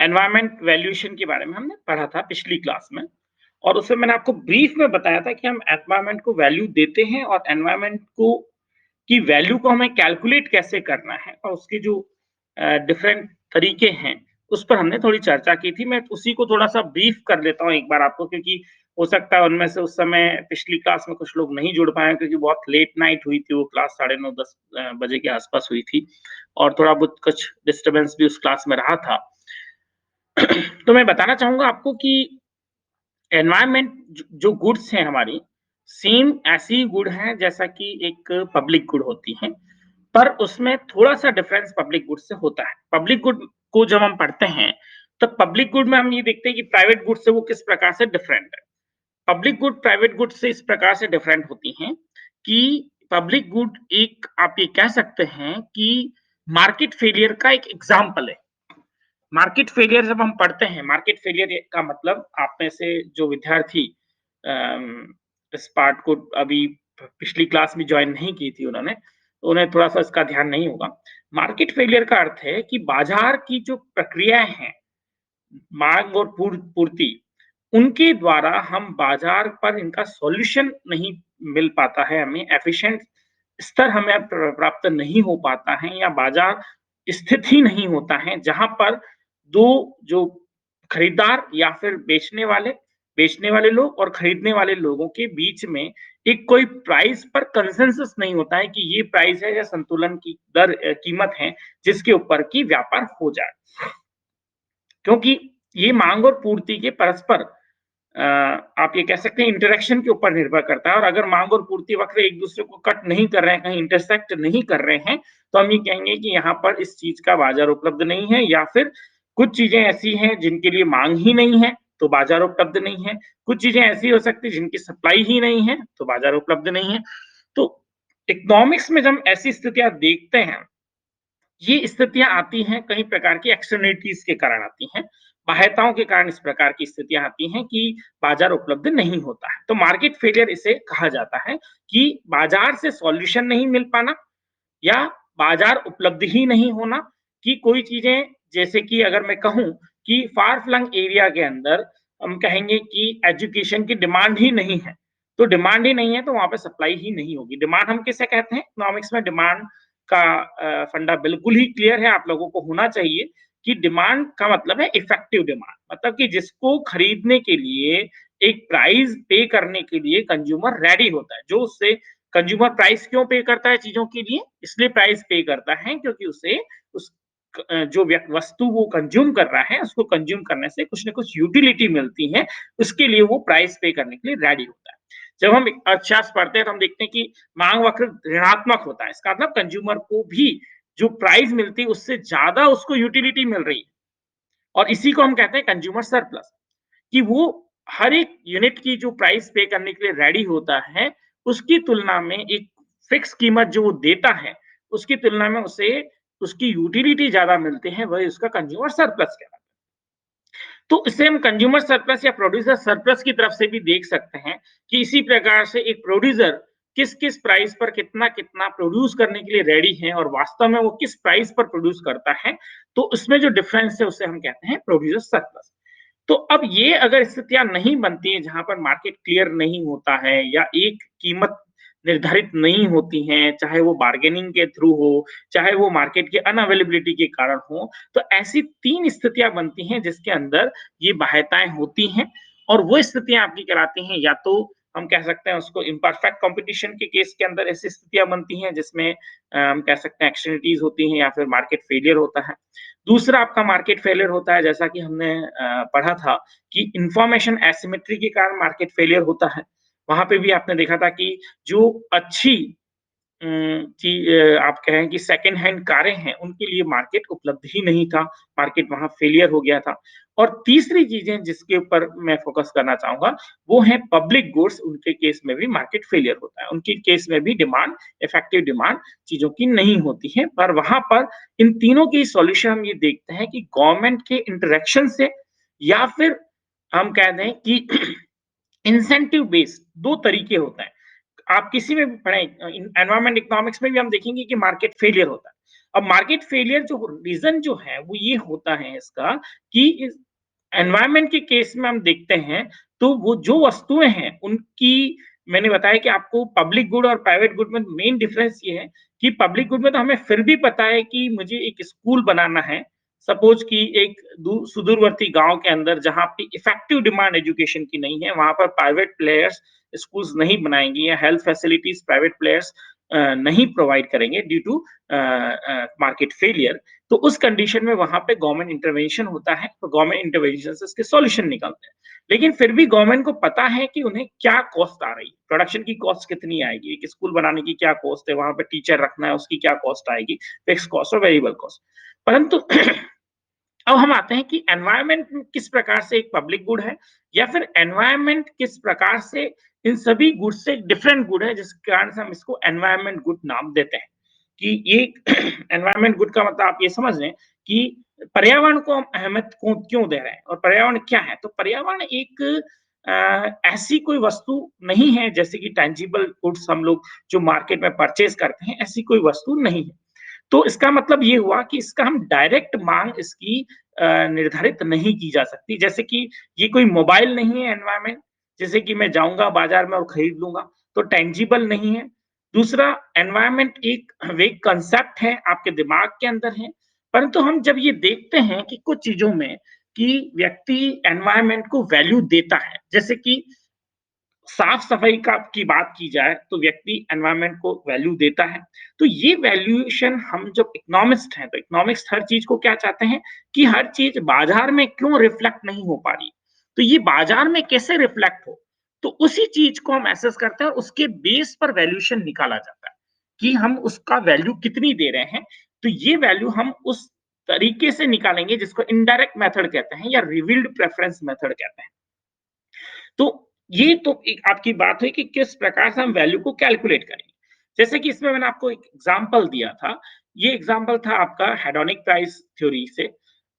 Environment valuation के बारे में हमने पढ़ा था पिछली क्लास में और उसमें मैंने आपको ब्रीफ में बताया था कि हम एनवायरनमेंट को वैल्यू देते हैं और एनवायरनमेंट को की वैल्यू को हमें कैलकुलेट कैसे करना है और उसके जो डिफरेंट तरीके हैं, उस पर हमने थोड़ी चर्चा की थी। मैं उसी को थोड़ा-सा ब्रीफ कर देता हूँ एक बार आपको क्योंकि हो सकता है उनमें से उस समय पिछली क्लास में कुछ लोग नहीं जुड़ पाए क्योंकि बहुत लेट नाइट हुई थी वो क्लास 9:30-10 बजे के आस-पास हुई थी और थोड़ा बहुत कुछ डिस्टर्बेंस भी उस क्लास में रहा था। तो मैं बताना चाहूँगा आपको कि एनवायरनमेंट जो गुड्स हैं हमारी, सेम ऐसी गुड हैं जैसा कि एक पब्लिक गुड होती हैं, पर उसमें थोड़ा-सा डिफरेंस पब्लिक गुड से होता है। पब्लिक गुड को जब हम पढ़ते हैं, तो पब्लिक गुड में हम ये देखते हैं कि प्राइवेट गुड से वो किस प्रकार से डिफरेंट है। पब्लिक गुड प्राइवेट गुड से इस प्रकार से डिफरेंट होती हैं कि पब्लिक गुड एक आप ये कह सकते हैं कि मार्केट फेलियर का एक एग्ज़ाम्पल है। मार्केट फेलियर जब हम पढ़ते हैं, मार्केट फेलियर का मतलब आप में से जो विद्यार्थी इस पार्ट को अभी पिछली क्लास में जॉइन नहीं की थी उन्होंने, तो उन्हें थोड़ा-सा इसका ध्यान नहीं होगा। मार्केट फेलियर का अर्थ है कि बाज़ार की जो प्रक्रियाएँ हैं, माँग और पूर्ति, उनके द्वारा हम बाज़ार पर इनका सॉल्यूशन नहीं मिल पाता है हमें, एफिशिएंट स्तर हमें प्राप्त नहीं हो पाता है या बाज़ार स्थित ही नहीं होता है, जहाँ पर 2 जो खरीदार या फिर बेचने वाले लोग और खरीदने वाले लोगों के बीच में एक कोई प्राइस पर कंसेंसस नहीं होता है कि ये प्राइस है या संतुलन की कीमत है, जिसके ऊपर की व्यापार हो जाए। क्योंकि ये माँग और पूर्ति के परस्पर आप ये कह सकते हैं इंटरैक्शन के ऊपर निर्भर करता है और अगर माँग और पूर्ति वक्र एक-दूसरे को कट नहीं कर रहे हैं, कहीं इंटरसेक्ट नहीं कर रहे हैं, तो हम ये कहेंगे कि यहाँ पर इस चीज़ का बाज़ार उपलब्ध नहीं है या फिर कुछ चीज़ें ऐसी हैं जिनके लिए माँग ही नहीं है, तो बाज़ार उपलब्ध नहीं है। कुछ चीज़ें ऐसी हो सकती हैं जिनकी सप्लाई ही नहीं है, तो बाज़ार उपलब्ध नहीं है। तो इकोनॉमिक्स में जब हम ऐसी स्थितियाँ देखते हैं ये स्थितियाँ आती हैं कई प्रकार की एक्सटर्नैलिटीज़ के कारण आती हैं। बाह्यताओं के कारण इस प्रकार की स्थितियाँ आती हैं कि बाज़ार उपलब्ध नहीं होता है। तो मार्केट फेलियर इसे कहा जाता है कि बाज़ार से सॉल्यूशन नहीं मिल पाना या बाज़ार उपलब्ध ही नहीं होना कि कोई चीज़ें जैसे कि अगर मैं कहूँ कि फार फ्लंग एरिया के अंदर हम कहेंगे कि एजुकेशन की डिमांड ही नहीं है। तो डिमांड ही नहीं है तो वहाँ पे सप्लाई ही नहीं होगी। डिमांड हम किसे कहते हैं? इकोनॉमिक्स में डिमांड का फंडा बिल्कुल ही क्लियर है, आप लोगों को होना चाहिए कि डिमांड का मतलब है इफेक्टिव डिमांड मतलब कि जिसको खरीदने के लिए एक प्राइस पे करने के लिए कंज्यूमर रेडी होता है, जो उससे कंज्यूमर प्राइस क्यों पे करता है चीज़ों के लिए? इसलिए प्राइस पे करता है क्योंकि उसे उस जो वस्तु वो कंज़्यूम कर रहा है, उसको कंज़्यूम करने से कुछ न कुछ यूटिलिटी मिलती है, उसके लिए वो प्राइस पे करने के लिए रेडी होता है। जब हम अर्थशास्त्र पढ़ते हैं तो हम देखते हैं कि माँग वक्र ऋणात्मक होता है, इसका मतलब कंज्यूमर को भी जो प्राइस मिलती है उससे ज़्यादा उसको यूटिलिटी मिल रही है और इसी को हम कहते हैं कंज्यूमर सरप्लस कि वो हर एक यूनिट की जो प्राइस पे करने के लिए रेडी होता है, उसकी तुलना में एक फिक्स कीमत जो वो देता है, उसकी तुलना में उसे उसकी यूटिलिटी ज़्यादा मिलती है, वही उसका कंज्यूमर सरप्लस कहलाता है। तो इसे हम कंज्यूमर सरप्लस या प्रोड्यूसर सरप्लस की तरफ से भी देख सकते हैं कि इसी प्रकार से एक प्रोड्यूसर किस-किस प्राइस पर कितना-कितना प्रोड्यूस करने के लिए रेडी है और वास्तव में वो किस प्राइस पर प्रोड्यूस करता है, तो उसमें जो डिफरेंस है उसे हम कहते हैं प्रोड्यूसर सरप्लस। तो अब ये अगर स्थितियाँ नहीं बनती हैं जहाँ पर मार्केट क्लियर नहीं होता है या एक कीमत निर्धारित नहीं होती हैं, चाहे वो बार्गेनिंग के थ्रू हो, चाहे वो मार्केट की अनअवेलेबिलिटी के कारण हो, तो ऐसी 3 स्थितियाँ बनती हैं जिसके अंदर ये बाह्यताएँ होती हैं और वो स्थितियाँ आपकी कहलाती हैं या तो हम कह सकते हैं उसको इम्परफेक्ट कॉम्पिटिशन के केस के अंदर ऐसी स्थितियाँ बनती हैं जिसमें हम कह सकते हैं एक्सटर्नैलिटीज़ होती हैं या फिर मार्केट फेलियर होता है। दूसरा आपका मार्केट फेलियर होता है जैसा कि हमने पढ़ा था कि इन्फॉर्मेशन एसिमेट्री के कारण मार्केट फेलियर होता है। वहाँ पे भी आपने देखा था कि जो अच्छी आप कहें कि सेकंड हैंड कारें हैं, उनके लिए मार्केट उपलब्ध ही नहीं था, मार्केट वहाँ फेलियर हो गया था। और तीसरी चीज़ें जिसके ऊपर मैं फ़ोकस करना चाहूँगा, वो है पब्लिक गुड्स, उनके केस में भी मार्केट फेलियर होता है। उनके केस में भी डिमांड इफेक्टिव डिमांड चीज़ों की नहीं होती है, पर वहाँ पर इन तीनों की सॉल्यूशन हम ये देखते हैं कि गवर्नमेंट के इंटरैक्शन से या फिर हम कह दें कि इंसेंटिव बेस्ड 2 तरीके होते हैं। आप किसी में भी पढ़ें एनवायरनमेंट इकोनॉमिक्स में भी हम देखेंगे कि मार्केट फेलियर होता है। अब मार्केट फेलियर जो रीज़न जो है वो ये होता है इसका कि इस एनवायरनमेंट के केस में हम देखते हैं, तो वो जो वस्तुएँ हैं, उनकी मैंने बताया कि आपको पब्लिक गुड और प्राइवेट गुड में मेन डिफरेंस ये है कि पब्लिक गुड में तो हमें फिर भी पता है कि मुझे एक स्कूल बनाना है। सपोज़ कि एक सुदूरवर्ती गाँव के अंदर जहाँ पे इफेक्टिव डिमांड एजुकेशन की नहीं है, वहाँ पर प्राइवेट प्लेयर्स स्कूल्स नहीं बनाएँगे या हेल्थ फैसिलिटीज़ प्राइवेट प्लेयर्स नहीं प्रोवाइड करेंगे ड्यू टू मार्केट फेलियर। तो उस कंडीशन में वहाँ पे गवर्नमेंट इंटरवेंशन होता है, तो गवर्नमेंट इंटरवेंशन से इसके सॉल्यूशन निकलते हैं। लेकिन फिर भी गवर्नमेंट को पता है कि उन्हें क्या कॉस्ट आ रही है, प्रोडक्शन की कॉस्ट कितनी आएगी, एक स्कूल बनाने की क्या कॉस्ट है, वहाँ पे टीचर रखना है उसकी क्या कॉस्ट आएगी, फिक्स कॉस्ट और वेरिएबल कॉस्ट। परंतु अब हम आते हैं कि एनवायरनमेंट किस प्रकार से एक पब्लिक गुड है या फिर एनवायरनमेंट किस प्रकार से इन सभी गुड से डिफरेंट गुड है जिसके कारण से हम इसको एनवायरनमेंट गुड नाम देते हैं कि ये एनवायरनमेंट गुड का मतलब आप ये समझ लें कि पर्यावरण को हम अहमियत क्यों दे रहे हैं और पर्यावरण क्या है। तो पर्यावरण एक ऐसी कोई वस्तु नहीं है जैसे कि टेंजिबल गुड्स हम लोग जो मार्केट में परचेज करते हैं, ऐसी कोई वस्तु नहीं है। तो इसका मतलब ये हुआ कि इसका हम डायरेक्ट मांग इसकी निर्धारित नहीं की जा सकती। जैसे कि ये कोई मोबाइल नहीं है एनवायरनमेंट, जैसे कि मैं जाऊँगा बाज़ार में और खरीद लूँगा, तो टेंजिबल नहीं है। दूसरा एनवायरनमेंट एक वेग कांसेप्ट है, आपके दिमाग के अंदर है, परंतु हम जब ये देखते हैं कि कुछ चीज़ों में कि व्यक्ति एनवायरनमेंट को वैल्यू देता है, जैसे कि साफ-सफाई का की बात की जाए तो व्यक्ति एनवायरनमेंट को वैल्यू देता है। तो ये वैल्यूएशन हम जब इकोनॉमिस्ट हैं, तो इकोनॉमिस्ट हर चीज़ को क्या चाहते हैं कि हर चीज़ बाज़ार में क्यों रिफ्लेक्ट नहीं हो पा रही? तो ये बाज़ार में कैसे रिफ्लेक्ट हो? तो उसी चीज़ को हम एसेस करते हैं और उसके बेस पर वैल्यूएशन निकाला जाता है, कि हम उसका वैल्यू कितनी दे रहे हैं। तो ये वैल्यू हम उस तरीके से निकालेंगे जिसको इनडायरेक्ट मेथड कहते हैं या रिवील्ड प्रेफरेंस मेथड कहते हैं। तो ये तो एक आपकी बात हुई कि किस प्रकार से हम वैल्यू को कैलकुलेट करेंगे। जैसे कि इसमें मैंने आपको एक एग्ज़ाम्पल दिया था। ये एग्ज़ाम्पल था आपका हेडोनिक प्राइस थ्योरी से।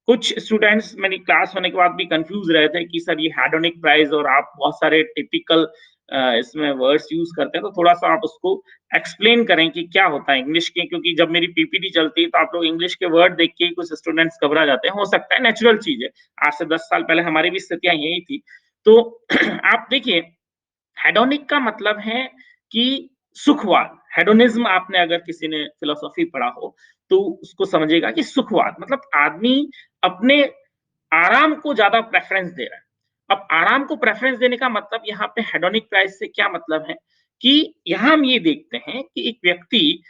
कुछ स्टूडेंट्स मेरी क्लास होने के बाद भी कन्फ्यूज़ रहे थे कि सर ये हेडोनिक प्राइस और आप बहुत सारे टिपिकल इसमें वर्ड्स यूज़ करते हैं, तो थोड़ा-सा आप उसको एक्सप्लेन करें कि क्या होता है इंग्लिश के, क्योंकि जब मेरी पीपीटी चलती है तो आप लोग इंग्लिश के वर्ड देख के ही कुछ स्टूडेंट्स घबरा जाते हैं। हो सकता है नेचुरल चीज़ है। आज से 10 साल पहले हमारी भी स्थितियाँ यही थी। तो आप देखिए हेडोनिक का मतलब है कि सुखवाद। हेडोनिज्म आपने अगर किसी ने फिलॉसफी पढ़ा हो, तो उसको समझेगा कि सुखवाद मतलब आदमी अपने आराम को ज़्यादा प्रेफ़रेंस दे रहा है। अब आराम को प्रेफ़रेंस देने का मतलब यहाँ पे हेडोनिक प्राइस से क्या मतलब है कि यहाँ हम ये देखते हैं कि एक व्यक्ति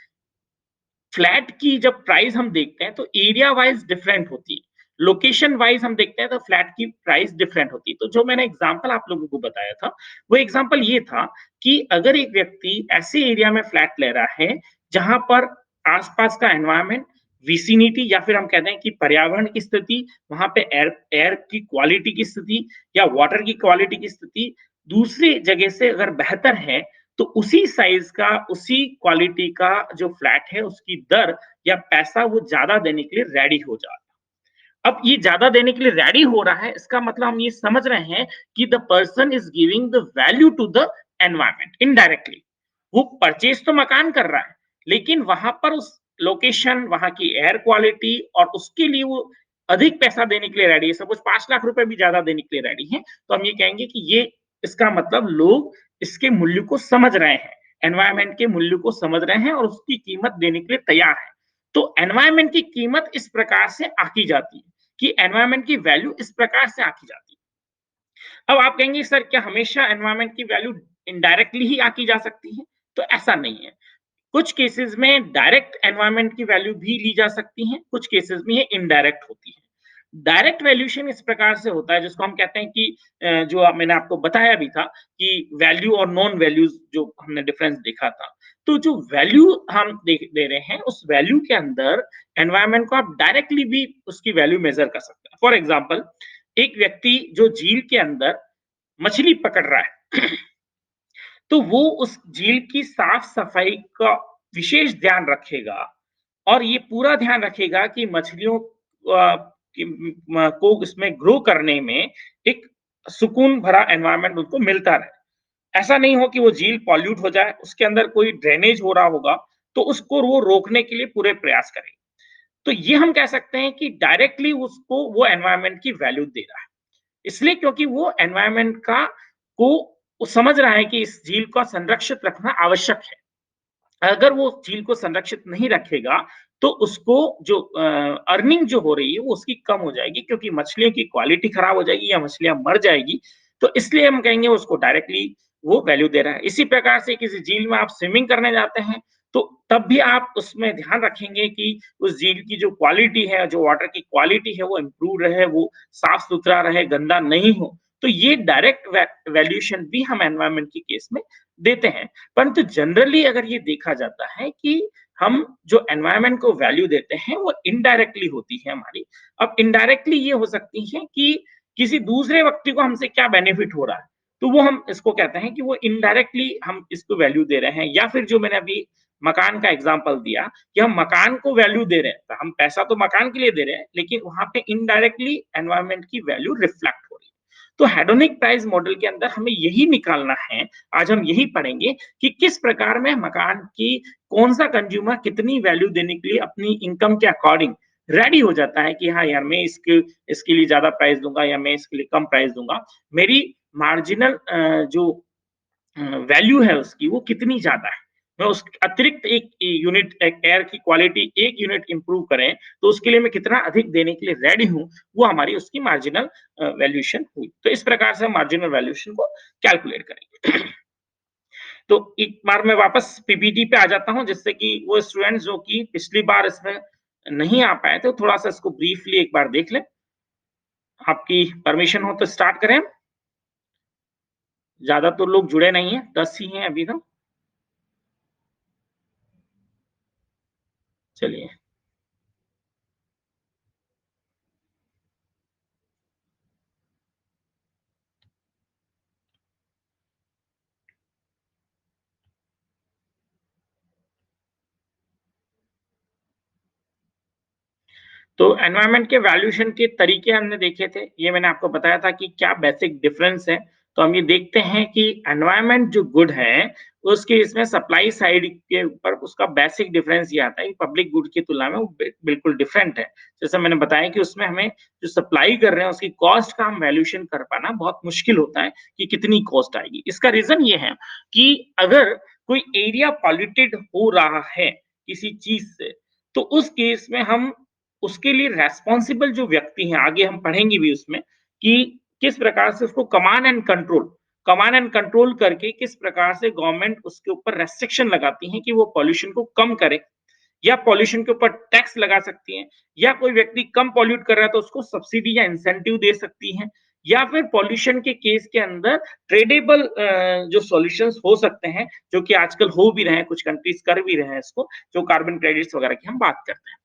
फ्लैट की जब प्राइस हम देखते हैं तो एरिया वाइज़ डिफरेंट होती है। लोकेशन वाइज़ हम देखते हैं तो फ्लैट की प्राइस डिफरेंट होती है। तो जो मैंने एग्ज़ाम्पल आप लोगों को बताया था, वो एग्ज़ाम्पल ये था कि अगर एक व्यक्ति ऐसे एरिया में फ्लैट ले रहा है, जहाँ पर आस-पास का एनवायरनमेंट, विसिनिटी या फिर हम कहते हैं कि पर्यावरण की स्थिति, वहाँ पे एयर एयर की क्वालिटी की स्थिति या वाटर की क्वालिटी की स्थिति दूसरी जगह से अगर बेहतर है, तो उसी साइज़ का, उसी क्वालिटी का जो फ्लैट है, उसकी दर या पैसा वो ज़्यादा देने के लिए रेडी हो जाता है। अब ये ज़्यादा देने के लिए रेडी हो रहा है, इसका मतलब हम ये समझ रहे हैं कि the person is giving the value to the environment indirectly. वो परचेज़ तो मकान कर रहा है, लेकिन वहाँ पर उस लोकेशन, वहाँ की एयर क्वालिटी और उसके लिए वो अधिक पैसा देने के लिए रेडी है। सपोज़ 5 लाख रुपए भी ज़्यादा देने के लिए रेडी हैं, तो हम ये कहेंगे कि ये इसका मतलब लोग इसके मूल्य को समझ रहे हैं, एनवायरनमेंट के मूल्य को समझ रहे हैं और उसकी कीमत देने के लिए तैयार हैं। तो एनवायरनमेंट की कीमत इस प्रकार से आंकी जाती है कि एनवायरनमेंट की वैल्यू इस प्रकार से आंकी जाती है। अब आप कहेंगे सर क्या हमेशा एनवायरनमेंट की वैल्यू इनडायरेक्टली ही आंकी जा सकती है? तो ऐसा नहीं है। कुछ केसेस में डायरेक्ट एनवायरनमेंट की वैल्यू भी ली जा सकती है, कुछ केसेस में ये इनडायरेक्ट होती है। डायरेक्ट वैल्यूएशन इस प्रकार से होता है जिसको हम कहते हैं कि जो मैंने आपको बताया भी था कि वैल्यू और नॉन वैल्यूज़ जो हमने डिफरेंस देखा था। तो जो वैल्यू हम दे रहे हैं, उस वैल्यू के अंदर एनवायरनमेंट को आप डायरेक्टली भी उसकी वैल्यू मेज़र कर सकते हैं। फॉर एग्ज़ाम्पल एक व्यक्ति जो झील के अंदर मछली पकड़ रहा है तो वो उस झील की साफ-सफाई का विशेष ध्यान रखेगा और ये पूरा ध्यान रखेगा कि मछलियों की को उसमें ग्रो करने में एक सुकून भरा एनवायरनमेंट उनको मिलता रहे। ऐसा नहीं हो कि वो झील पॉल्यूट हो जाए, उसके अंदर कोई ड्रेनेज हो रहा होगा, तो उसको वो रोकने के लिए पूरे प्रयास करें। तो ये हम कह सकते हैं कि डायरेक्टली उसको वो एनवायरनमेंट की वैल्यू दे रहा है। इसलिए क्योंकि वो एनवायरनमेंट का को वो समझ रहा है कि इस झील का संरक्षित रखना आवश्यक है। अगर वो झील को संरक्षित नहीं रखेगा, तो उसको जो अर्निंग जो हो रही है, वो उसकी कम हो जाएगी क्योंकि मछलियों की क्वालिटी खराब हो जाएगी या मछलियाँ मर जाएगी। तो इसलिए हम कहेंगे उसको डायरेक्टली वो वैल्यू दे रहा है। इसी प्रकार से किसी झील में आप स्विमिंग करने जाते हैं, तो तब भी आप उसमें ध्यान रखेंगे कि उस झील की जो क्वालिटी है, जो वाटर की क्वालिटी है, वो इम्प्रूव रहे, वो साफ-सुथरा रहे, गंदा नहीं हो। तो ये डायरेक्ट वैल्यूएशन भी हम एनवायरनमेंट के केस में देते हैं। परंतु जनरली अगर ये देखा जाता है कि हम जो एनवायरनमेंट को वैल्यू देते हैं वो इनडायरेक्टली होती है हमारी। अब इनडायरेक्टली ये हो सकती है कि किसी दूसरे व्यक्ति को हमसे क्या बेनिफिट हो रहा है, तो वो हम इसको कहते हैं कि वो इनडायरेक्टली हम इसको वैल्यू दे रहे हैं। या फिर जो मैंने अभी मकान का एग्जांपल दिया कि हम मकान को वैल्यू दे रहे हैं, तो हम पैसा तो मकान के लिए दे रहे हैं, लेकिन वहां पे इनडायरेक्टली एनवायरनमेंट की वैल्यू रिफ्लेक्ट हो रही है। तो हेडोनिक प्राइस मॉडल के अंदर हमें यही निकालना है। आज हम यही पढ़ेंगे कि किस प्रकार में मकान की कौन-सा कंज्यूमर कितनी वैल्यू देने के लिए अपनी इनकम के अकॉर्डिंग रेडी हो जाता है कि हाँ यार, मैं इसके इसके लिए ज़्यादा प्राइस दूँगा या मैं इसके लिए कम प्राइस दूँगा। मेरी मार्जिनल जो वैल्यू है उसकी वो कितनी ज़्यादा है। मैं उस अतिरिक्त 1 यूनिट एयर की क्वालिटी 1 यूनिट इम्प्रूव करें, तो उसके लिए मैं कितना अधिक देने के लिए रेडी हूँ, वो हमारी उसकी मार्जिनल वैल्यूएशन हुई। तो इस प्रकार से हम मार्जिनल वैल्यूएशन को कैलकुलेट करेंगे। तो एक बार मैं वापस पीपीटी पे आ जाता हूँ, जिससे कि वो स्टूडेंट्स जो कि पिछली बार इसमें नहीं आ पाए थे, थोड़ा-सा इसको ब्रीफली एक बार देख लें। आपकी परमिशन हो तो स्टार्ट करें? ज़्यादा तो लोग जुड़े नहीं हैं, 10 ही हैं अभी तो। चलिए। तो एनवायरनमेंट के वैल्यूएशन के तरीके हमने देखे थे। ये मैंने आपको बताया था कि क्या बेसिक डिफरेंस है। तो हम ये देखते हैं कि एनवायरनमेंट जो गुड है, उसके इसमें सप्लाई साइड के ऊपर उसका बेसिक डिफरेंस ये आता है कि पब्लिक गुड की तुलना में वो बिल्कुल डिफरेंट है। जैसे मैंने बताया कि उसमें हमें जो सप्लाई कर रहे हैं उसकी कॉस्ट का हम वैल्यूएशन कर पाना बहुत मुश्किल होता है कि कितनी कॉस्ट आएगी। इसका रीज़न ये है कि अगर कोई एरिया पॉल्यूटेड हो रहा है किसी चीज़ से, तो उस केस में हम उसके लिए रेस्पॉन्सिबल जो व्यक्ति हैं, आगे हम पढ़ेंगे भी उसमें कि किस प्रकार से उसको कमांड एंड कंट्रोल करके किस प्रकार से गवर्नमेंट उसके ऊपर रेस्ट्रिक्शन लगाती है कि वो पॉल्यूशन को कम करे, या पॉल्यूशन के ऊपर टैक्स लगा सकती हैं, या कोई व्यक्ति कम पॉल्यूट कर रहा है तो उसको सब्सिडी या इंसेंटिव दे सकती हैं, या फिर पॉल्यूशन के केस के अंदर ट्रेडेबल जो सॉल्यूशंस हो सकते हैं, जो कि आजकल हो भी रहे हैं, कुछ कंट्रीज कर भी रहे हैं इसको, जो कार्बन क्रेडिट्स वगैरह की हम बात करते हैं।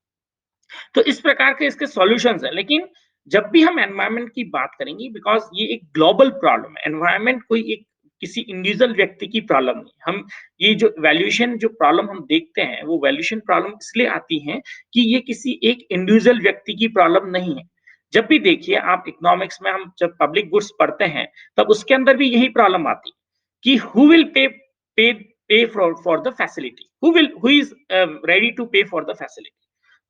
तो इस प्रकार के इसके सॉल्यूशंस हैं। लेकिन जब भी हम एनवायरनमेंट की बात करेंगे, बिकॉज़ ये एक ग्लोबल प्रॉब्लम है। एनवायरनमेंट कोई एक किसी इंडिविजुअल व्यक्ति की प्रॉब्लम नहीं। हम ये जो वैल्यूएशन जो प्रॉब्लम हम देखते हैं, वो वैल्यूएशन प्रॉब्लम इसलिए आती है कि ये किसी एक इंडिविजुअल व्यक्ति की प्रॉब्लम नहीं है। जब भी देखिए आप इकोनॉमिक्स में हम जब पब्लिक गुड्स पढ़ते हैं, तब उसके अंदर भी यही प्रॉब्लम आती है कि हू will pay pay for the facility? Who is ready to pay for the facility?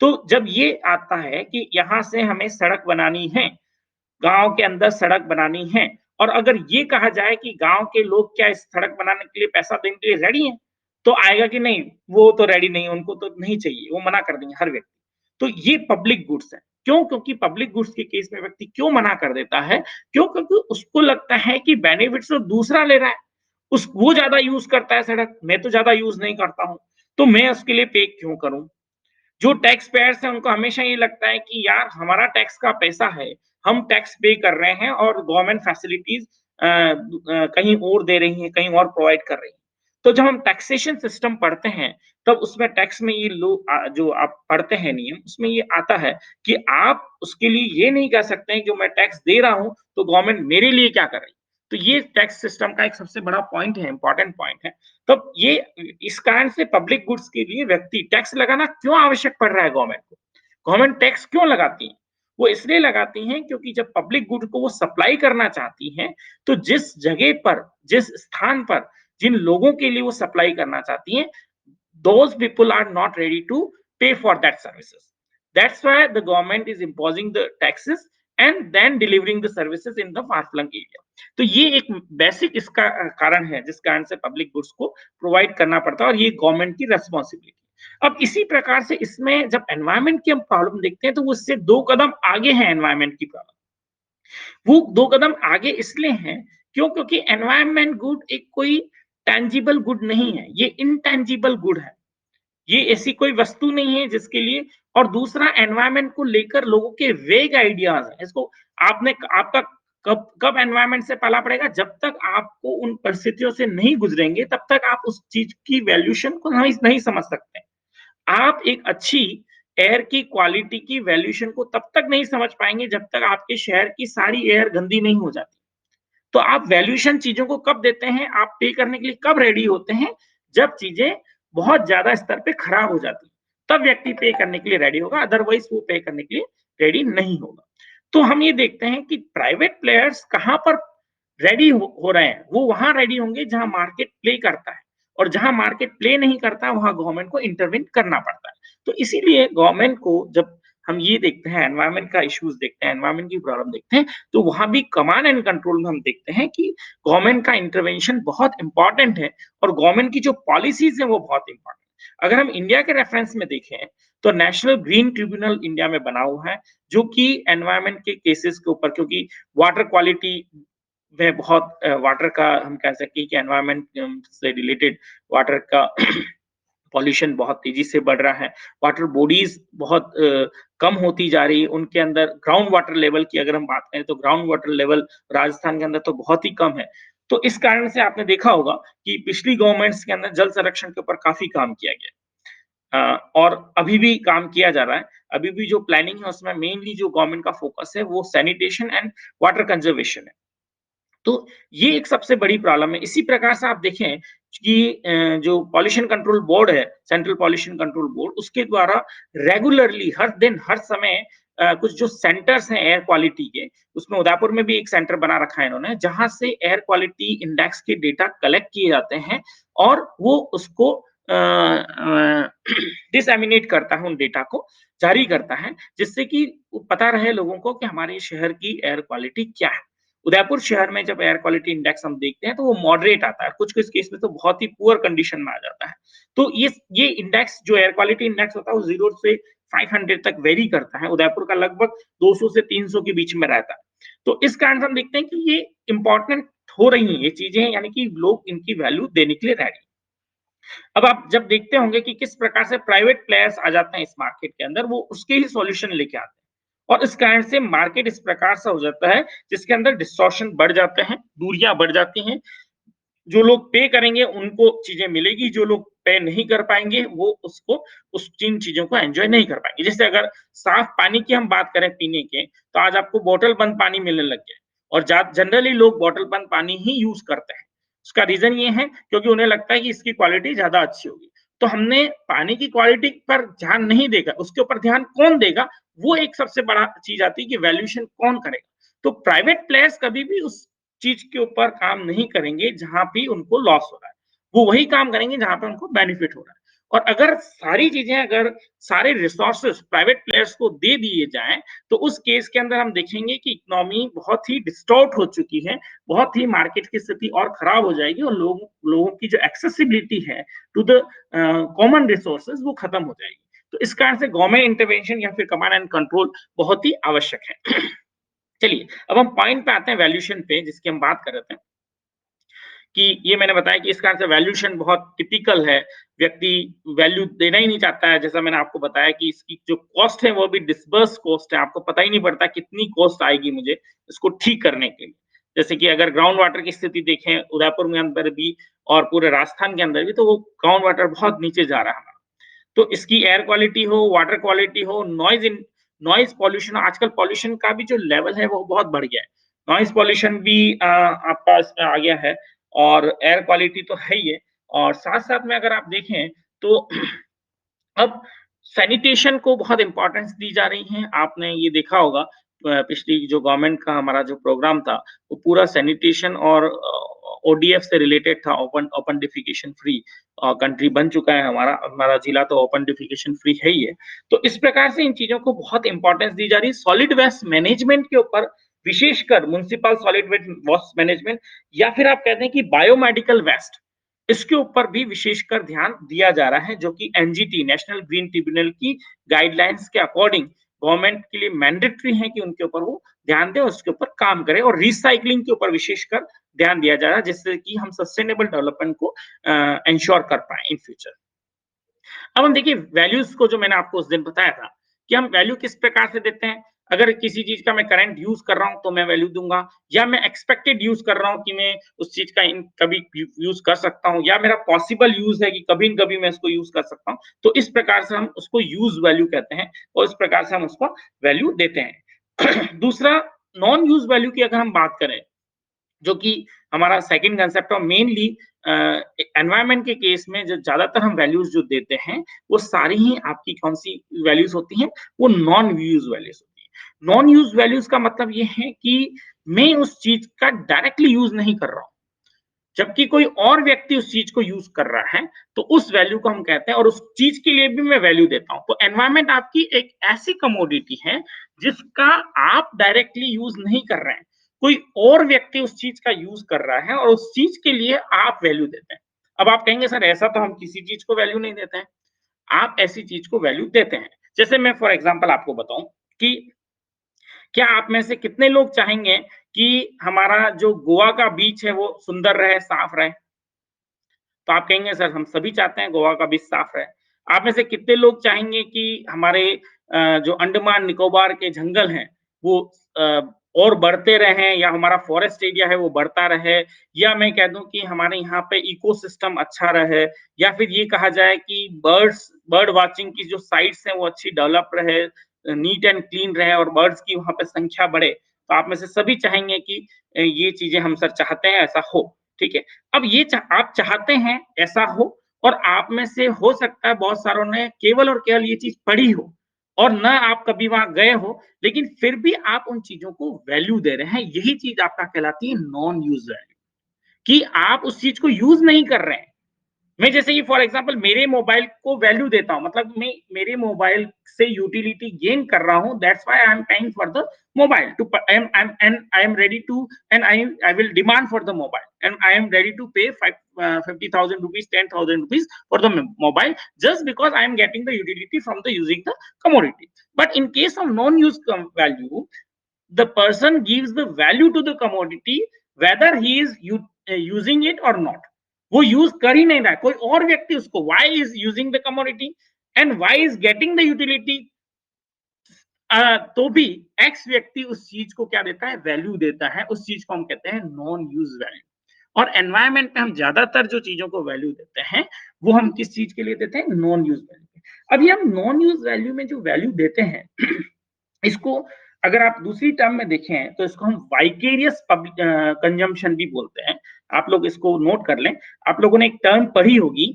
तो जब ये आता है कि यहाँ से हमें सड़क बनानी है, गाँव के अंदर सड़क बनानी है, और अगर ये कहा जाए कि गाँव के लोग क्या इस सड़क बनाने के लिए पैसा देने के लिए रेडी हैं? तो आएगा कि नहीं, वो तो रेडी नहीं है, उनको तो नहीं चाहिए, वो मना कर देंगे हर व्यक्ति। तो ये पब्लिक गुड्स है। क्यों? क्योंकि पब्लिक गुड्स के केस में व्यक्ति क्यों मना कर देता है? क्यों? क्योंकि उसको लगता है कि बेनिफिट्स तो दूसरा ले रहा है। उस वो ज़्यादा यूज़ करता है सड़क, मैं तो ज़्यादा यूज़ नहीं करता हूँ, तो मैं उसके लिए पे क्यों करूँ? जो टैक्स पेयर्स हैं उनको हमेशा ये लगता है कि यार हमारा टैक्स का पैसा है, हम टैक्स पे कर रहे हैं और गवर्नमेंट फैसिलिटीज़ कहीं और दे रही हैं, कहीं और प्रोवाइड कर रही हैं। तो जब हम टैक्सेशन सिस्टम पढ़ते हैं, तब उसमें टैक्स में ये जो आप पढ़ते हैं नियम, उसमें ये आता है कि आप उसके लिए ये नहीं कह सकते हैं कि जो मैं टैक्स दे रहा हूँ, तो गवर्नमेंट मेरे लिए क्या कर रही है। तो ये टैक्स सिस्टम का एक सबसे बड़ा पॉइंट है, इम्पोर्टेंट पॉइंट है। तो ये इस कारण से पब्लिक गुड्स के लिए व्यक्ति टैक्स लगाना क्यों आवश्यक पड़ रहा है गवर्नमेंट को? गवर्नमेंट टैक्स क्यों लगाती है? वो इसलिए लगाती हैं क्योंकि जब पब्लिक गुड को वो सप्लाई करना चाहती हैं, तो जिस जगह पर, जिस स्थान पर, जिन लोगों के लिए वो सप्लाई करना चाहती हैं, those people are not ready to pay for that services. That's why the government is imposing the taxes and then delivering the services in the far flung area. तो ये एक बेसिक इसका कारण है जिस कारण से पब्लिक गुड्स को प्रोवाइड करना पड़ता है और ये गवर्नमेंट की रेस्पॉन्सिबिलिटी। अब इसी प्रकार से इसमें जब एनवायरमेंट की हम प्रॉब्लम देखते हैं तो वो उससे 2 कदम आगे है एनवायरमेंट की प्रॉब्लम। वो 2 कदम आगे इसलिए हैं क्योंकि एनवायरनमेंट गुड एक कोई टैंजिबल गुड नहीं है, ये इनटैंजिबल गुड है। ये ऐसी कोई वस्तु नहीं है जिसके लिए और दूसरा एनवायरनमेंट को लेकर लोगों के वेग आइडियाज़ हैं। इसको आपने आपका कब कब एनवायरनमेंट से पाला पड़ेगा जब तक आपको उन परिस्थितियों से नहीं गुज़रेंगे तब तक आप उस चीज़ की वैल्यूएशन को नहीं नहीं समझ सकते। आप एक अच्छी एयर की क्वालिटी की वैल्यूएशन को तब तक नहीं समझ पाएँगे जब तक आपके शहर की सारी एयर गंदी नहीं हो जाती। तो आप वैल्यूएशन चीज़ों को कब देते हैं, आप पे करने के लिए कब रेडी होते हैं, जब चीज़ें बहुत ज़्यादा स्तर पे खराब हो जाती हैं। तब व्यक्ति पे करने के लिए रेडी होगा, अदरवाइज़ वो पे करने के लिए रेडी नहीं होगा। तो हम ये देखते हैं कि प्राइवेट प्लेयर्स कहाँ पर रेडी हो रहे हैं, वो वहाँ रेडी होंगे जहाँ मार्केट प्ले करता है और जहाँ मार्केट प्ले नहीं करता, वहाँ गवर्नमेंट को इंटरवेन करना पड़ता है। तो इसीलिए गवर्नमेंट को जब हम ये देखते हैं, एनवायरनमेंट का इश्यूज़ देखते हैं, एनवायरनमेंट की प्रॉब्लम देखते हैं, तो वहाँ भी कमांड एंड कंट्रोल में हम देखते हैं कि गवर्नमेंट का इंटरवेंशन बहुत इम्पोर्टेंट है और गवर्नमेंट की जो पॉलिसीज़ हैं, वो बहुत इम्पोर्टेंट है। अगर हम इंडिया के रेफरेंस में देखें, तो नेशनल ग्रीन ट्रिब्यूनल इंडिया में बना हुआ है, जो कि एनवायरनमेंट के केसेस के ऊपर क्योंकि वाटर क्वालिटी में बहुत वाटर का हम कह सकते हैं कि एनवायरनमेंट से रिलेटेड वाटर का पॉल्यूशन बहुत तेजी से बढ़ रहा है। वाटर बॉडीज़ बहुत कम होती जा रही है, उनके अंदर ग्राउंड वाटर लेवल की अगर हम बात करें तो ग्राउंड वाटर लेवल राजस्थान के अंदर तो बहुत ही कम है। तो इस कारण से आपने देखा होगा कि पिछली गवर्नमेंट्स के अंदर जल संरक्षण के ऊपर काफ़ी काम किया गया। और अभी भी काम किया जा रहा है। अभी भी जो प्लानिंग है उसमें मेनली जो गवर्नमेंट का फोकस है वो सैनिटेशन एंड वाटर कंजर्वेशन है। तो ये एक सबसे बड़ी प्रॉब्लम है। इसी प्रकार से आप देखें कि जो पॉल्यूशन कंट्रोल बोर्ड है, सेंट्रल पॉल्यूशन कंट्रोल बोर्ड, उसके द्वारा रेगुलरली हर दिन, हर समय कुछ जो सेंटर्स हैं एयर क्वालिटी के, उसमें उदयपुर में भी एक सेंटर बना रखा है इन्होंने, जहाँ से एयर क्वालिटी इंडेक्स के डेटा कलेक्ट किए जाते हैं और वो उसको डिसेमिनेट करता है, उन डेटा को जारी करता है, जिससे कि पता रहे लोगों को कि हमारे शहर की एयर क्वालिटी क्या है। उदयपुर शहर में जब एयर क्वालिटी इंडेक्स हम देखते हैं तो वो मॉडरेट आता है, कुछ-कुछ केस में तो बहुत ही पुअर कंडीशन में आ जाता है। तो ये इंडेक्स जो एयर क्वालिटी इंडेक्स होता है वो 0 से 500 तक वेरी करता है, उदयपुर का लगभग 200 से 300 के बीच में रहता है। तो इस कारण से हम देखते हैं कि ये इम्पोर्टेंट हो रही हैं ये चीज़ें यानी कि लोग इनकी वैल्यू देने के लिए रेडी। अब आप जब देखते होंगे कि किस प्रकार से प्राइवेट प्लेयर्स आ जाते हैं इस मार्केट के अंदर, वो उसके ही सॉल्यूशन लेके आते हैं। और इस कारण से मार्केट इस प्रकार से हो जाता है, जिसके अंदर डिस्टॉर्शन बढ़ जाते हैं, दूरियाँ बढ़ जाती हैं। जो लोग पे करेंगे उनको चीज़ें मिलेगी, जो लोग पे नहीं कर पाएँगे वो उसको उस जिन चीज़ों को एन्जॉय नहीं कर पाएँगे। जैसे अगर साफ पानी की हम बात करें पीने के, तो आज आपको बॉटल बंद पानी मिलने लग गया है और जा जनरली लोग बॉटल बंद पानी ही यूज़ करते हैं। उसका रीज़न ये है क्योंकि उन्हें लगता है कि इसकी क्वालिटी ज़्यादा अच्छी होगी। तो हमने पानी की क्वालिटी पर ध्यान नहीं देगा, उसके ऊपर ध्यान कौन देगा? वो एक सबसे बड़ा चीज़ आती है कि वैल्यूएशन कौन करेगा? तो प्राइवेट प्लेयर्स कभी भी उस चीज़ के ऊपर काम नहीं करेंगे जहाँ पे उनको लॉस हो रहा है। वो वही काम करेंगे जहाँ पे उनको बेनिफिट हो रहा है। और अगर सारी चीज़ें अगर सारे रिसोर्सेज़ प्राइवेट प्लेयर्स को दे दिए जाएँ, तो उस केस के अंदर हम देखेंगे कि इकोनॉमी बहुत ही डिस्टॉर्ट हो चुकी है, बहुत ही मार्केट की स्थिति और खराब हो जाएगी और लोगों की जो एक्सेसिबिलिटी है टू द कॉमन रिसोर्सेज़ वो खत्म हो जाएगी। तो इस कारण से गवर्नमेंट इंटरवेंशन या फिर कमांड एंड कंट्रोल बहुत ही आवश्यक है। चलिए, अब हम पॉइंट पे आते हैं वैल्यूएशन पे जिसकी हम बात कर रहे थे, कि ये मैंने बताया कि इस कारण से वैल्यूएशन बहुत टिपिकल है, व्यक्ति वैल्यू देना ही नहीं चाहता है, जैसा मैंने आपको बताया कि इसकी जो कॉस्ट है वो भी डिस्बर्स कॉस्ट है, आपको पता ही नहीं पड़ता कितनी कॉस्ट आएगी मुझे इसको ठीक करने के लिए। जैसे कि अगर ग्राउंड वाटर की स्थिति देखें उदयपुर में अंदर भी और पूरे राजस्थान के अंदर भी, तो वो ग्राउंड वाटर बहुत नीचे जा रहा है हमारा। तो इसकी एयर क्वालिटी हो, वाटर क्वालिटी हो, नॉइज़ पॉल्यूशन आजकल पॉल्यूशन का भी जो लेवल है वो बहुत बढ़ गया है। नॉइज़ पॉल्यूशन भी आपका इसमें आ गया है और एयर क्वालिटी तो है ही है और साथ-साथ में अगर आप देखें तो अब सैनिटेशन को बहुत इम्पोर्टेंस दी जा रही है। आपने ये देखा होगा पिछली जो गवर्नमेंट का हमारा जो प्रोग्राम था, वो पूरा सैनिटेशन और ओडीएफ से रिलेटेड था, open open defecation free country बन चुका है हमारा, हमारा जिला तो ओपन डिफिकेशन फ्री है ही है। तो इस प्रकार से इन चीज़ों को बहुत इम्पोर्टेंस दी जा रही है। सॉलिड वेस्ट मैनेजमेंट के ऊपर विशेषकर म्युनिसिपल सॉलिड वेस्ट मैनेजमेंट या फिर आप कहते हैं कि बायोमेडिकल वेस्ट, इसके ऊपर भी विशेषकर ध्यान दिया जा रहा है, जो कि एनजीटी नेशनल ग्रीन ट्रिब्यूनल की गाइडलाइंस के अकॉर्डिंग गवर्नमेंट के लिए मैंडेटरी है कि उनके ऊपर वो ध्यान दें और उसके ऊपर काम करें और रिसाइक्लिंग के ऊपर विशेषकर ध्यान दिया जा रहा है, जिससे कि हम सस्टेनेबल डेवलपमेंट को इंश्योर कर पाएँ इन फ्यूचर। अब हम देखिए वैल्यूज़ को जो मैंने आपको उस दिन बताया था, कि हम वैल्यू किस प्रकार से देते हैं। अगर किसी चीज़ का मैं करंट यूज़ कर रहा हूँ, तो मैं वैल्यू दूँगा या मैं एक्सपेक्टेड यूज़ कर रहा हूँ कि मैं उस चीज़ का इन कभी यूज़ कर सकता हूँ या मेरा पॉसिबल यूज़ है कि कभी न कभी मैं इसको यूज़ कर सकता हूँ। तो इस प्रकार से हम उसको यूज़ वैल्यू कहते हैं और इस प्रकार से हम उसको वैल्यू देते हैं। दूसरा नॉन यूज़ वैल्यू की अगर हम बात करें, जो कि हमारा सेकंड कांसेप्ट और मेनली एनवायरनमेंट के केस में जो ज़्यादातर हम वैल्यूज़ जो देते हैं, वो सारी ही आपकी कौन-सी वैल्यूज़ होती हैं, वो नॉन यूज़ वैल्यूज़ होती हैं। नॉन यूज़ वैल्यूज़ का मतलब ये है कि मैं उस चीज़ का डायरेक्टली यूज़ नहीं कर रहा हूँ, जबकि कोई और व्यक्ति उस चीज़ को यूज़ कर रहा है, तो उस वैल्यू को हम कहते हैं और उस चीज़ के लिए भी मैं वैल्यू देता हूँ। तो एनवायरनमेंट आपकी एक ऐसी कमोडिटी है, जिसका आप डायरेक्टली यूज़ नहीं कर रहे हैं। कोई और व्यक्ति उस चीज़ का यूज़ कर रहा है और उस चीज़ के लिए आप वैल्यू देते हैं। अब आप कहेंगे सर ऐसा तो हम किसी चीज़ को वैल्यू नहीं देते हैं। आप ऐसी चीज़ को वैल्यू देते हैं। जैसे मैं फॉर एग्ज़ाम्पल आपको बताऊँ कि क्या आप में से कितने लोग चाहेंगे कि हमारा जो गोवा का बीच है वो सुंदर रहे, साफ रहे? तो आप कहेंगे सर हम सभी चाहते हैं गोवा का बीच साफ रहे। आप में से कितने लोग चाहेंगे कि हमारे जो अंडमान निकोबार के जंगल हैं वो अ, और बढ़ते रहें या हमारा फॉरेस्ट एरिया है वो बढ़ता रहे या मैं कह दूँ कि हमारे यहाँ पे इकोसिस्टम अच्छा रहे या फिर ये कहा जाए कि बर्ड वाचिंग की जो साइट्स हैं वो अच्छी डेवलप रहे, नीट एंड क्लीन रहे और बर्ड्स की वहाँ पे संख्या बढ़े। तो आप में से सभी चाहेंगे कि ये चीज़ें हम सर चाहते हैं ऐसा हो, ठीक है? अब ये आप चाहते हैं ऐसा हो और आप में से हो सकता है बहुत सारों ने केवल और केवल ये चीज़ पढ़ी हो और ना आप कभी वहाँ गए हो, लेकिन फिर भी आप उन चीज़ों को वैल्यू दे रहे हैं। यही चीज़ आपका कहलाती है नॉन यूज़ वैल्यू, कि आप उस चीज़ को यूज़ नहीं कर रहे हैं। मैं जैसे कि फॉर एग्जांपल मेरे मोबाइल को वैल्यू देता हूँ, मतलब मैं मेरे मोबाइल से यूटिलिटी गेन कर रहा हूँ, that's why I am paying for the mobile to I am ready to and I will demand for the mobile and I am ready to pay 50,000 rupees, 10,000 rupees for the mobile just because I am getting the utility from the using the commodity. But in case of non-use value, the person gives the value to the commodity whether he is using it or not. वो use कर ही नहीं रहा है, कोई और व्यक्ति उसको why is using the commodity and why is getting the utility, तो भी एक्स व्यक्ति उस चीज को क्या देता है, वैल्यू देता है। उस चीज को हम कहते हैं नॉन यूज वैल्यू। और एनवायरनमेंट में हम ज्यादातर जो चीजों को वैल्यू देते हैं वो हम किस चीज के लिए देते हैं, नॉन यूज वैल्यू। अभी हम नॉन यूज वैल्यू में जो वैल्यू देते हैं इसको अगर आप दूसरी टर्म में देखें तो इसको हम वाइकेरियस कंजम्पशन भी बोलते हैं। आप लोग इसको नोट कर लें। आप लोगों ने एक टर्म पढ़ी होगी,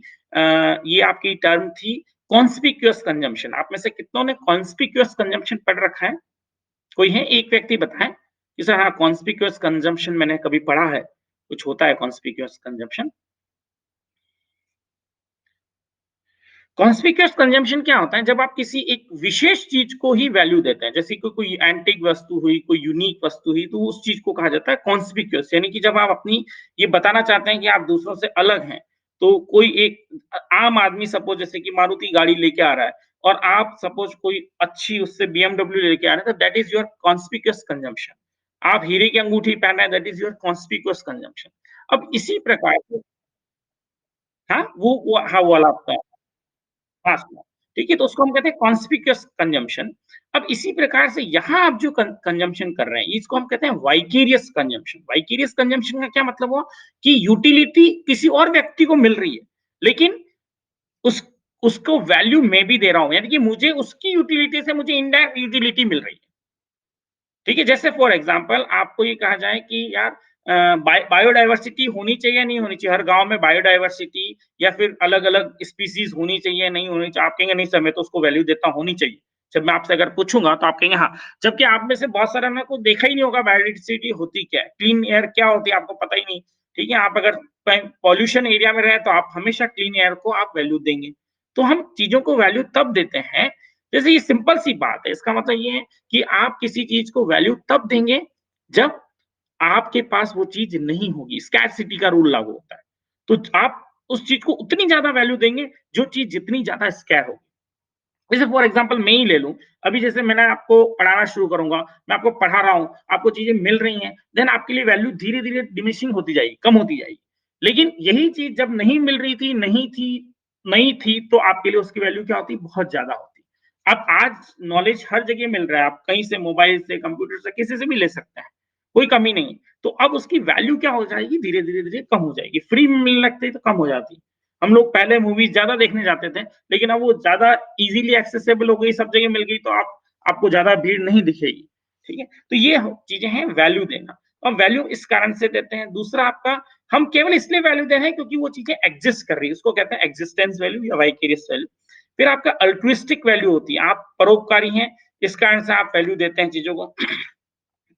ये आपकी टर्म थी कॉन्स्पिक्यूअस कंजम्पशन। आप में से कितनों ने कॉन्स्पिक्यूअस कंजम्पशन पढ़ रखा है? कोई है? एक व्यक्ति बताएं कि सर हाँ कॉन्स्पिक्यूअस कंजम्पशन मैंने कभी पढ़ा है, कुछ होता है कॉन्स्पिक्यूअस कंजम्पशन। कॉन्स्पिक्यूअस कंजम्पशन क्या होता है, जब आप किसी एक विशेष चीज को ही वैल्यू देते हैं, जैसे कि कोई एंटीक वस्तु हुई, कोई यूनिक वस्तु हुई, तो उस चीज को कहा जाता है कॉन्स्पिक्यूअस। यानी कि जब आप अपनी ये बताना चाहते हैं कि आप दूसरों से अलग हैं, तो कोई एक आम आदमी सपोज जैसे कि मारुति गाड़ी लेके आ रहा है और आप सपोज कोई अच्छी उससे बीएमडब्ल्यू लेके आ रहे हैं, तो that is your conspicuous consumption. आप हीरे की अंगूठी पहन रहे हैं, that is your conspicuous consumption. अब इसी प्रकार से हाँ वो हाँ वो वाला आपका फास्ट में, ठीक है? तो उसको हम कहते हैं कॉन्स्पिक्यूअस कंजम्पशन। अब इसी प्रकार से यहाँ आप जो कंजम्पशन कर रहे हैं, इसको हम कहते हैं वाइकेरियस कंजम्पशन। वाइकेरियस कंजम्पशन का क्या मतलब हुआ कि यूटिलिटी किसी और व्यक्ति को मिल रही है, लेकिन उस उसको वैल्यू मैं भी दे रहा हूँ, यानी कि मुझे उसकी यूटिलिटी से मुझे इनडायरेक्ट यूटिलिटी मिल रही है। ठीक है? जैसे फॉर एग्जांपल आपको ये कहा जाए कि यार बायोडायवर्सिटी होनी चाहिए या नहीं होनी चाहिए? हर गाँव में बायोडायवर्सिटी या फिर अलग-अलग स्पीशीज़ होनी चाहिए, नहीं होनी चाहिए? आप कहेंगे नहीं सर मैं तो उसको वैल्यू देता हूँ, होनी चाहिए। जब मैं आपसे अगर पूछूँगा तो आप कहेंगे हाँ, जबकि आप में से बहुत सारे ने को देखा ही नहीं होगा बायोडायवर्सिटी होती क्या है, क्लीन एयर क्या होती है आपको पता ही नहीं, ठीक है? आप अगर कहीं पॉल्यूशन एरिया में रहे तो आप हमेशा क्लीन एयर को आप वैल्यू देंगे। तो हम चीज़ों को वैल्यू तब देते हैं, जैसे ये सिंपल सी बात है, इसका मतलब ये है कि आप किसी चीज़ को वैल्यू तब देंगे, जब आपके पास वो चीज़ नहीं होगी, स्कैरसिटी का रूल लागू होता है। तो आप उस चीज़ को उतनी ज़्यादा वैल्यू देंगे, जो चीज़ जितनी ज़्यादा स्कैर हो। जैसे फॉर एग्जांपल मैं ही ले लूँ, अभी जैसे मैंने आपको पढ़ाना शुरू करूँगा, मैं आपको पढ़ा रहा हूँ, आपको चीज़ें मिल रही हैं, देन आपके लिए वैल्यू धीरे-धीरे डिमिनिशिंग होती जाएगी, कम होती जाएगी। लेकिन यही चीज़ जब नहीं मिल रही थी, नहीं थी, तो आपके लिए उसकी वैल्यू क्या होती? बहुत ज़्यादा होती। अब आज नॉलेज हर जगह मिल रहा है, आप कहीं से मोबाइल से, कंप्यूटर से, किसी से भी ले सकते हैं, कोई कमी नहीं। तो अब उसकी वैल्यू क्या हो जाएगी? धीरे-धीरे कम हो जाएगी। फ्री में मिलने लगती तो कम हो जाती। हम लोग पहले मूवीज़ ज़्यादा देखने जाते थे, लेकिन अब वो ज़्यादा ईज़िली एक्सेसिबल हो गई, सब जगह मिल गई तो आपको ज़्यादा भीड़ नहीं दिखेगी, ठीक है? तो ये ह चीज़ें हैं वैल्यू देना। और वैल्यू इस कारण से देते हैं, दूसरा आपका हम केवल इसलिए वैल्यू दे रहे हैं क्योंकि वो चीज़ें एक्जिस्ट कर रही है, उसको कहते हैं एक्जिस्टेंस वैल्यू या वाइकेरियस वैल्यू। फिर आपका अल्ट्रुइस्टिक वैल्यू होती है, आप परोपकारी हैं, इस कारण से आप वैल्यू देते हैं चीज़ों को।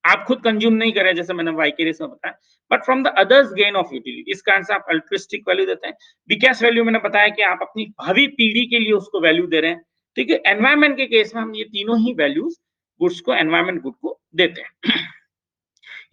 आप खुद कंज्यूम नहीं कर रहे जैसे मैंने वाइकेरियस में बताया, but from the others gain of utility, इस कारण से आप अल्ट्रुइस्टिक वैल्यू देते हैं। विकास वैल्यू मैंने बताया कि आप अपनी भावी पीढ़ी के लिए उसको वैल्यू दे रहे हैं, ठीक है? एनवायरनमेंट के केस में हम ये तीनों ही वैल्यूज गुड्स को, एनवायरनमेंट गुड को देते हैं।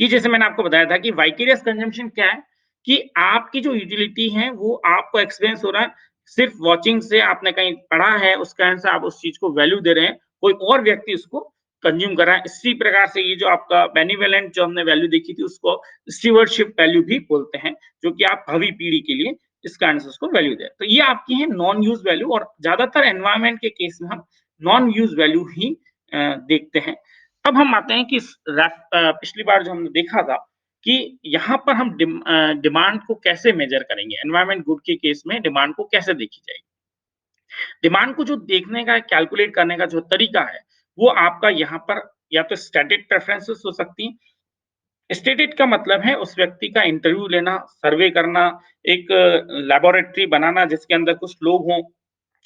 ये जैसे मैंने आपको बताया था कि वाइकेरियस कंजम्पशन क्या है, कि आपकी जो यूटिलिटी है वो आपको एक्सपीरियंस हो रहा है, सिर्फ वॉचिंग से आपने कहीं पढ़ा है, उस कारण से आप उस चीज को वैल्यू दे रहे हैं, कोई और व्यक्ति उसको कंज्यूम कर रहा है। इसी प्रकार से ये जो आपका बेनिवोलेंट जो हमने वैल्यू देखी थी, उसको स्टीवर्डशिप वैल्यू भी बोलते हैं, जो कि आप भावी पीढ़ी के लिए इस कारण से उसको वैल्यू दे। तो ये आपकी है नॉन यूज वैल्यू, और ज्यादातर एनवायरनमेंट के केस में हम नॉन यूज वैल्यू ही देखते हैं। अब हम आते हैं कि पिछली बार जो हमने देखा था कि यहाँ पर हम डिमांड को कैसे मेजर करेंगे, एनवायरनमेंट गुड के केस में डिमांड को कैसे देखी जाएगी। डिमांड को जो देखने का, कैलकुलेट करने का जो तरीका है, वो आपका यहाँ पर या तो स्टैटिक प्रेफरेंसेस हो सकती हैं। स्टैटिक का मतलब है उस व्यक्ति का इंटरव्यू लेना, सर्वे करना, एक लेबोरेटरी बनाना जिसके अंदर कुछ लोग हों,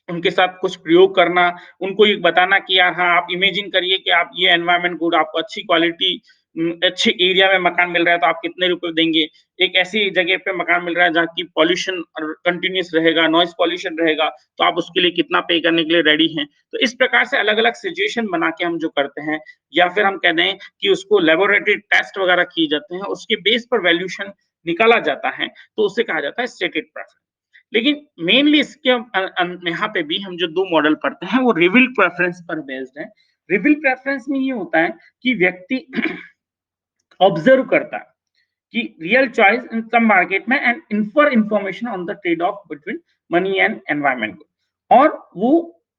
उनके साथ कुछ प्रयोग करना, उनको ये बताना कि यार हाँ, आप इमेजिन करिए कि आप ये एनवायरनमेंट गुड, आपको अच्छी क्वालिटी अच्छे एरिया में मकान मिल रहा है तो आप कितने रुपए देंगे? एक ऐसी जगह पे मकान मिल रहा है जहाँ की पॉल्यूशन और कंटीन्यूअस रहेगा, नॉइज़ पॉल्यूशन रहेगा, तो आप उसके लिए कितना पे करने के लिए रेडी हैं? तो इस प्रकार से अलग-अलग सिचुएशन बना के हम जो करते हैं, या फिर हम कह दें कि उसको लैबोरेटरी टेस्ट वगैरह किए जाते हैं, उसके बेस पर वैल्यूएशन निकाला जाता है, तो उसे कहा जाता है स्टेटेड प्रेफरेंस। लेकिन मेनली इसके यहाँ पे भी हम जो 2 मॉडल पढ़ते हैं वो रिवील प्रेफरेंस पर बेस्ड है। रिवील प्रेफरेंस में ये होता है कि व्यक्ति ऑब्जर्व करता है कि real choice in some market में and infer information on the trade off between money and environment. और वो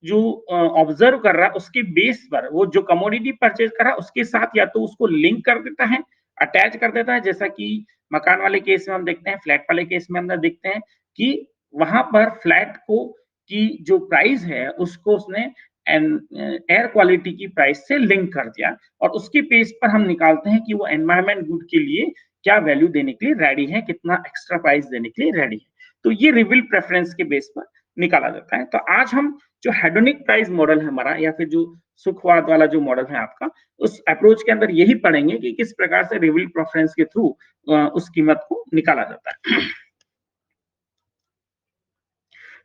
जो ऑब्जर्व कर रहा है उसके बेस पर वो जो कमोडिटी परचेज कर रहा है उसके साथ या तो उसको लिंक कर देता है, अटैच कर देता है, जैसा कि मकान वाले केस में हम देखते हैं, फ्लैट वाले केस में हम देखते हैं कि वहां पर फ्लैट को की जो प्राइस है उसको उसने एयर क्वालिटी की प्राइस से लिंक कर दिया, और उसके बेस पर हम निकालते हैं कि वो एनवायरनमेंट गुड के लिए क्या वैल्यू देने के लिए रेडी है, कितना एक्स्ट्रा प्राइस देने के लिए रेडी है। तो ये रिवील प्रेफरेंस के बेस पर निकाला जाता है। तो आज हम जो हेडोनिक प्राइस मॉडल है हमारा, या फिर जो सुखवाद वाला जो मॉडल है आपका, उस अप्रोच के अंदर यही पढ़ेंगे कि किस प्रकार से रिवील प्रेफरेंस के थ्रू उस कीमत को निकाला जाता है।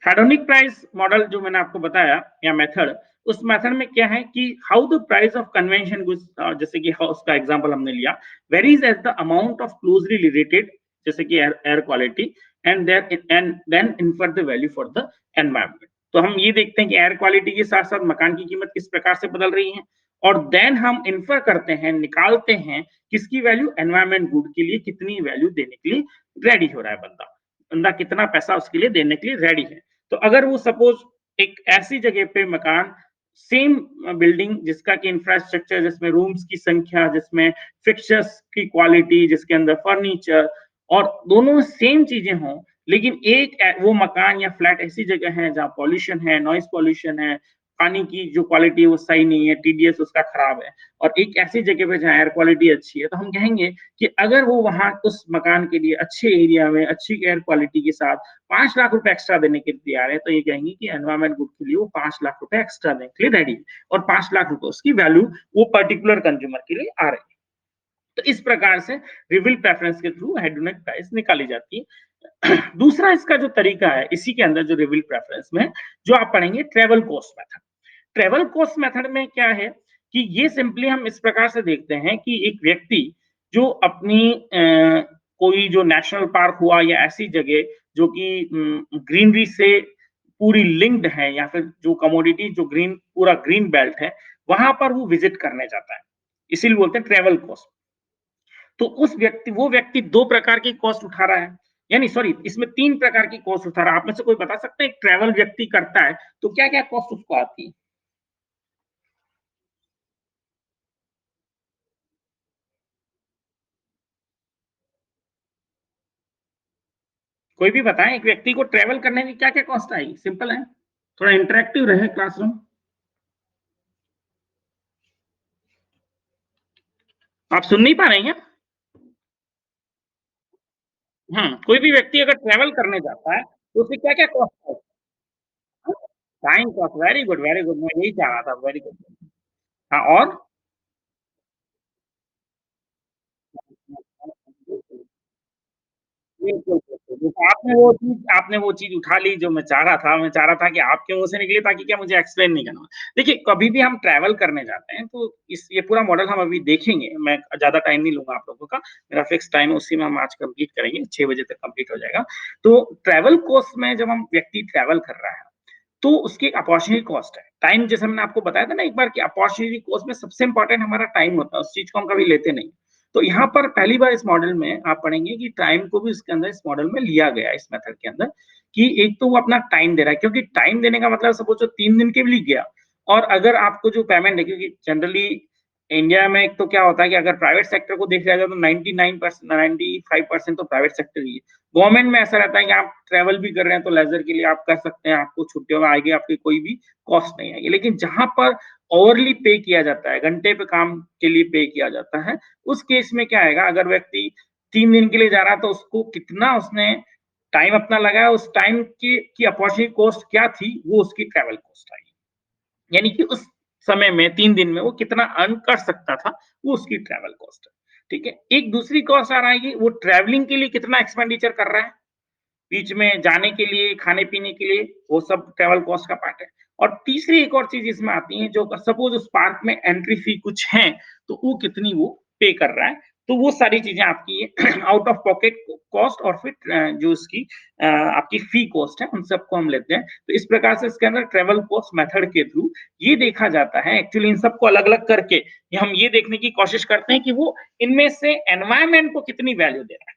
हेडोनिक प्राइस मॉडल जो मैंने आपको बताया या मेथड, उस मेथड में क्या है कि how the price of convention goods, जैसे कि हाउस का एग्जांपल हमने लिया, varies as the amount of closely related, जैसे कि air quality, and then infer the value for the environment. तो हम ये देखते हैं कि एयर क्वालिटी के साथ साथ मकान की कीमत किस प्रकार से बदल रही है, और देन हम इन्फर करते हैं, निकालते हैं किसकी वैल्यू, एनवायरनमेंट गुड के लिए कितनी वैल्यू देने के लिए रेडी हो रहा है बंदा, बंदा कितना पैसा उसके लिए देने के लिए रेडी है। तो अगर वो सपोज एक ऐसी जगह पे मकान, सेम बिल्डिंग जिसका कि इंफ्रास्ट्रक्चर, जिसमें रूम्स की संख्या, जिसमें फिक्सचर्स की क्वालिटी, जिसके अंदर फर्नीचर और दोनों सेम चीजें हों, लेकिन एक वो मकान या फ्लैट ऐसी जगह है जहाँ पॉल्यूशन है, नॉइस पॉल्यूशन है, पानी की जो क्वालिटी है वो सही नहीं है, टीडीएस उसका खराब है, और एक ऐसी जगह पे जहाँ एयर क्वालिटी अच्छी है, तो हम कहेंगे कि अगर वो वहाँ उस मकान के लिए अच्छे एरिया में अच्छी एयर क्वालिटी के साथ 5 लाख रुपए एक्स्ट्रा देने के लिए तैयार है, तो ये कहेंगे कि एनवायरनमेंट गुड के लिए वो 5 लाख रुपए एक्स्ट्रा देने के लिए रेडी है, और 5 लाख रुपए उसकी वैल्यू वो पर्टिकुलर कंज्यूमर के लिए आ रही है। तो इस प्रकार से रिवील प्रेफरेंस के through hedonic price निकाली जाती है। दूसरा इसका जो तरीका है, इसी के अंदर जो रिवील प्रेफरेंस में, जो आप पढ़ेंगे travel cost method. Travel cost method में क्या है कि ये सिंपली हम इस प्रकार से देखते हैं कि एक व्यक्ति जो अपनी कोई जो नेशनल पार्क हुआ या ऐसी जगह जो कि ग्रीनरी से पूरी लिंक्ड है, या फिर जो कमोडिटी जो ग्रीन पूरा ग्रीन बेल्ट है, वहां पर वो विजिट करने जाता है, इसीलिए बोलते हैं ट्रेवल कॉस्ट। तो उस व्यक्ति वो व्यक्ति 2 प्रकार की कॉस्ट उठा रहा है, यानी सॉरी इसमें 3 प्रकार की कॉस्ट उठा रहा है। आप में से कोई बता सकता है एक ट्रैवल व्यक्ति करता है तो क्या-क्या कॉस्ट उसको आती है? कोई भी बताएँ एक व्यक्ति को ट्रैवल करने की क्या-क्या कॉस्ट आएगी? सिंपल है, थोड़ा इंटरैक्टिव रहे क्लासरूम। आप सुन नहीं पा रहे हैं क्या? कोई भी व्यक्ति अगर ट्रैवल करने जाता है तो उसे क्या-क्या कॉस्ट आएगी? टाइम कॉस्ट, वेरी गुड, मैं यही चाह रहा था, वेरी गुड। हाँ, और? बिल्कुल, बिल्कुल, बिल्कुल। आपने वो चीज़ उठा ली जो मैं चाह रहा था। मैं चाह रहा था कि आपके मुँह से निकले ताकि क्या मुझे एक्सप्लेन नहीं करना। देखिए, कभी भी हम ट्रैवल करने जाते हैं तो इस ये पूरा मॉडल हम अभी देखेंगे। मैं ज़्यादा टाइम नहीं लूँगा आप लोगों का। मेरा फिक्स टाइम है उसी में हम आज कंप्लीट करेंगे, 6 बजे तक कंप्लीट हो जाएगा। तो ट्रैवल कॉस्ट में जब हम व्यक्ति ट्रैवल कर रहा है तो उसकी एक अपॉर्चुनिटी कॉस्ट है। टाइम जैसे मैंने आपको बताया था ना एक बार कि अपॉर्चुनिटी कॉस्ट में सबसे इम्पोर्टेंट हमारा टाइम होता है, उस चीज़ को हम कभी लेते नहीं। तो यहाँ पर पहली बार इस मॉडल में आप पढ़ेंगे कि टाइम को भी इसके अंदर इस मॉडल में लिया गया है इस मेथड के अंदर, कि एक तो वो अपना टाइम दे रहा है, क्योंकि टाइम देने का मतलब सपोज़ 3 दिन के लिए गया, और अगर आपको जो पेमेंट है, क्योंकि जनरली इंडिया में एक तो क्या होता है कि अगर प्राइवेट सेक्टर को देखा जाए तो 99% 95% तो प्राइवेट सेक्टर ही है। गवर्नमेंट में ऐसा रहता है कि आप ट्रैवल भी कर रहे हैं तो लेज़र के लिए आप कर सकते हैं, आपको छुट्टियों में आएगी, आपकी कोई भी कॉस्ट नहीं आएगी। लेकिन जहाँ पर ओवरली पे किया जाता है, घंटे पे काम के लिए पे किया जाता है, उस केस में क्या आएगा, अगर व्यक्ति 3 दिन के लिए जा रहा है तो उसको कितना उसने टाइम अपना लगाया, उस टाइम की अपॉर्चुनिटी कॉस्ट क्या थी, वो उसकी ट्रैवल कॉस्ट आएगी। यानी कि उस समय में 3 दिन में वो कितना अर्न कर सकता था, वो उसकी ट्रैवल कॉस्ट है। ठीक है? एक दूसरी कॉस्ट आ आएगी, वो ट्रैवलिंग के लिए कितना एक्सपेंडिचर कर रहा है। बीच में जाने के लिए, खाने-पीने के लिए, वो सब ट्रैवल कॉस्ट का पार्ट है। और तीसरी एक और चीज़ इसमें आती है, जो सपोज़ उस पार्क में एंट्री फी कुछ है, तो वो कितनी वो पे कर रहा है। तो वो सारी चीज़ें आपकी ये आउट ऑफ पॉकेट कॉस्ट और फिर जो उसकी आपकी फी कॉस्ट है, उन सबको हम लेते हैं। तो इस प्रकार से इसके अंदर ट्रैवल कॉस्ट मेथड के थ्रू ये देखा जाता है, एक्चुअली इन सबको अलग-अलग करके, हम ये देखने की कोशिश करते हैं कि वो इनमें से एनवायरनमेंट को कितनी वैल्यू दे रहा है।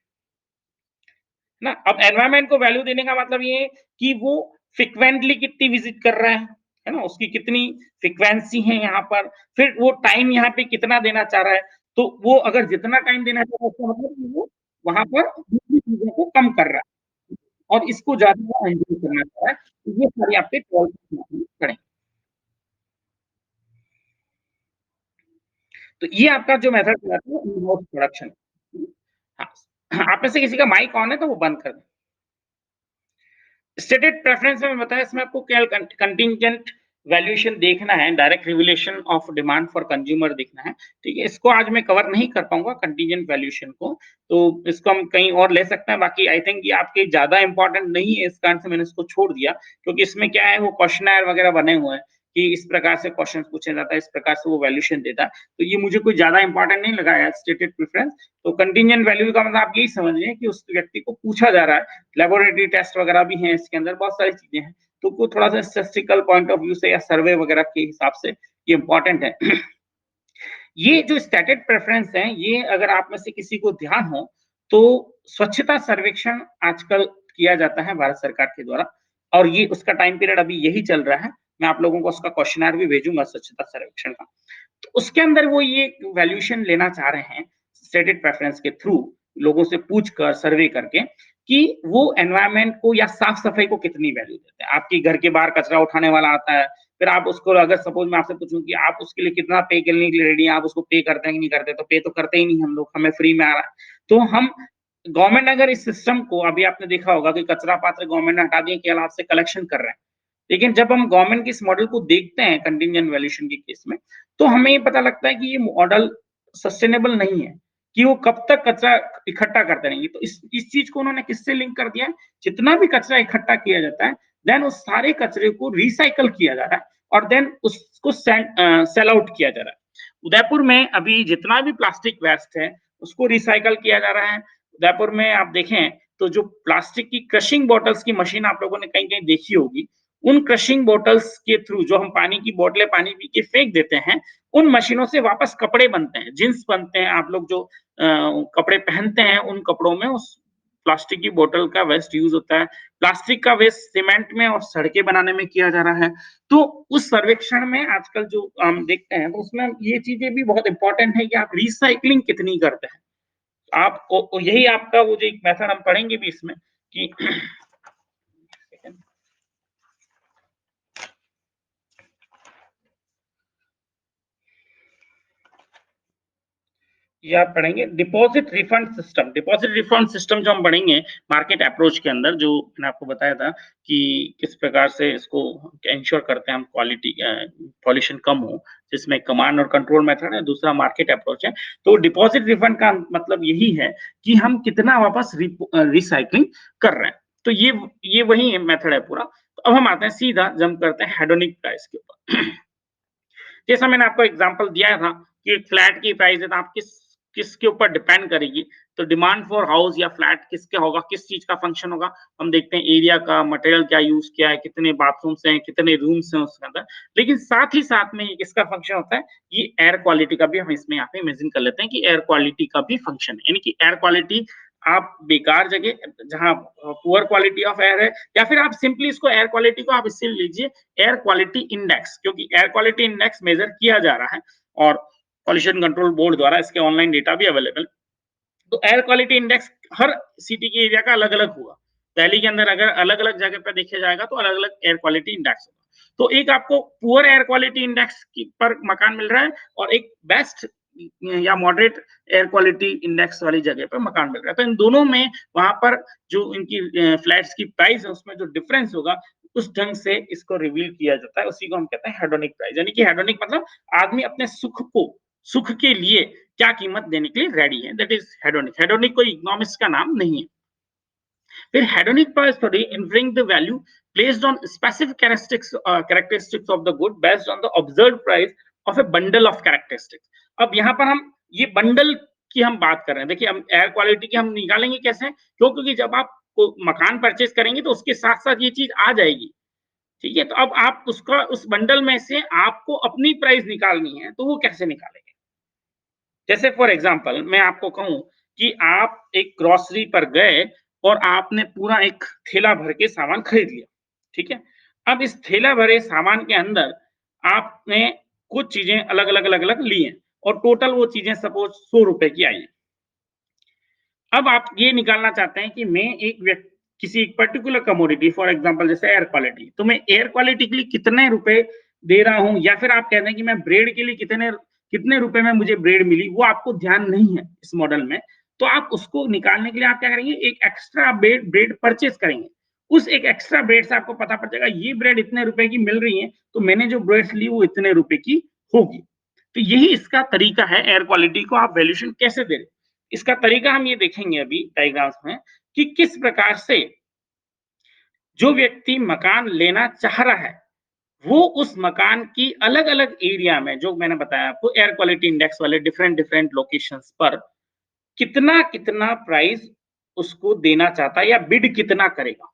ना, अब एनवायरनमेंट को वैल्यू देने का मतलब ये है कि वो फ्रीक्वेंटली कितनी विजिट कर रहा है ना? उसकी कितनी फ्रीक्वेंसी है यहाँ पर, फिर वो टाइम यहाँ पे कितना देना चाह रहा है। तो वो अगर जितना टाइम देना चाह रहा है उसका मतलब कि वो वहाँ पर दूसरी चीज़ों को कम कर रहा है और इसको ज़्यादा एन्जॉय करना चाह रहा है। तो ये सारी आपके 12 पड़ेंगे। तो ये आपका जो मेथड कहलाता है इन हाउस प्रोडक्शन। हाँ, आप में से किसी का माइक ऑन है तो वो बंद कर दें। स्टेटेड प्रेफरेंस में मैं बताया, इसमें आपको क्या कंटीजेंट वैल्यूएशन देखना है, direct revelation of demand for consumer देखना है। ठीक है, इसको आज मैं कवर नहीं कर पाऊंगा कंटीजेंट वैल्यूएशन को, तो इसको हम कहीं और ले सकते हैं। बाकी आई थिंक ये आपके ज्यादा इंपॉर्टेंट नहीं है, इस कारण से मैंने इसको छोड़ दिया, क्योंकि इसमें क्या है, वो क्वेश्चनर वगैरह बने हुए हैं कि इस प्रकार से क्वेश्चन पूछा जाता है, इस प्रकार से वो वैल्यूएशन देता है। तो ये मुझे कोई ज्यादा इंपॉर्टेंट नहीं लगा है स्टेटेड प्रेफरेंस। तो कंटीजेंट वैल्यू का मतलब आप यही समझिए कि उस व्यक्ति को पूछा जा रहा है, लेबोरेटरी टेस्ट वगैरह भी हैं इसके अंदर, बहुत सारी चीजें हैं, तो वो थोड़ा सा स्टैटिस्टिकल पॉइंट ऑफ व्यू से या सर्वे वगैरह के हिसाब से ये इंपॉर्टेंट है। ये जो स्टैटिक प्रेफरेंस है, ये अगर आप में से किसी को ध्यान हो तो स्वच्छता सर्वेक्षण आजकल किया जाता है भारत सरकार के द्वारा, और ये उसका टाइम पीरियड अभी यही चल रहा है। मैं आप लोगों को उसका क्वेश्चनर भी भेजूंगा स्वच्छता सर्वेक्षण का। तो उसके अंदर वो ये वैल्यूएशन लेना चाह रहे हैं स्टेटेड प्रेफरेंस के थ्रू, लोगों से पूछ कर सर्वे करके, कि वो एनवायरनमेंट को या साफ सफाई को कितनी वैल्यू देते हैं। आपके घर के बाहर कचरा उठाने वाला आता है, फिर आप उसको अगर सपोज मैं आपसे पूछूं कि आप उसके लिए कितना पे करने के लिए रेडी हैं, आप उसको पे करते हैं कि नहीं करते, तो पे तो करते ही नहीं हम लोग, हमें फ्री में आ रहा है। तो हम गवर्नमेंट अगर इस सिस्टम को, अभी आपने देखा होगा कि कचरा पात्र गवर्नमेंट ने हटा दिया, केवल आपसे कलेक्शन कर रहे हैं, लेकिन जब हम गवर्नमेंट के इस मॉडल को देखते हैं कंटिंजेंट वैल्यूएशन के केस में, तो हमें ये पता लगता है कि ये मॉडल सस्टेनेबल नहीं है, कि वो कब तक कचरा इकट्ठा करते रहेंगे। तो इस चीज को उन्होंने किससे लिंक कर दिया है, जितना भी कचरा इकट्ठा किया जाता है, देन उस सारे कचरे को रिसाइकल किया जा रहा है और देन उसको सेल आउट किया जा रहा है। उदयपुर में अभी जितना भी प्लास्टिक वेस्ट है उसको रिसाइकल किया जा रहा है। उदयपुर में आप देखें तो जो प्लास्टिक की क्रशिंग बॉटल्स की मशीन आप लोगों ने कहीं कहीं देखी होगी, उन क्रशिंग बॉटल्स के थ्रू जो हम पानी की बोतलें पानी पी के फेंक देते हैं, उन मशीनों से वापस कपड़े बनते हैं, जींस बनते हैं। आप लोग जो कपड़े पहनते हैं उन कपड़ों में उस प्लास्टिक की बोतल का वेस्ट यूज होता है। प्लास्टिक का वेस्ट सीमेंट में और सड़कें बनाने में किया जा रहा है। तो उस सर्वेक्षण में आजकल जो हम देखते हैं, तो उसमें ये चीजें भी बहुत इंपॉर्टेंट है कि आप रिसाइकलिंग कितनी करते हैं। आपको यही आपका वो जो एक मेथड हम पढ़ेंगे भी इसमें कि ये आप पढ़ेंगे deposit refund system. Deposit refund system जो हम पढ़ेंगे मार्केट अप्रोच के अंदर, जो मैंने आपको बताया था कि किस प्रकार से इसको इंश्योर करते हैं हम क्वालिटी पॉल्यूशन कम हो, जिसमें कमांड और कंट्रोल मेथड है, दूसरा मार्केट अप्रोच है। तो डिपॉजिट रिफंड का मतलब यही है कि हम कितना वापस रिसाइकलिंग कर रहे हैं। तो ये वही मेथड है पूरा। तो अब हम आते हैं सीधा जंप करते हैं हेडोनिक प्राइस के ऊपर। जैसा मैंने आपको एग्जांपल दिया था कि एक फ्लैट की प्राइस है, तो आप किसके ऊपर डिपेंड करेगी। तो डिमांड फॉर हाउस या फ्लैट किसका होगा, किस चीज का फंक्शन होगा, हम देखते हैं एरिया का, मटेरियल क्या यूज किया है, कितने बाथरूम्स हैं, कितने रूम्स हैं उसके अंदर। लेकिन साथ ही साथ में ये किसका फंक्शन होता है, ये एयर क्वालिटी का भी हम इसमें यहाँ पे इमेजिन कर लेते हैं कि एयर क्वालिटी का भी फंक्शन है। यानी कि एयर क्वालिटी, आप बेकार जगह जहाँ पुअर क्वालिटी ऑफ एयर है, या फिर आप सिंपली इसको एयर क्वालिटी को आप इससे लीजिए एयर क्वालिटी इंडेक्स, क्योंकि एयर क्वालिटी इंडेक्स मेजर किया जा रहा है और पॉल्यूशन कंट्रोल बोर्ड द्वारा इसके ऑनलाइन डेटा भी अवेलेबल। तो एयर क्वालिटी इंडेक्स हर सिटी के एरिया का अलग अलग होगा। दिल्ली के अंदर अगर अलग अलग जगह पर देखा जाएगा तो अलग अलग एयर क्वालिटी इंडेक्स होगा। तो एक आपको पुअर एयर क्वालिटी इंडेक्स पर मकान मिल रहा है और एक बेस्ट या मॉडरेट एयर क्वालिटी इंडेक्स वाली जगह पर मकान मिल रहा है। तो इन दोनों में वहां पर जो इनकी फ्लैट्स की प्राइस है उसमें जो डिफरेंस होगा, उस ढंग से इसको रिवील किया जाता है। उसी को हम कहते हैं हेडोनिक प्राइस। यानी कि हेडोनिक मतलब आदमी अपने सुख के लिए क्या कीमत देने के लिए रेडी है, दैट इज हेडोनिक। हेडोनिक कोई इकोनॉमिक्स का नाम नहीं है। फिर hedonic price study inferring the value placed on specific characteristics of the good based on the observed price of a bundle of characteristics। अब यहाँ पर हम ये बंडल की हम बात कर रहे हैं। देखिए हम एयर क्वालिटी की हम निकालेंगे कैसे, क्योंकि जब आप मकान परचेज करेंगे तो उसके साथ साथ ये चीज आ जाएगी। ठीक है, तो अब आप उसका उस बंडल में से आपको अपनी प्राइस निकालनी है, तो वो कैसे निकालेंगे। जैसे फॉर एग्जांपल मैं आपको कहूं कि आप एक ग्रोसरी पर गए और आपने पूरा एक थैला भर के सामान खरीद लिया। ठीक है, अब इस थैला भरे सामान के अंदर आपने कुछ चीजें अलग अलग ली हैं और टोटल वो चीजें सपोज 100 रुपए की आई हैं। अब आप ये निकालना चाहते हैं कि मैं किसी पर्टिकुलर कमोडिटी फॉर एग्जांपल जैसे एयर क्वालिटी, तो मैं एयर क्वालिटी के लिए कितने रुपए दे रहा हूं, या फिर आप कहते हैं कि मैं ब्रेड के लिए कितने कितने रुपए में मुझे ब्रेड मिली, वो आपको ध्यान नहीं है इस मॉडल में। तो आप उसको निकालने के लिए आप क्या करेंगे, एक एक्स्ट्रा ब्रेड परचेज करेंगे। उस एक एक्स्ट्रा ब्रेड से आपको पता पड़ जाएगा ये ब्रेड इतने रुपए की मिल रही है, तो मैंने जो ब्रेड ली वो इतने रुपए की होगी। तो यही इसका तरीका है, एयर क्वालिटी को आप वैल्यूएशन कैसे दे रहे। इसका तरीका हम ये देखेंगे अभी डायग्राम्स में कि किस प्रकार से जो व्यक्ति मकान लेना चाह रहा है वो उस मकान की अलग अलग एरिया में, जो मैंने बताया आपको एयर क्वालिटी इंडेक्स वाले डिफरेंट डिफरेंट लोकेशंस पर कितना कितना प्राइस उसको देना चाहता है या बिड कितना करेगा।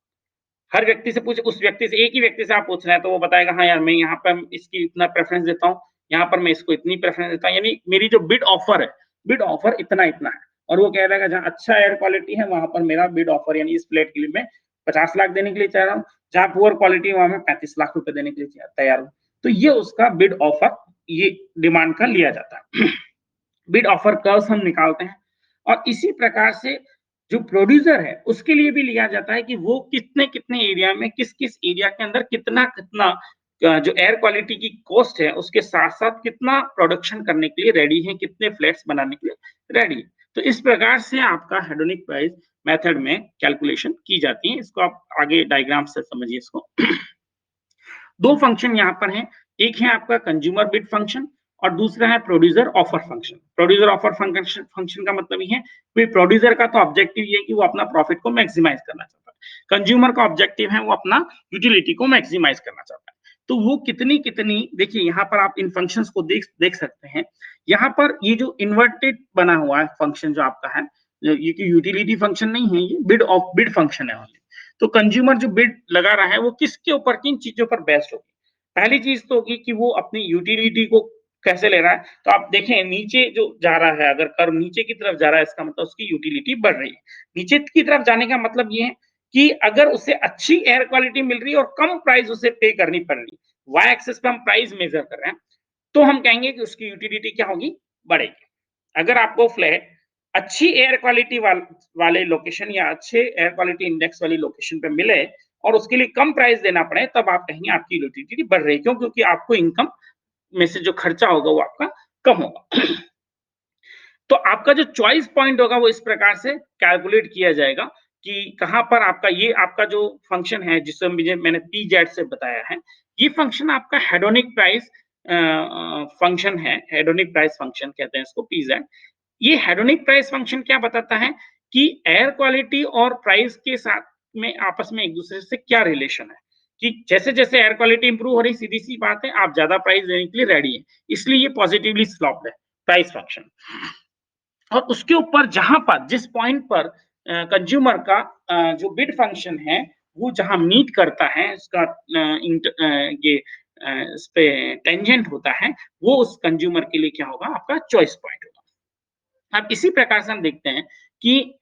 हर व्यक्ति से पूछ, उस व्यक्ति से एक ही व्यक्ति से आप पूछ रहे हैं तो वो बताएगा हाँ यार मैं यहाँ पर इसकी इतना प्रेफरेंस देता हूँ, यहाँ पर मैं इसको इतनी प्रेफरेंस देता हूँ, यानी मेरी जो बिड ऑफर है, बिड ऑफर इतना इतना है। और वो कह रहा है जहाँ अच्छा एयर क्वालिटी है वहां पर मेरा बिड ऑफर यानी इस प्लेट के लिए मैं 50 लाख देने के लिए चाह रहा हूँ, जहाँ पुअर क्वालिटी है वहां मैं 35 लाख रुपए देने के लिए तैयार हूँ। तो ये उसका बिड ऑफर, ये डिमांड का लिया जाता है। बिड ऑफर कर्व्स हम निकालते हैं और इसी प्रकार से जो प्रोड्यूसर है उसके लिए भी लिया जाता है कि वो कितने कितने एरिया में किस किस एरिया के अंदर कितना कितना जो एयर क्वालिटी की कॉस्ट है उसके साथ-साथ कितना प्रोडक्शन करने के लिए रेडी है, कितने फ्लैट्स बनाने के लिए रेडी है। तो इस प्रकार से आपका हेडोनिक प्राइस मेथड में कैलकुलेशन की जाती है। इसको आप आगे डायग्राम से समझिए इसको। 2 फंक्शन यहाँ पर हैं, एक है आपका कंज्यूमर बिड फंक्शन और दूसरा है producer offer function. Producer offer function function का मतलब ये है कि प्रोड्यूसर का तो ऑब्जेक्टिव ये है कि वो अपना प्रॉफिट को मैक्सिमाइज करना चाहता है। कंज्यूमर का ऑब्जेक्टिव है वो अपना यूटिलिटी को मैक्सिमाइज करना चाहता है। तो वो कितनी देखिए यहाँ पर आप इन फंक्शंस को देख देख सकते हैं। यहाँ पर ये जो इन्वर्टेड बना हुआ है फंक्शन जो आपका है, ये यूटिलिटी फंक्शन नहीं है, ये बिड फंक्शन है। तो कंज्यूमर जो बिड लगा रहा है वो किसके ऊपर, किन चीजों पर बेस्ड होगी। पहली चीज तो होगी कि वो अपनी यूटिलिटी को कैसे ले रहा है। तो आप देखें नीचे जो जा रहा है, अगर कर्व नीचे की तरफ जा रहा है इसका मतलब उसकी यूटिलिटी बढ़ रही है। नीचे की तरफ जाने का मतलब ये है कि अगर उसे अच्छी एयर क्वालिटी मिल रही है और कम प्राइस उसे पे करनी पड़ रही है, वाई एक्सिस पे हम प्राइस मेजर कर रहे हैं, तो हम कहेंगे कि उसकी यूटिलिटी क्या होगी, बढ़ेगी। अगर आपको फ्लैट अच्छी एयर क्वालिटी वाले लोकेशन या अच्छे एयर क्वालिटी इंडेक्स वाली लोकेशन पे मिले और उसके लिए कम प्राइस देना पड़े, तब आप कहेंगे आपकी यूटिलिटी बढ़ रही है। क्यों? क्योंकि आपको इनकम में से जो खर्चा होगा वो आपका कम होगा। तो आपका जो चॉइस पॉइंट होगा वो इस प्रकार से कैलकुलेट किया जाएगा कि कहां पर आपका ये आपका जो फंक्शन है जिसे मैंने पी जेड से बताया है, ये फंक्शन आपका हेडोनिक प्राइस फंक्शन है। हेडोनिक प्राइस फंक्शन कहते हैं इसको, पी जेड। ये हेडोनिक प्राइस फंक्शन क्या बताता है कि एयर क्वालिटी और प्राइस के साथ में आपस में एक दूसरे से क्या रिलेशन है। कि जैसे जैसे एयर क्वालिटी इंप्रूव हो रही, सीधी सी बात है आप ज्यादा प्राइस देने के लिए रेडी है, इसलिए ये पॉजिटिवली स्लॉप्ड है प्राइस फंक्शन। और उसके ऊपर जहां पर जिस पॉइंट पर कंज्यूमर का जो बिड फंक्शन है वो जहां मीट करता है, इसका ये इस पे टेंजेंट होता है, वो उस कंज्यूमर के लिए क्या होगा, आपका चॉइस पॉइंट होगा। अब इसी प्रकार से हम देखते हैं कि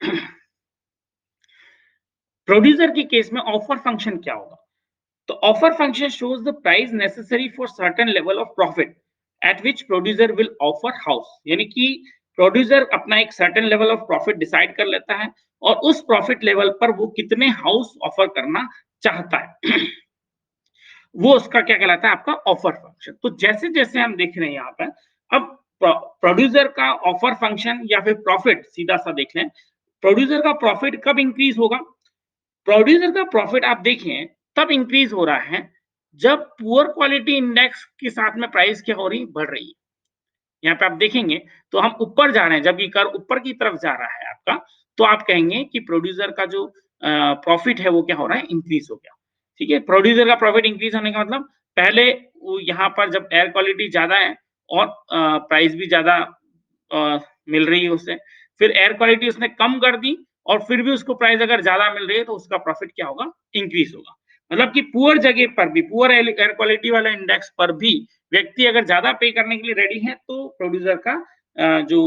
प्रोड्यूसर के केस में ऑफर फंक्शन क्या होगा। तो offer function shows the price necessary for certain level of profit at which producer will offer house। यानी कि प्रोड्यूसर अपना एक certain level of profit decide कर लेता है और उस प्रॉफिट लेवल पर वो कितने हाउस ऑफर करना चाहता है। वो उसका क्या कहलाता है, आपका ऑफर फंक्शन। तो जैसे जैसे हम देख रहे हैं यहाँ पर, अब प्रोड्यूसर का ऑफर फंक्शन या फिर प्रॉफिट सीधा सा देख लें, प्रोड्यूसर का प्रॉफिट कब इंक्रीज होगा। प्रोड्यूसर का प्रॉफिट आप देखें तब इंक्रीज हो रहा है जब पुअर क्वालिटी इंडेक्स के साथ में प्राइस क्या हो रही, बढ़ रही है। यहाँ पे आप देखेंगे तो हम ऊपर जा रहे हैं, जब ये कर्व ऊपर की तरफ जा रहा है आपका, तो आप कहेंगे कि प्रोड्यूसर का जो प्रॉफिट है वो क्या हो रहा है, इंक्रीज हो गया। ठीक है, प्रोड्यूसर का प्रॉफिट इंक्रीज होने का मतलब पहले वो यहाँ पर जब एयर क्वालिटी ज्यादा है और प्राइस भी ज्यादा मिल रही है उसे, फिर एयर क्वालिटी उसने कम कर दी और फिर भी उसको प्राइस अगर ज्यादा मिल रही है तो उसका प्रॉफिट क्या होगा, इंक्रीज होगा। मतलब कि पुअर जगह पर भी, पुअर एयर क्वालिटी वाले इंडेक्स पर भी व्यक्ति अगर ज्यादा पे करने के लिए रेडी है तो प्रोड्यूसर का जो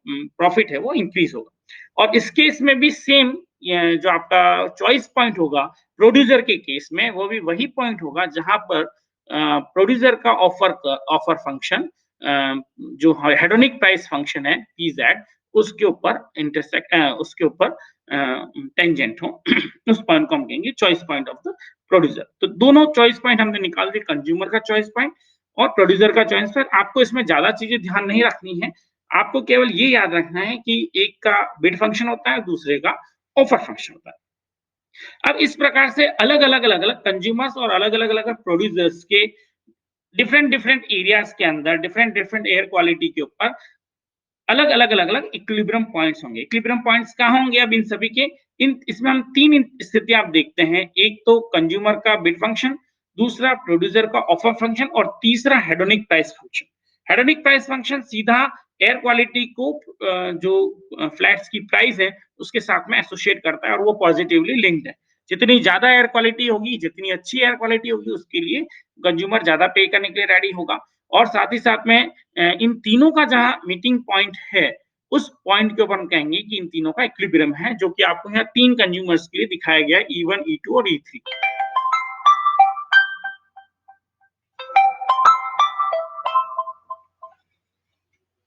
प्रॉफिट है वो इंक्रीज होगा। और इस केस में भी सेम, जो आपका चॉइस पॉइंट होगा प्रोड्यूसर के केस में, वो भी वही पॉइंट होगा जहां पर प्रोड्यूसर का ऑफर फंक्शन जो हेडोनिक प्राइस फंक्शन है पीजेड, उसके ऊपर इंटरसेक्ट, उसके ऊपर टेंजेंट हो। उस पॉइंट को हम कहेंगे choice point of the producer. तो दोनों चॉइस पॉइंट हमने निकाल दिए, कंज्यूमर का चॉइस पॉइंट और प्रोड्यूसर का चॉइस पॉइंट। आपको इसमें ज्यादा चीजें ध्यान नहीं रखनी है, आपको केवल ये याद रखना है कि एक का बिड फंक्शन होता है, दूसरे का ऑफर फंक्शन होता है। अब इस प्रकार से अलग अलग कंज्यूमर्स और अलग अलग प्रोड्यूसर्स के डिफरेंट डिफरेंट एरियाज के अंदर डिफरेंट डिफरेंट एयर क्वालिटी के ऊपर अलग इक्विलिब्रियम पॉइंट्स होंगे। इक्विलिब्रियम पॉइंट्स कहाँ होंगे अब इन सभी के, इन इसमें हम तीन स्थितियां आप देखते हैं, एक तो कंज्यूमर का बिड फंक्शन, दूसरा प्रोड्यूसर का ऑफर फंक्शन और तीसरा hedonic price function. Hedonic price function सीधा एयर क्वालिटी को जो फ्लैट्स की प्राइस है उसके साथ में एसोसिएट करता है और वो पॉजिटिवली लिंक्ड है। जितनी ज्यादा एयर क्वालिटी होगी, जितनी अच्छी एयर क्वालिटी होगी, उसके लिए कंज्यूमर ज्यादा पे करने के लिए रेडी होगा। और साथ ही साथ में इन तीनों का जहां मीटिंग पॉइंट है, उस पॉइंट के ऊपर हम कहेंगे कि इन तीनों का इक्विलिब्रियम है, जो कि आपको यहाँ तीन कंज्यूमर्स के लिए दिखाया गया है, E1, E2 और E3।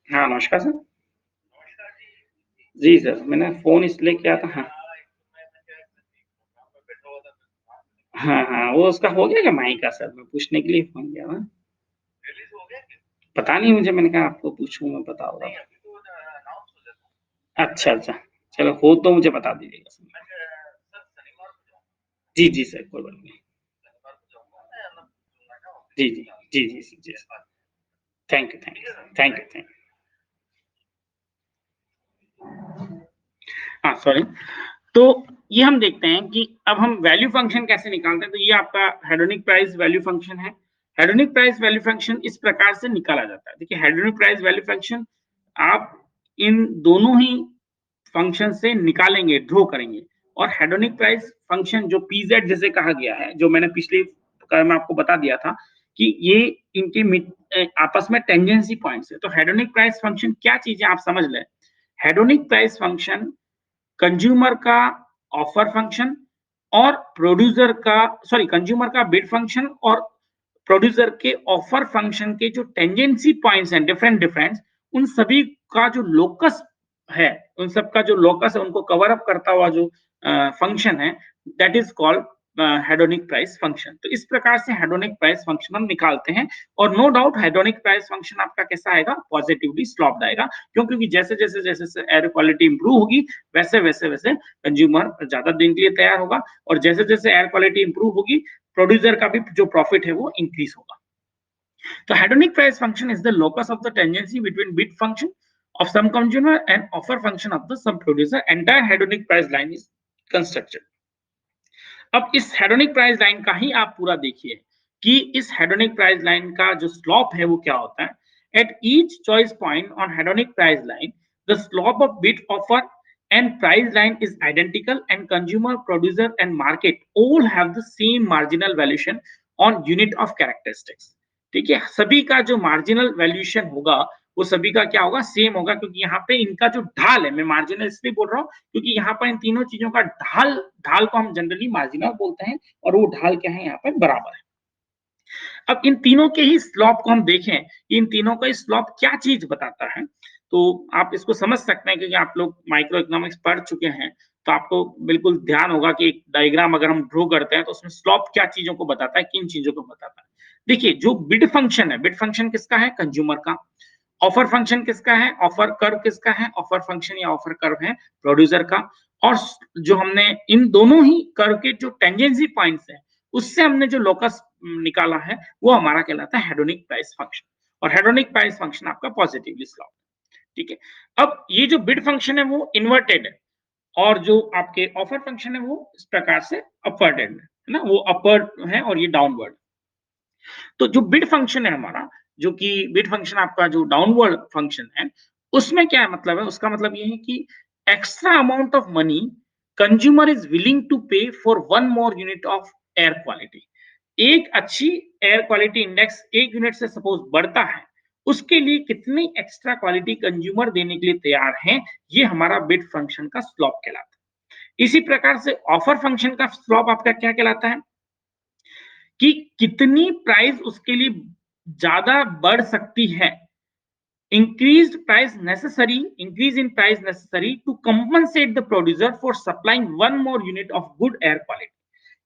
हाँ नमस्कार सर। जी सर, मैंने फोन इसलिए किया था। हाँ हाँ हाँ, वो उसका हो गया क्या माई का सर, मैं पूछने के लिए फोन किया था। पता नहीं मुझे, मैंने कहा आपको पूछूंगा, पता होगा। अच्छा अच्छा, चलो हो तो मुझे बता दीजिएगा सर। जी जी सर, कोई बात नहीं। जी जी जी जी जी जी, thank you thank you thank you thank you. हाँ सॉरी। तो ये हम देखते हैं कि अब हम वैल्यू फंक्शन कैसे निकालते हैं। तो ये आपका हेडोनिक प्राइस वैल्यू फंक्शन है। हेडोनिक प्राइस वैल्यू फंक्शन इस प्रकार से निकाला जाता है। देखिए हेडोनिक प्राइस वैल्यू फंक्शन आप इन दोनों ही फंक्शन से निकालेंगे, ड्रॉ करेंगे। और हेडोनिक प्राइस फंक्शन जो पीजेड जैसे कहा गया है, जो मैंने पिछले में आपको बता दिया था कि ये इनके आपस में टेंजेंसी पॉइंट्स है। तो हेडोनिक प्राइस फंक्शन क्या चीज है आप समझ लें। हेडोनिक प्राइस फंक्शन कंज्यूमर का ऑफर फंक्शन और प्रोड्यूसर का, सॉरी, कंज्यूमर का बिड फंक्शन और प्रोड्यूसर के ऑफर फंक्शन के जो टेंजेंसी पॉइंट्स हैं डिफरेंट डिफरेंट, उन सभी का जो लोकस है, उन सब का जो लोकस है उनको कवर अप करता हुआ जो फंक्शन है, that is called hedonic price function. तो इस प्रकार से हेडोनिक प्राइस फंक्शन हम निकालते हैं। और no doubt hedonic price function आपका कैसा आएगा, पॉजिटिवली स्लॉप्ड आएगा। क्यों? क्योंकि जैसे जैसे जैसे एयर क्वालिटी इंप्रूव होगी वैसे वैसे वैसे कंज्यूमर ज्यादा दिन के लिए तैयार होगा, और जैसे जैसे एयर क्वालिटी इंप्रूव होगी प्रोड्यूसर का भी जो प्रॉफिट है वो इंक्रीज होगा। तो hedonic price function is the locus of the tendency between bid function of some consumer and offer function of the some producer. Entire hedonic price line is constructed. अब इस hedonic price line का ही आप पूरा देखिए कि इस hedonic price line का जो slope है वो क्या होता है। At each choice point on hedonic price line, the slope of bid offer and price line is identical, and consumer, producer and market all have the same marginal valuation on unit of characteristics. ठीक है, सभी का जो marginal valuation होगा वो सभी का क्या होगा, सेम होगा। क्योंकि यहाँ पे इनका जो ढाल है, मैं मार्जिनल इसलिए बोल रहा हूँ क्योंकि यहाँ पर इन तीनों चीजों का ढाल, ढाल को हम जनरली मार्जिनल बोलते हैं, और वो ढाल क्या है यहाँ पर बराबर है। अब इन तीनों के ही स्लॉप को हम देखें, इन तीनों का स्लॉप क्या चीज बताता है, तो आप इसको समझ सकते हैं। क्योंकि आप लोग माइक्रो इकोनॉमिक्स पढ़ चुके हैं तो आपको बिल्कुल ध्यान होगा कि एक डायग्राम अगर हम ड्रॉ करते हैं तो उसमें स्लॉप क्या चीजों को बताता है, किन चीजों को बताता है। देखिए जो बिड फंक्शन है, बिड फंक्शन किसका है, कंज्यूमर का। ऑफर फंक्शन किसका है, ऑफर कर्व किसका है, ऑफर फंक्शन या ऑफर कर्व है प्रोड्यूसर का। और जो हमने इन दोनों ही कर्व के जो टेंजेंसी पॉइंट्स हैं उससे हमने जो लोकस निकाला है वो हमारा कहलाता है हेडोनिक प्राइस फंक्शन। और हेडोनिक प्राइस फंक्शन आपका पॉजिटिवली स्लॉप। ठीक है। अब ये जो बिड फंक्शन है वो इन्वर्टेड है, और जो आपके ऑफर फंक्शन है वो इस प्रकार से अपवर्डेड है ना, वो अपवर्ड है और ये डाउनवर्ड। तो जो बिड फंक्शन है हमारा, जो कि बिड फंक्शन आपका जो डाउनवर्ड फंक्शन है, उसमें क्या मतलब है, उसका मतलब ये है कि extra amount of money consumer is willing to pay for one more unit of air quality. एक अच्छी एयर क्वालिटी इंडेक्स एक यूनिट से सपोज बढ़ता है, उसके लिए कितनी एक्स्ट्रा क्वालिटी कंज्यूमर देने के लिए तैयार हैं, ये हमारा बिड फंक्शन का स्लॉप कहलाता है। इसी प्रकार से ऑफर फंक्शन का स्लॉप आपका क्या कहलाता है कि कितनी प्राइस उसके लिए ज्यादा बढ़ सकती है। increased price necessary increase in price necessary to compensate the producer for supplying one more unit of good air quality।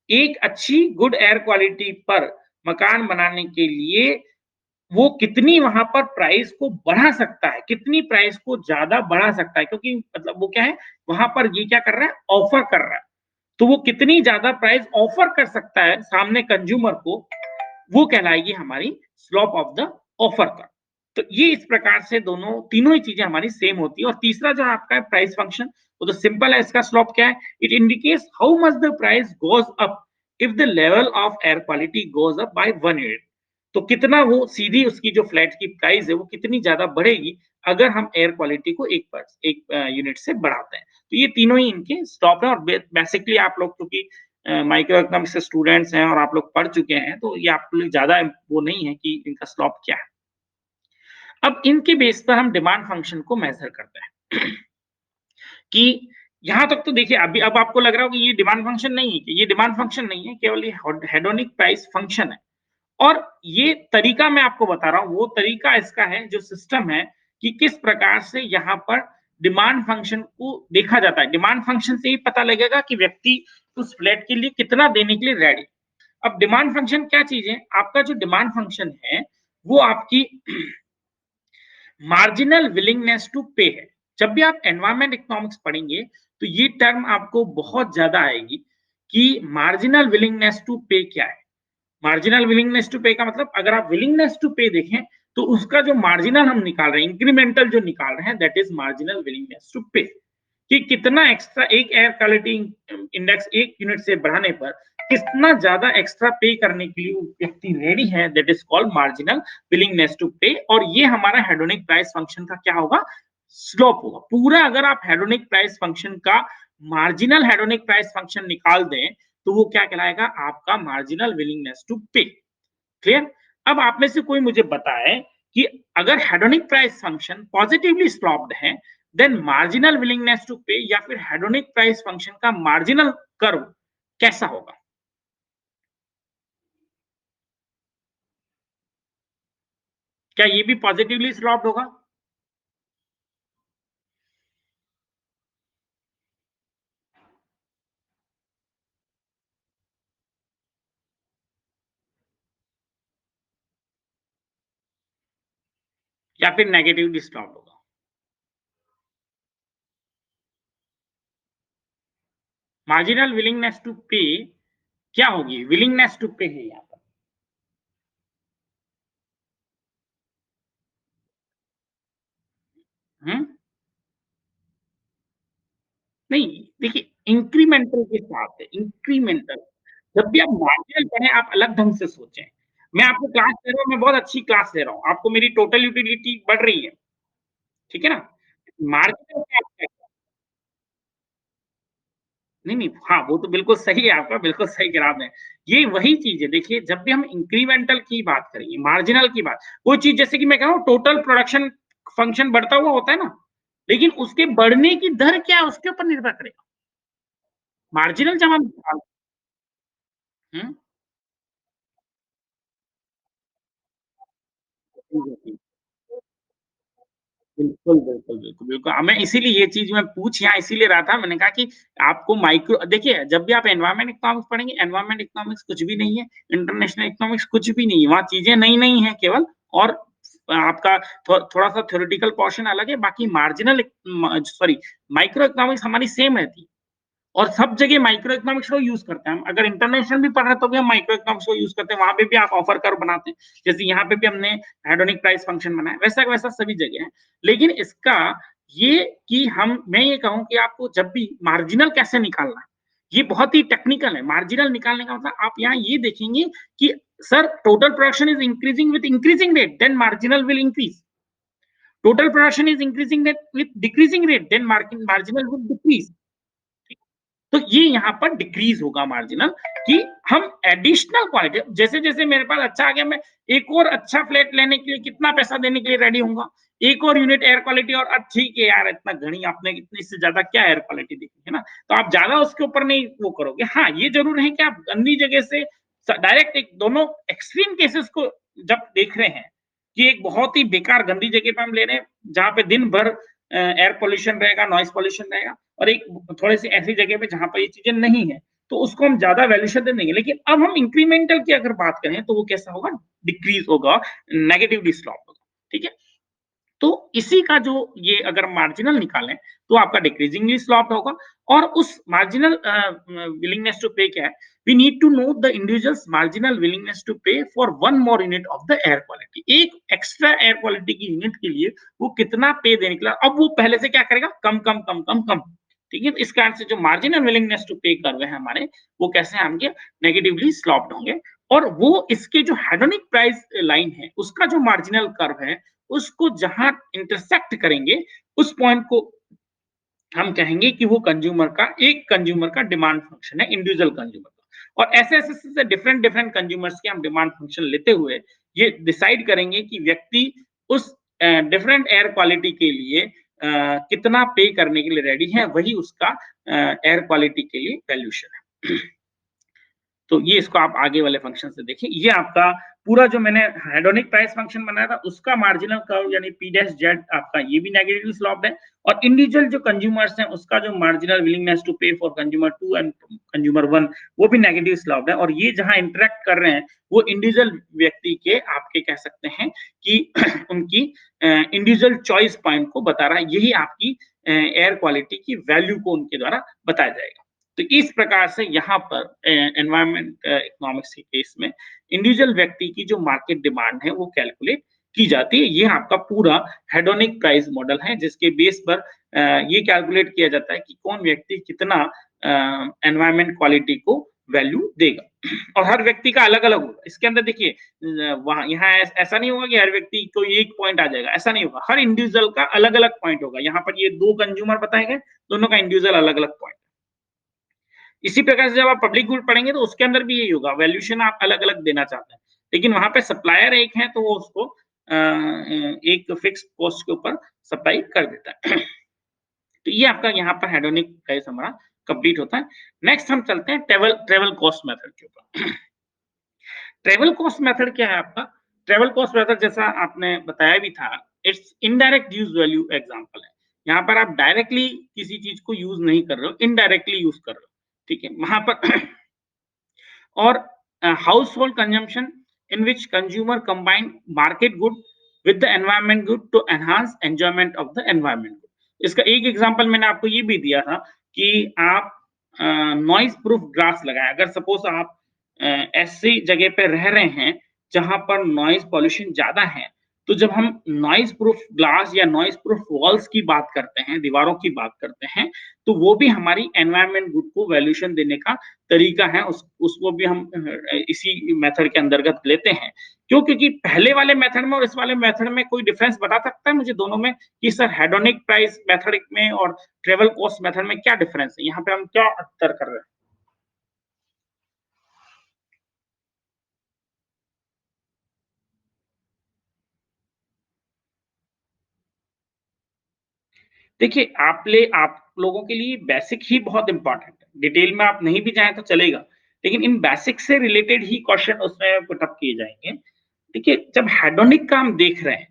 एक अच्छी गुड एयर क्वालिटी पर मकान बनाने के लिए वो कितनी वहां पर प्राइस को बढ़ा सकता है, कितनी प्राइस को ज्यादा बढ़ा सकता है। क्योंकि मतलब वो क्या है, वहां पर ये क्या कर रहा है, ऑफर कर रहा है। तो वो कितनी ज्यादा प्राइस ऑफर कर सकता है सामने कंज्यूमर को, वो कहलाएगी हमारी स्लॉप ऑफ द ऑफर का। तो ये इस प्रकार से दोनों तीनों ही चीजें हमारी सेम होती है। और तीसरा जो आपका है प्राइस फंक्शन, वो तो सिंपल है। इसका स्लॉप क्या है, it indicates how much the price goes up if the level of air quality goes up by 1 unit. तो कितना वो सीधी उसकी जो फ्लैट की प्राइस है वो कितनी ज्यादा बढ़ेगी अगर हम एयर क्वालिटी को एक यूनिट से बढ़ाते हैं। तो ये तीनों ही इनके स्टॉप है। और बेसिकली आप लोग क्योंकि माइक्रो इकोनॉमिक्स के स्टूडेंट्स हैं और आप लोग पढ़ चुके हैं, तो ये आपके लिए ज्यादा वो नहीं है कि इनका स्लॉप क्या है। अब इनके बेस पर हम डिमांड फंक्शन को मेजर करते हैं कि यहां तक तो देखिए, अभी अब आपको लग रहा हो कि ये डिमांड फंक्शन नहीं है, कि ये डिमांड फंक्शन नहीं है, केवल ये हेडोनिक प्राइस फंक्शन है। और ये तरीका मैं आपको बता रहा हूं, वो तरीका इसका है, जो सिस्टम है कि किस प्रकार से यहाँ पर डिमांड फंक्शन को देखा जाता है। डिमांड फंक्शन से ही पता लगेगा कि व्यक्ति उस फ्लैट के लिए कितना देने के लिए रेडी। अब डिमांड फंक्शन क्या चीज है? आपका जो डिमांड फंक्शन है वो आपकी मार्जिनल विलिंगनेस टू पे है। जब भी आप एनवायरमेंट इकोनॉमिक्स पढ़ेंगे तो ये टर्म आपको बहुत ज्यादा आएगी कि मार्जिनल विलिंगनेस टू पे क्या है। मार्जिनल विलिंगनेस टू पे का मतलब अगर आप विलिंगनेस टू पे देखें तो उसका जो मार्जिनल हम निकाल रहे हैं, इंक्रीमेंटल जो निकाल रहे हैं, that is marginal willingness to pay, कि कितना एक्स्ट्रा एक एयर क्वालिटी इंडेक्स एक यूनिट से बढ़ाने पर कितना ज्यादा एक्स्ट्रा पे करने के लिए वो व्यक्ति रेडी है, that is called marginal willingness to pay. और ये हमारा हेडोनिक प्राइस फंक्शन का क्या होगा? स्लोप होगा। पूरा अगर आप हेडोनिक प्राइस फंक्शन का मार्जिनल हेडोनिक प्राइस फंक्शन निकाल दें तो वो क्या कहलाएगा? आपका मार्जिनल विलिंगनेस टू पे। क्लियर? अब आप में से कोई मुझे बताए कि अगर हेडोनिक प्राइस फंक्शन पॉजिटिवली स्लॉप्ड है देन मार्जिनल विलिंगनेस टू पे या फिर हेडोनिक प्राइस फंक्शन का मार्जिनल कर्व कैसा होगा? क्या ये भी पॉजिटिवली स्लॉप्ड होगा या फिर नेगेटिवली स्लॉप्ड होगा? मार्जिनल विलिंगनेस टू पे क्या होगी? विलिंगनेस टू पे है यहाँ पर। हम्म? नहीं, देखिए इंक्रीमेंटल के साथ है, इंक्रीमेंटल। जब भी आप मार्जिनल पढ़ें आप अलग ढंग से सोचें। मैं आपको क्लास ले रहा हूँ, मैं बहुत अच्छी क्लास ले रहा हूँ, आपको मेरी टोटल यूटिलिटी बढ़ रही है, ठीक है ना? मार्जिनल का क्या? नहीं, नहीं, हाँ, वो तो बिल्कुल सही है आपका, बिल्कुल सही कह रहा आपने। ये वही चीज़ है, देखिए जब भी हम इंक्रीमेंटल की बात करेंगे, मार्जिनल की बात, वो चीज़ जैसे कि मैं कह रहा हूँ टोटल प्रोडक्शन फंक्शन बढ़ता हुआ होता है ना, लेकिन उसके बढ़ने की दर क्या है उसके ऊपर निर्भर करेगा। मार्जिनल जब हम हुँ, जी, बिल्कुल, बिल्कुल, बिल्कुल, बिल्कुल। मैं इसीलिए ये चीज़ मैं पूछ यहाँ इसीलिए रहा था, मैंने कहा कि आपको माइक्रो देखिए जब भी आप एनवायरनमेंट इकोनॉमिक्स पढ़ेंगे, एनवायरनमेंट इकोनॉमिक्स कुछ भी नहीं है, इंटरनेशनल इकोनॉमिक्स कुछ भी नहीं है, वहाँ चीज़ें नई-नई हैं केवल। और आपका थोड़ा-सा थ्योरेटिकल पोर्शन अलग है, बाकी मार्जिनल सॉरी माइक्रो इकोनॉमिक्स हमारी सेम रहती है। और सब जगह माइक्रो इकोनॉमिक्स को यूज़ करते हैं हम। अगर इंटरनेशनल भी पढ़ रहे हैं तो भी हम माइक्रो इकोनॉमिक्स को यूज़ करते हैं। वहाँ पे भी आप ऑफर कर्व बनाते हैं। जैसे यहाँ पे भी हमने हेडोनिक प्राइस फंक्शन बनाया, वैसा का वैसा सभी जगह है। लेकिन इसका ये कि हम मैं ये कहूँ कि आपको जब भी मार्जिनल कैसे निकालना है, ये बहुत ही टेक्निकल है। मार्जिनल निकालने का मतलब आप यहाँ ये देखेंगे कि sir total production is increasing with increasing rate then marginal will increase. Total production is increasing with decreasing rate then marginal will decrease. तो ये यहाँ पर डिक्रीज होगा मार्जिनल, कि हम एडिशनल क्वालिटी जैसे जैसे मेरे पास अच्छा आ गया, मैं एक और अच्छा फ्लैट लेने के लिए कितना पैसा देने के लिए रेडी हूँ, एक और यूनिट एयर क्वालिटी। और ठीक है यार, इतना घड़ी आपने इतनी से ज्यादा क्या एयर क्वालिटी देखी है ना, तो आप ज्यादा उसके ऊपर नहीं वो करोगे। हाँ, ये जरूर है कि आप गंदी जगह से डायरेक्ट एक दोनों एक्सट्रीम केसेस को जब देख रहे हैं कि एक बहुत ही बेकार गंदी जगह पे हम ले रहे हैं जहां पे दिन भर एयर पोल्यूशन रहेगा, नॉइस पोल्यूशन रहेगा, और एक थोड़ी सी ऐसी जगह पे जहां पर ये चीजें नहीं है, तो उसको हम ज्यादा वैल्यूशन दे देंगे। लेकिन अब हम इंक्रीमेंटल की अगर बात करें तो वो कैसा होगा? डिक्रीज होगा, नेगेटिवली स्लॉप होगा। ठीक है? तो इसी का जो ये अगर मार्जिनल निकालें तो आपका डिक्रीजिंगली स्लॉप होगा। और उस मार्जिनल विलिंगनेस टू पे क्या है? We need to know the individual's marginal willingness to pay for one more unit of the air quality. एक एक्स्ट्रा एयर क्वालिटी की यूनिट के लिए वो कितना पे देने के लिए, अब वो पहले से क्या करेगा? कम कम कम कम कम। ठीक है? इस कारण से जो मार्जिनल विलिंगनेस टू पे कर्व है हमारे, वो कैसे होंगे? नेगेटिवली स्लॉप्ड होंगे। और वो इसके जो हेडोनिक प्राइस लाइन है उसका जो मार्जिनल कर्व है उसको जहां इंटरसेक्ट करेंगे उस पॉइंट को हम कहेंगे कि वो कंज्यूमर का डिमांड फंक्शन है, इंडिविजुअल कंज्यूमर का। और ऐसे ऐसे डिफरेंट डिफरेंट कंज्यूमर्स के हम डिमांड फंक्शन लेते हुए ये डिसाइड करेंगे कि व्यक्ति उस डिफरेंट एयर क्वालिटी के लिए कितना पे करने के लिए रेडी है, वही उसका एयर क्वालिटी के लिए वैल्यूशन है। तो ये इसको आप आगे वाले फंक्शन से देखिए। ये आपका पूरा जो मैंने हेडोनिक प्राइस फंक्शन बनाया था उसका मार्जिनल कर्व यानी पी डैश जेड आपका ये भी नेगेटिवली स्लोप्ड है, और इंडिविजुअल जो कंज्यूमर्स हैं उसका जो marginal willingness to pay for consumer 2 and consumer 1 वो भी नेगेटिव स्लोप्ड है। और ये जहां इंटरेक्ट कर रहे हैं वो इंडिविजुअल व्यक्ति के आपके कह सकते हैं कि उनकी इंडिविजुअल चॉइस पॉइंट को बता रहा है। यही आपकी एयर क्वालिटी की वैल्यू को उनके द्वारा बताया जाएगा। तो इस प्रकार से यहाँ पर एनवायरमेंट इकोनॉमिक्स के केस में इंडिविजुअल व्यक्ति की जो मार्केट डिमांड है वो कैलकुलेट की जाती है। ये आपका पूरा हेडोनिक प्राइस मॉडल है जिसके बेस पर ये कैलकुलेट किया जाता है कि कौन व्यक्ति कितना एनवायरमेंट क्वालिटी को वैल्यू देगा, और हर व्यक्ति का अलग अलग होगा। इसके अंदर देखिए वहां यहाँ ऐसा नहीं होगा कि हर व्यक्ति को एक पॉइंट आ जाएगा, ऐसा नहीं होगा। हर इंडिविजुअल का अलग अलग पॉइंट होगा। यहाँ पर ये 2 कंज्यूमर बताए गए, दोनों का इंडिविजुअल अलग अलग पॉइंट। इसी प्रकार से जब आप पब्लिक गुड पढ़ेंगे तो उसके अंदर भी यही होगा, वैल्यूएशन आप अलग अलग देना चाहते हैं, लेकिन वहां पे सप्लायर एक है तो वो उसको एक फिक्स कॉस्ट के ऊपर सप्लाई कर देता है। तो ये आपका यहाँ पर हेडोनिक प्राइस हमारा कंप्लीट होता है। नेक्स्ट हम चलते हैं ट्रेवल कॉस्ट मेथड के ऊपर। ट्रेवल कॉस्ट मेथड क्या है आपका? ट्रेवल कॉस्ट मेथड जैसा आपने बताया भी था, it's indirect use value example है। यहाँ पर आप डायरेक्टली किसी चीज को यूज नहीं कर रहे हो, इनडायरेक्टली यूज कर रहे हो, ठीक है वहां पर। और household consumption in which consumer combine market good with the environment good to enhance enjoyment of the environment good। इसका एक एग्जांपल मैंने आपको ये भी दिया था कि आप नॉइज प्रूफ ग्लास लगाएं। अगर सपोज आप ऐसी जगह पे रह रहे हैं जहां पर नॉइज पॉल्यूशन ज्यादा है, तो जब हम नॉइज प्रूफ ग्लास या नॉइज प्रूफ वॉल्स की बात करते हैं, दीवारों की बात करते हैं, तो वो भी हमारी एनवायरमेंट गुड को वैल्यूएशन देने का तरीका है। उसको भी हम इसी मेथड के अंतर्गत लेते हैं। क्यों? क्योंकि पहले वाले मेथड में और इस वाले मेथड में कोई डिफरेंस बता सकता है मुझे दोनों में कि सर हेडोनिक प्राइस मेथड में और ट्रेवल कॉस्ट मेथड में क्या डिफरेंस है? यहाँ पे हम क्या अंतर कर रहे हैं? देखिए आप लोगों के लिए बेसिक ही बहुत इंपॉर्टेंट है। डिटेल में आप नहीं भी जाएं तो चलेगा, लेकिन इन बेसिक से रिलेटेड ही क्वेश्चन उसमें पुटअप किए जाएंगे। देखिए जब हेडोनिक का हम देख रहे हैं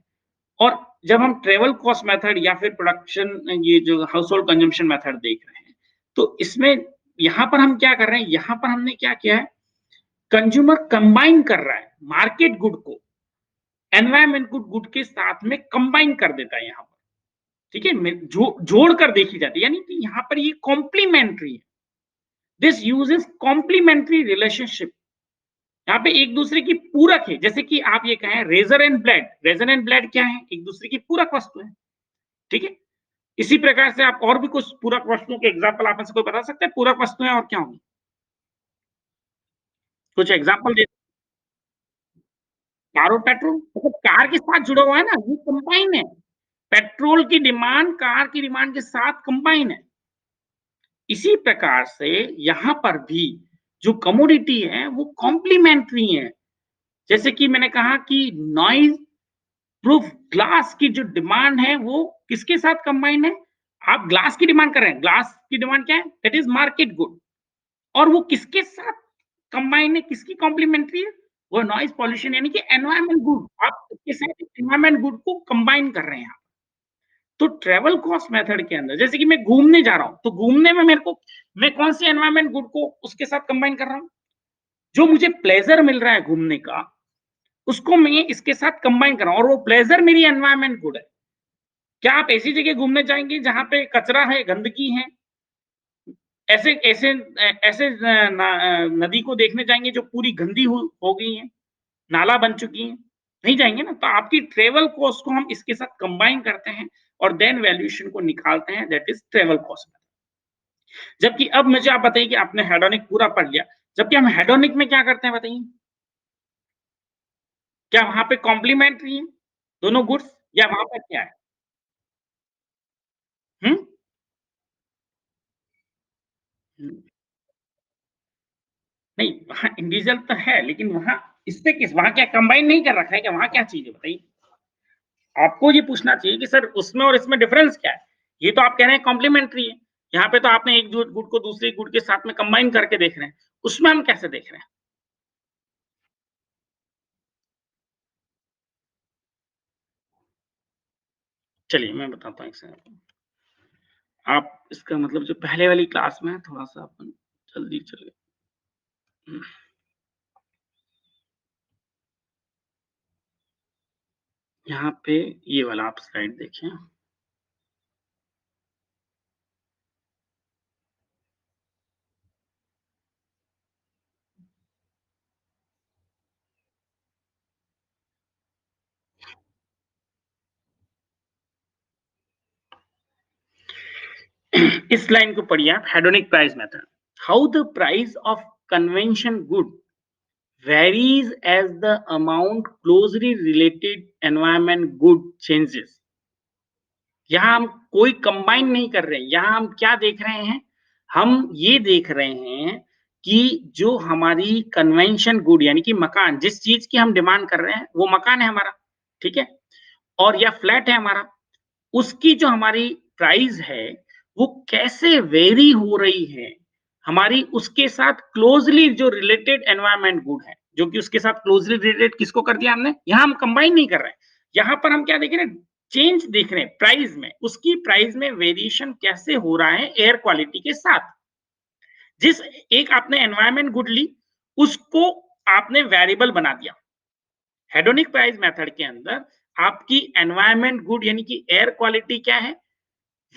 और जब हम ट्रेवल कॉस्ट मेथड या फिर प्रोडक्शन ये जो हाउस होल्ड कंजम्पशन मेथड देख रहे हैं, तो इसमें यहाँ पर हम क्या कर रहे हैं? यहाँ पर हमने क्या किया है, कंज्यूमर कंबाइन कर रहा है मार्केट गुड को एनवायरमेंट गुड के साथ में कंबाइन कर देता है यहाँ पर, ठीक है, जोड़कर देखी जाती है, यानी कि यहाँ पर ये कॉम्प्लीमेंट्री है। This uses complementary relationship. यहाँ पे एक दूसरे की पूरक है। जैसे कि आप ये कहें razor and blade, razor and blade क्या है? एक दूसरे की पूरक वस्तु है, ठीक है। इसी प्रकार से आप और भी कुछ पूरक वस्तुओं के एग्जाम्पल आप में से कोई बता सकते हैं? पूरक वस्तुएं और क्या होंगी? कुछ एग्जाम्पल दे। कार और पेट्रोल, मतलब कार के साथ जुड़ा हुआ है ना, ये कंबाइन है। पेट्रोल की डिमांड कार की डिमांड के साथ कंबाइन है। इसी प्रकार से यहां पर भी जो कमोडिटी है वो कॉम्प्लीमेंट्री है। जैसे कि मैंने कहा कि नॉइज प्रूफ ग्लास की जो डिमांड है वो किसके साथ कंबाइन है? आप ग्लास की डिमांड कर रहे हैं, ग्लास की डिमांड क्या है? That is market good. और वो किसके साथ कंबाइन है, किसकी कॉम्प्लीमेंट्री है? वो नॉइज पॉल्यूशन यानी कि एनवायरमेंट गुड, आप इसके साथ एनवायरमेंट गुड को कंबाइन कर रहे हैं। तो ट्रेवल कॉस्ट मेथड के अंदर जैसे कि मैं घूमने जा रहा हूं, तो घूमने में मेरे को मैं कौन सी एनवायरमेंट गुड को उसके साथ कंबाइन कर रहा हूं? जो मुझे प्लेजर मिल रहा है घूमने का, उसको मैं इसके साथ कंबाइन कर रहा हूं, और वो प्लेजर मेरी एनवायरमेंट गुड है। क्या आप ऐसी जगह घूमने जाएंगे जहां पे कचरा है, गंदगी है? ऐसे ऐसे ऐसे नदी को देखने जाएंगे जो पूरी गंदी हो गई है, नाला बन चुकी है? नहीं जाएंगे ना। तो आपकी ट्रेवल कॉस्ट को हम इसके साथ कंबाइन करते हैं और देन वैल्यूएशन को निकालते हैं, दैट इज ट्रेवल कॉस्ट। जबकि अब मुझे आप बताइए कि आपने हेडोनिक पूरा पढ़ लिया, जबकि हम हेडोनिक में क्या करते हैं बताइए? क्या वहां पे कॉम्प्लीमेंट्री है दोनों गुड्स, या वहां पर क्या है? हम्म। नहीं, वहां इंडिविजुअल तो है, लेकिन वहां इससे किस वहां क्या कंबाइन नहीं कर रखा है? क्या वहां क्या चीज है बताइए? आपको ये पूछना चाहिए कि सर उसमें और इसमें डिफरेंस क्या है? ये तो आप कह रहे हैं कॉम्प्लीमेंट्री है, यहाँ पे तो आपने एक गुड को दूसरे गुड के साथ में कंबाइन करके देख रहे हैं, उसमें हम कैसे देख रहे हैं? चलिए मैं बताता हूँ एक सेकंड। आप इसका मतलब जो पहले वाली क्लास में है थोड़ा-सा अपन जल्दी चले। यहाँ पे ये वाला आप स्लाइड देखिए। इस लाइन को पढ़िए आप, hedonic price method. How the price of convention good varies as the amount closely related environment good changes। यहाँ हम कोई कंबाइन नहीं कर रहे हैं, यहाँ हम क्या देख रहे हैं? हम ये देख रहे हैं कि जो हमारी कन्वेंशन गुड यानी कि मकान, जिस चीज की हम डिमांड कर रहे हैं वो मकान है हमारा, ठीक है? और या फ्लैट है हमारा, उसकी जो हमारी प्राइस है वो कैसे वेरी हो रही है हमारी उसके साथ क्लोजली जो रिलेटेड एनवायरमेंट गुड है, जो कि उसके साथ क्लोजली रिलेटेड किसको कर दिया हमने, यहां हम कंबाइन नहीं कर रहे हैं। यहां पर हम क्या देख रहे हैं? चेंज देख रहे हैं प्राइस में, उसकी प्राइस में वेरिएशन कैसे हो रहा है एयर क्वालिटी के साथ। जिस एक आपने एनवायरमेंट गुड ली, उसको आपने वेरिएबल बना दिया। हेडोनिक प्राइस मेथड के अंदर आपकी एनवायरमेंट गुड यानी कि एयर क्वालिटी क्या है?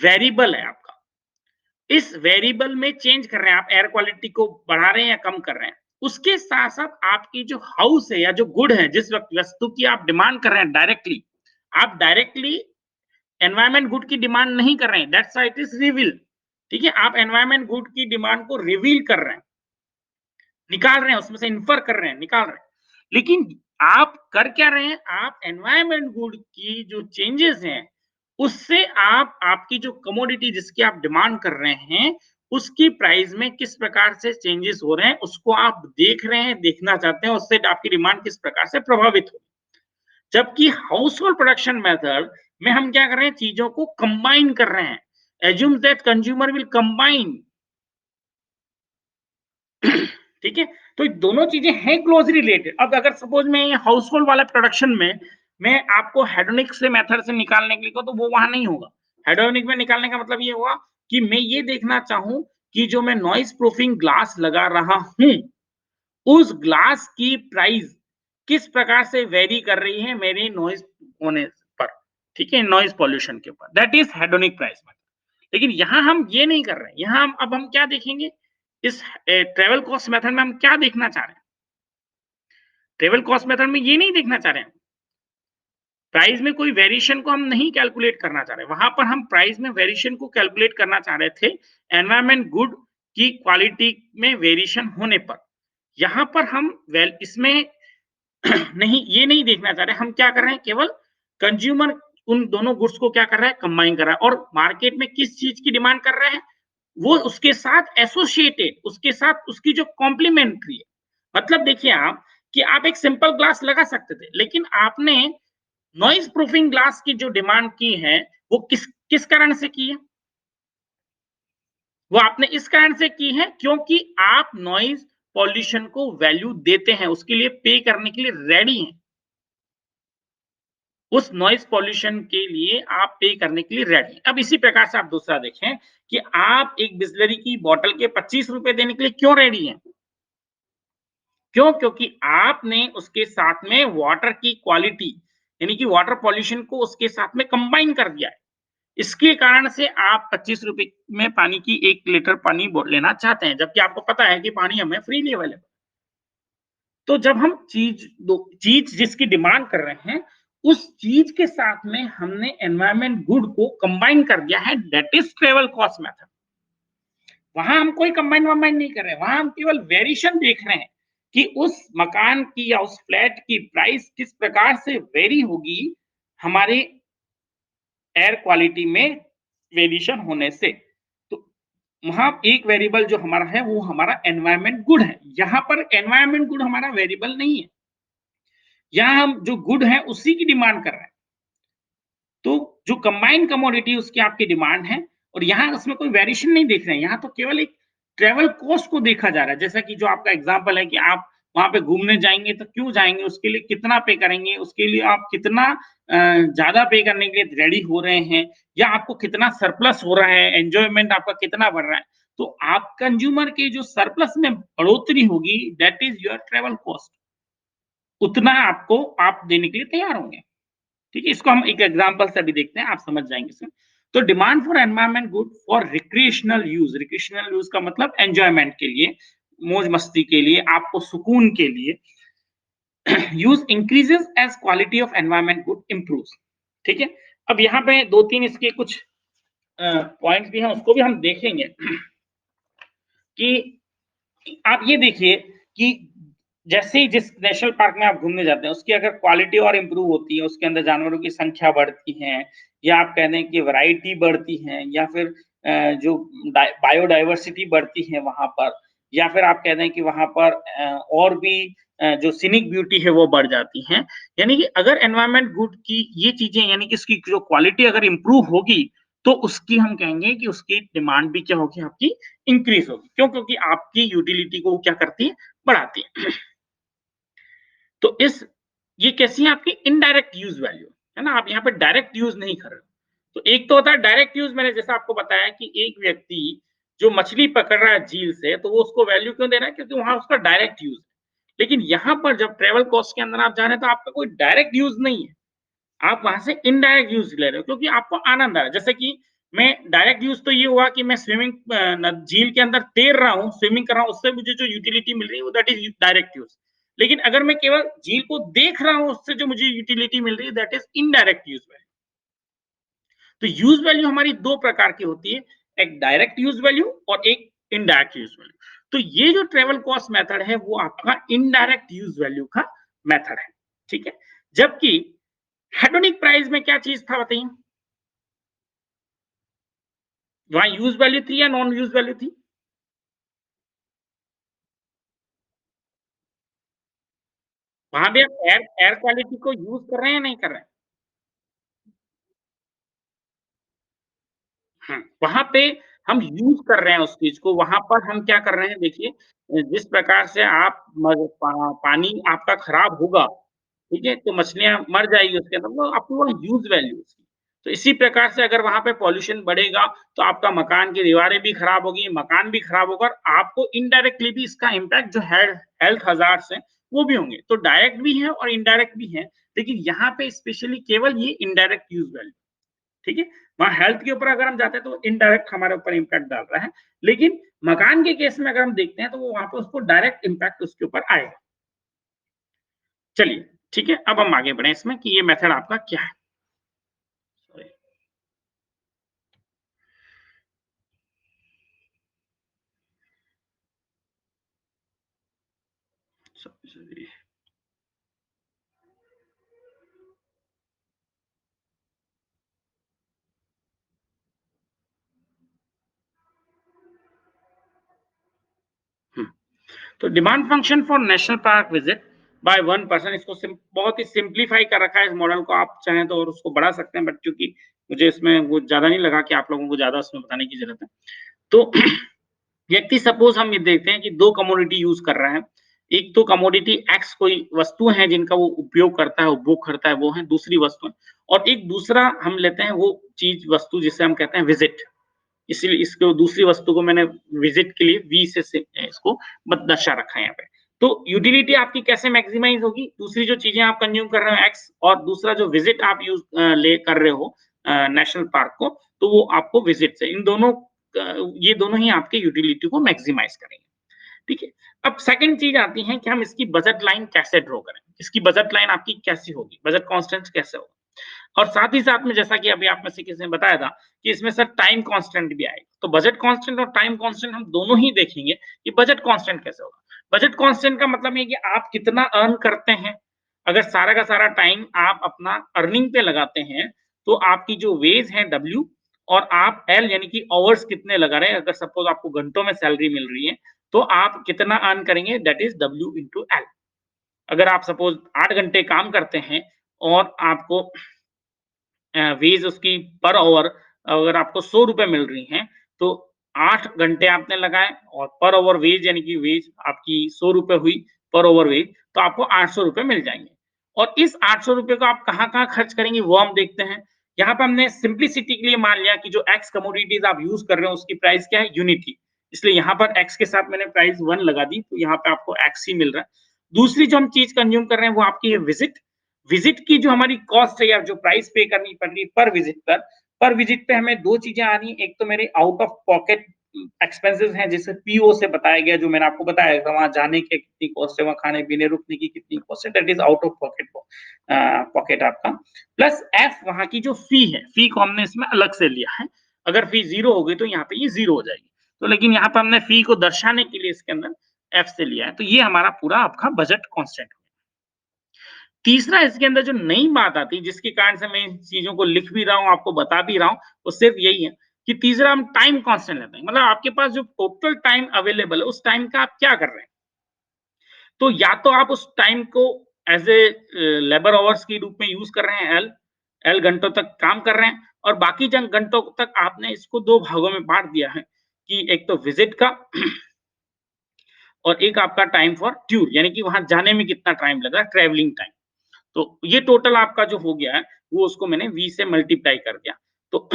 वेरिएबल है आपका। इस वेरिएबल में चेंज कर रहे हैं आप, एयर क्वालिटी को बढ़ा रहे हैं या कम कर रहे हैं। उसके साथ साथ आपकी जो हाउस है या जो गुड है, जिस वस्तु की आप डिमांड कर रहे हैं डायरेक्टली, आप डायरेक्टली एनवायरमेंट गुड की डिमांड नहीं कर रहे हैं, that's why it is reveal. ठीक है, आप एनवायरमेंट गुड की डिमांड को रिवील कर रहे हैं, निकाल रहे हैं, उसमें से इन्फर कर रहे हैं, निकाल रहे हैं। लेकिन आप कर क्या रहे हैं? आप एनवायरमेंट गुड की जो चेंजेस हैं, उससे आप आपकी जो कमोडिटी जिसकी आप डिमांड कर रहे हैं, उसकी प्राइस में किस प्रकार से चेंजेस हो रहे हैं, उसको आप देख रहे हैं, देखना चाहते हैं, उससे आपकी डिमांड किस प्रकार से प्रभावित हो। जबकि हाउस होल्ड प्रोडक्शन मेथड में हम क्या कर रहे हैं? चीजों को कंबाइन कर रहे हैं। Assume that consumer will combine. ठीक है, तो दोनों चीजें हैं क्लोज रिलेटेड। अब अगर सपोज मैं हाउस होल्ड वाला प्रोडक्शन में मैं आपको हेडोनिक से मेथड से निकालने के लिए कहूं, तो वो वहां नहीं होगा। हेडोनिक में निकालने का मतलब ये हुआ कि मैं ये देखना चाहूं कि जो मैं नॉइज प्रूफिंग ग्लास लगा रहा हूं, उस ग्लास की प्राइस किस प्रकार से वेरी कर रही है मेरे नॉइज होने पर, ठीक है, नॉइज पॉल्यूशन के ऊपर, दैट इज हेडोनिक प्राइस। लेकिन यहां हम ये नहीं कर रहे हैं। यहां हम अब हम क्या देखेंगे? इस ट्रेवल कॉस्ट मेथड में हम क्या देखना चाह रहे हैं? ट्रेवल कॉस्ट मेथड में ये नहीं देखना चाह रहे हैं, प्राइस में कोई वेरिएशन को हम नहीं कैलकुलेट करना चाह रहे। वहां पर हम प्राइस में वेरिएशन को कैलकुलेट करना चाह रहे थे एनवायरमेंट गुड की क्वालिटी में वेरिएशन होने पर। यहां पर हम वेल इसमें नहीं, ये नहीं देखना चाह रहे। हम क्या कर रहे हैं? केवल कंज्यूमर उन दोनों गुड्स को क्या कर रहा है? कंबाइन कर रहा है, और मार्केट में किस चीज की डिमांड कर रहा है? वो उसके साथ एसोसिएटेड, उसके साथ उसकी जो कॉम्प्लीमेंट्री है। मतलब देखिए आप कि आप एक सिंपल ग्लास लगा सकते थे, लेकिन आपने नॉइज प्रूफिंग ग्लास की जो डिमांड की है, वो किस किस कारण से की है? वो आपने इस कारण से की है क्योंकि आप नॉइज पॉल्यूशन को वैल्यू देते हैं, उसके लिए पे करने के लिए रेडी हैं। उस नॉइज पॉल्यूशन के लिए आप पे करने के लिए रेडी हैं। अब इसी प्रकार से आप दूसरा देखें कि आप एक बिस्लरी की बोतल के 25 रुपए देने के लिए क्यों रेडी हैं? क्यों? क्योंकि आपने उसके साथ में वाटर की क्वालिटी यानी कि वाटर पॉल्यूशन को उसके साथ में कंबाइन कर दिया है। इसके कारण से आप 25 रुपए में पानी की 1 लीटर पानी लेना चाहते हैं, जबकि आपको पता है कि पानी हमें फ्रीली अवेलेबल। तो जब हम चीज जिसकी डिमांड कर रहे हैं, उस चीज के साथ में हमने एनवायरमेंट गुड को कंबाइन कर दिया है, that is travel cost method. वहां हम कोई कंबाइन वंबाइन नहीं कर रहे हैं, वहां हम केवल वेरिएशन देख रहे हैं कि उस मकान की या उस फ्लैट की प्राइस किस प्रकार से वेरी होगी हमारे एयर क्वालिटी में वेरिएशन होने से। तो वहां एक वेरिएबल जो हमारा है वो हमारा एनवायरमेंट गुड है। यहां पर एनवायरमेंट गुड हमारा वेरिएबल नहीं है, यहाँ हम जो गुड है उसी की डिमांड कर रहे हैं। तो जो कंबाइंड कमोडिटी उसकी आपकी डिमांड है, और यहाँ उसमें कोई वेरिएशन नहीं देख रहे हैं, यहाँ तो केवल एक ट्रैवल कॉस्ट को देखा जा रहा है। जैसा कि जो आपका एग्ज़ाम्पल है कि आप वहाँ पे घूमने जाएँगे तो क्यों जाएँगे? उसके लिए कितना पे करेंगे? उसके लिए आप कितना ज़्यादा पे करने के लिए रेडी हो रहे हैं या आपको कितना सरप्लस हो रहा है, एन्जॉयमेंट आपका कितना बढ़ रहा है? तो आप कंज्यूमर के जो सरप्लस में बढ़ोतरी होगी that is your travel cost. उतना आपको आप देने के लिए तैयार होंगे। ठीक है? इसको हम एक एग्ज़ाम्पल से अभी देखते हैं, आप समझ जाएँगे इसमें। तो demand for environment good for recreational use का मतलब एन्जॉयमेंट के लिए, मौज-मस्ती के लिए, आपको सुकून के लिए use increases as quality of environment good improves. ठीक है? अब यहाँ पे 2-3 इसके कुछ पॉइंट्स भी हैं, उसको भी हम देखेंगे कि आप ये देखिए कि जैसे ही जिस नेशनल पार्क में आप घूमने जाते हैं, उसकी अगर क्वालिटी और इम्प्रूव होती है, उसके अंदर जानवरों की संख्या बढ़ती है या आप कह दें कि वैरायटी बढ़ती है या फिर जो बायोडायवर्सिटी बढ़ती है वहाँ पर या फिर आप कह दें कि वहाँ पर और भी जो सीनिक ब्यूटी है वो बढ़ जाती हैं। यानी कि अगर एनवायरनमेंट गुड की ये चीज़ें यानी कि इसकी जो क्वालिटी अगर इम्प्रूव होगी, तो उसकी हम कहेंगे कि उसकी डिमांड भी क्या होगी आपकी इंक्रीज़ होगी। क्यों? क्योंकि आपकी यूटिलिटी को वो क्या करती है, बढ़ाती है। तो इस ये कैसी है आपकी इनडायरेक्ट यूज़ वैल्यू, है ना? आप यहाँ पे डायरेक्ट यूज़ नहीं कर रहे हो। तो एक तो होता है डायरेक्ट यूज़ मैंने जैसा आपको बताया कि एक व्यक्ति जो मछली पकड़ रहा है झील से, तो वो उसको वैल्यू क्यों दे रहा है? क्योंकि वहाँ उसका डायरेक्ट यूज़ है। लेकिन यहाँ पर जब ट्रैवल कॉस्ट के अंदर आप जा रहे हैं, तो आपका कोई डायरेक्ट यूज़ नहीं है। आप वहाँ से इनडायरेक्ट यूज़ ले रहे हो क्योंकि आपको आनंद आ रहा है। जैसे कि मैं डायरेक्ट यूज़ तो ये हुआ कि मैं स्विमिंग न झील के अंदर तैर रहा हूँ, स्विमिंग कर रहा हूँ, उससे मुझे जो यूटिलिटी मिल रही है वो दैट इज़ डायरेक्ट यूज़। लेकिन अगर मैं केवल झील को देख रहा हूँ, उससे जो मुझे यूटिलिटी मिल रही है that is indirect use value. तो यूज़ वैल्यू हमारी 2 प्रकार की होती है, एक डायरेक्ट यूज़ वैल्यू और एक इनडायरेक्ट यूज़ वैल्यू। तो ये जो ट्रैवल कॉस्ट मेथड है वो आपका इनडायरेक्ट यूज़ वैल्यू का मेथड है, ठीक है? जबकि हेडोनिक प्राइस में क्या चीज़ था बताइए? वहाँ यूज़ वैल्यू थी या नॉन यूज़ वैल्यू थी? वहाँ भी आप एयर एयर क्वालिटी को यूज़ कर रहे हैं या नहीं कर रहे हैं? वहाँ पे हम यूज़ कर रहे हैं उस चीज़ को, वहाँ पर हम क्या कर रहे हैं देखिए जिस प्रकार से आप पानी आपका खराब होगा, ठीक है? तो मछलियाँ मर जाएगी उसके अंदर, वो आपकी वो यूज़ वैल्यू है उसकी। तो इसी प्रकार से अगर वहाँ पे पॉल्यूशन बढ़ेगा, तो आपका मकान की दीवारें भी खराब होगी, मकान भी खराब होगा और आपको इनडायरेक्टली भी इसका इम्पैक्ट जो हेल्थ हज़ार्ड्स हैं, वो भी होंगे। तो डायरेक्ट भी है और इनडायरेक्ट भी है, लेकिन यहाँ पे स्पेशली केवल ये इनडायरेक्ट यूज़ वैल्यू ठीक है? वहाँ हेल्थ के ऊपर अगर हम जाते हैं तो इनडायरेक्ट हमारे ऊपर इम्पैक्ट डाल रहा है। लेकिन मकान के केस में अगर हम देखते हैं तो वो वहाँ पे उसको डायरेक्ट इम्पैक्ट उसके ऊपर आएगा। चलिए, ठीक है? अब हम आगे बढ़ें इसमें कि ये मेथड आपका क्या है? Sorry, sorry. हुँ, तो demand function for national park visit by one person इसको बहुत ही सिम्प्लीफाई कर रखा है इस मॉडल को आप चाहें तो और उसको बढ़ा सकते हैं बट चूँकि मुझे इसमें वो ज़्यादा नहीं लगा कि आप लोगों को ज़्यादा उसमें बताने की ज़रूरत है। तो व्यक्ति सपोज़ हम ये देखते हैं कि 2 कमोडिटी यूज़ कर रहा है। एक तो कमोडिटी एक्स कोई वस्तु है जिनका वो उपयोग करता है, उपभोग करता है वो है दूसरी वस्तु और एक दूसरा हम लेते हैं वो चीज़ वस्तु जिसे हम कहते हैं विज़िट। इसीलिए इसको दूसरी वस्तु को मैंने विज़िट के लिए वी से इसको दर्शा रखा है यहाँ पे। तो यूटिलिटी आपकी कैसे मैक्सिमाइज़ होगी? दूसरी जो चीज़ें आप कंज़्यूम कर रहे हो एक्स और दूसरा जो विज़िट आप ले कर रहे हो नेशनल पार्क को, तो वो आपको विज़िट से इन दोनों ये दोनों ही आपकी यूटिलिटी को मैक्सिमाइज़ करेंगे, ठीक है? अब सेकंड चीज़ आती है कि हम इसकी बजट लाइन कैसे ड्रॉ करें? इसकी बजट लाइन आपकी कैसी होगी? बजट कांस्टेंट कैसे होगा? और साथ ही साथ में जैसा कि अभी आप में से किसी ने बताया था कि इसमें सर टाइम कांस्टेंट भी आएगा। तो बजट कांस्टेंट और टाइम कांस्टेंट हम दोनों ही देखेंगे कि बजट कांस्टेंट कैसे होगा। बजट कांस्टेंट का मतलब ये है कि आप कितना अर्न करते हैं। अगर सारा का सारा टाइम आप अपना अर्निंग पे लगाते हैं, तो आपकी जो वेज है डब्ल्यू और आप एल यानी कि आवर्स कितने लगा रहे हैं। अगर सपोज़ आपको घंटों में सैलरी मिल रही है, तो आप कितना अर्न करेंगे that is W into L. अगर आप सपोज़ 8 घंटे काम करते हैं और आपको वेज उसकी पर आवर अगर आपको 100 रुपए मिल रही हैं, तो 8 घंटे आपने लगाए और पर आवर वेज यानी कि वेज आपकी 100 रुपए हुई पर आवर वेज, तो आपको 800 रुपए मिल जाएँगे। और इस 800 रुपए को आप कहाँ-कहाँ खर्च करेंगे वो हम देखते हैं। यहाँ पे हमने सिम्प्लिसिटी के लिए मान लिया कि जो एक्स कमोडिटीज़ आप यूज़ कर रहे हो उसकी प्राइस क्या है? यूनिटी। इसलिए यहाँ पर एक्स के साथ मैंने प्राइस 1 लगा दी, तो यहाँ पे आपको एक्स ही मिल रहा है। दूसरी जो हम चीज़ कंज़्यूम कर रहे हैं वो आपकी है विज़िट। विज़िट की जो हमारी कॉस्ट है या जो प्राइस पे करनी पड़ रही है पर विज़िट पे हमें 2 चीज़ें आ रही हैं। एक तो मेरे आउट ऑफ पॉकेट एक्सपेंसेस हैं, जिसे पीओ से बताया गया, जो मैंने आपको बताया था, वहाँ जाने के कितनी कॉस्ट है, वहाँ खाने-पीने, रुकने की कितनी कॉस्ट है, that is out of pocket आपका। प्लस एफ वहाँ की जो फी है, फी को हमने इसमें अलग से लिया है। अगर फी 0 हो गई तो यहाँ पे ये 0 हो जाएगी। तो लेकिन यहाँ पे हमने फी को दर्शाने के लिए इसके अंदर एफ से लिया है। तो ये हमारा पूरा आपका बजट कांस्टेंट। तीसरा इसके अंदर जो नई बात आती है, जिसके कारण से मैं इन चीज़ों को लिख भी रहा हूँ, आपको बता भी रहा हूँ, वो सिर्फ़ यही है कि तीसरा हम टाइम कांस्टेंट लेते हैं। मतलब आपके पास जो टोटल टाइम अवेलेबल है, उस टाइम का आप क्या कर रहे हैं? तो या तो आप उस टाइम को एज़ ए लेबर आवर्स के रूप में यूज़ कर रहे हैं, एल घंटों तक काम कर रहे हैं और बाकी जन घंटों तक आपने इसको 2 भागों में बाँट दिया है कि एक तो विज़िट का और एक आपका टाइम फॉर टूर, यानी कि वहाँ जाने में कितना टाइम लगा, ट्रैवलिंग टाइम। तो ये टोटल आपका जो हो गया है, वो उसको मैंने 20 से मल्टीप्लाई कर दिया। तो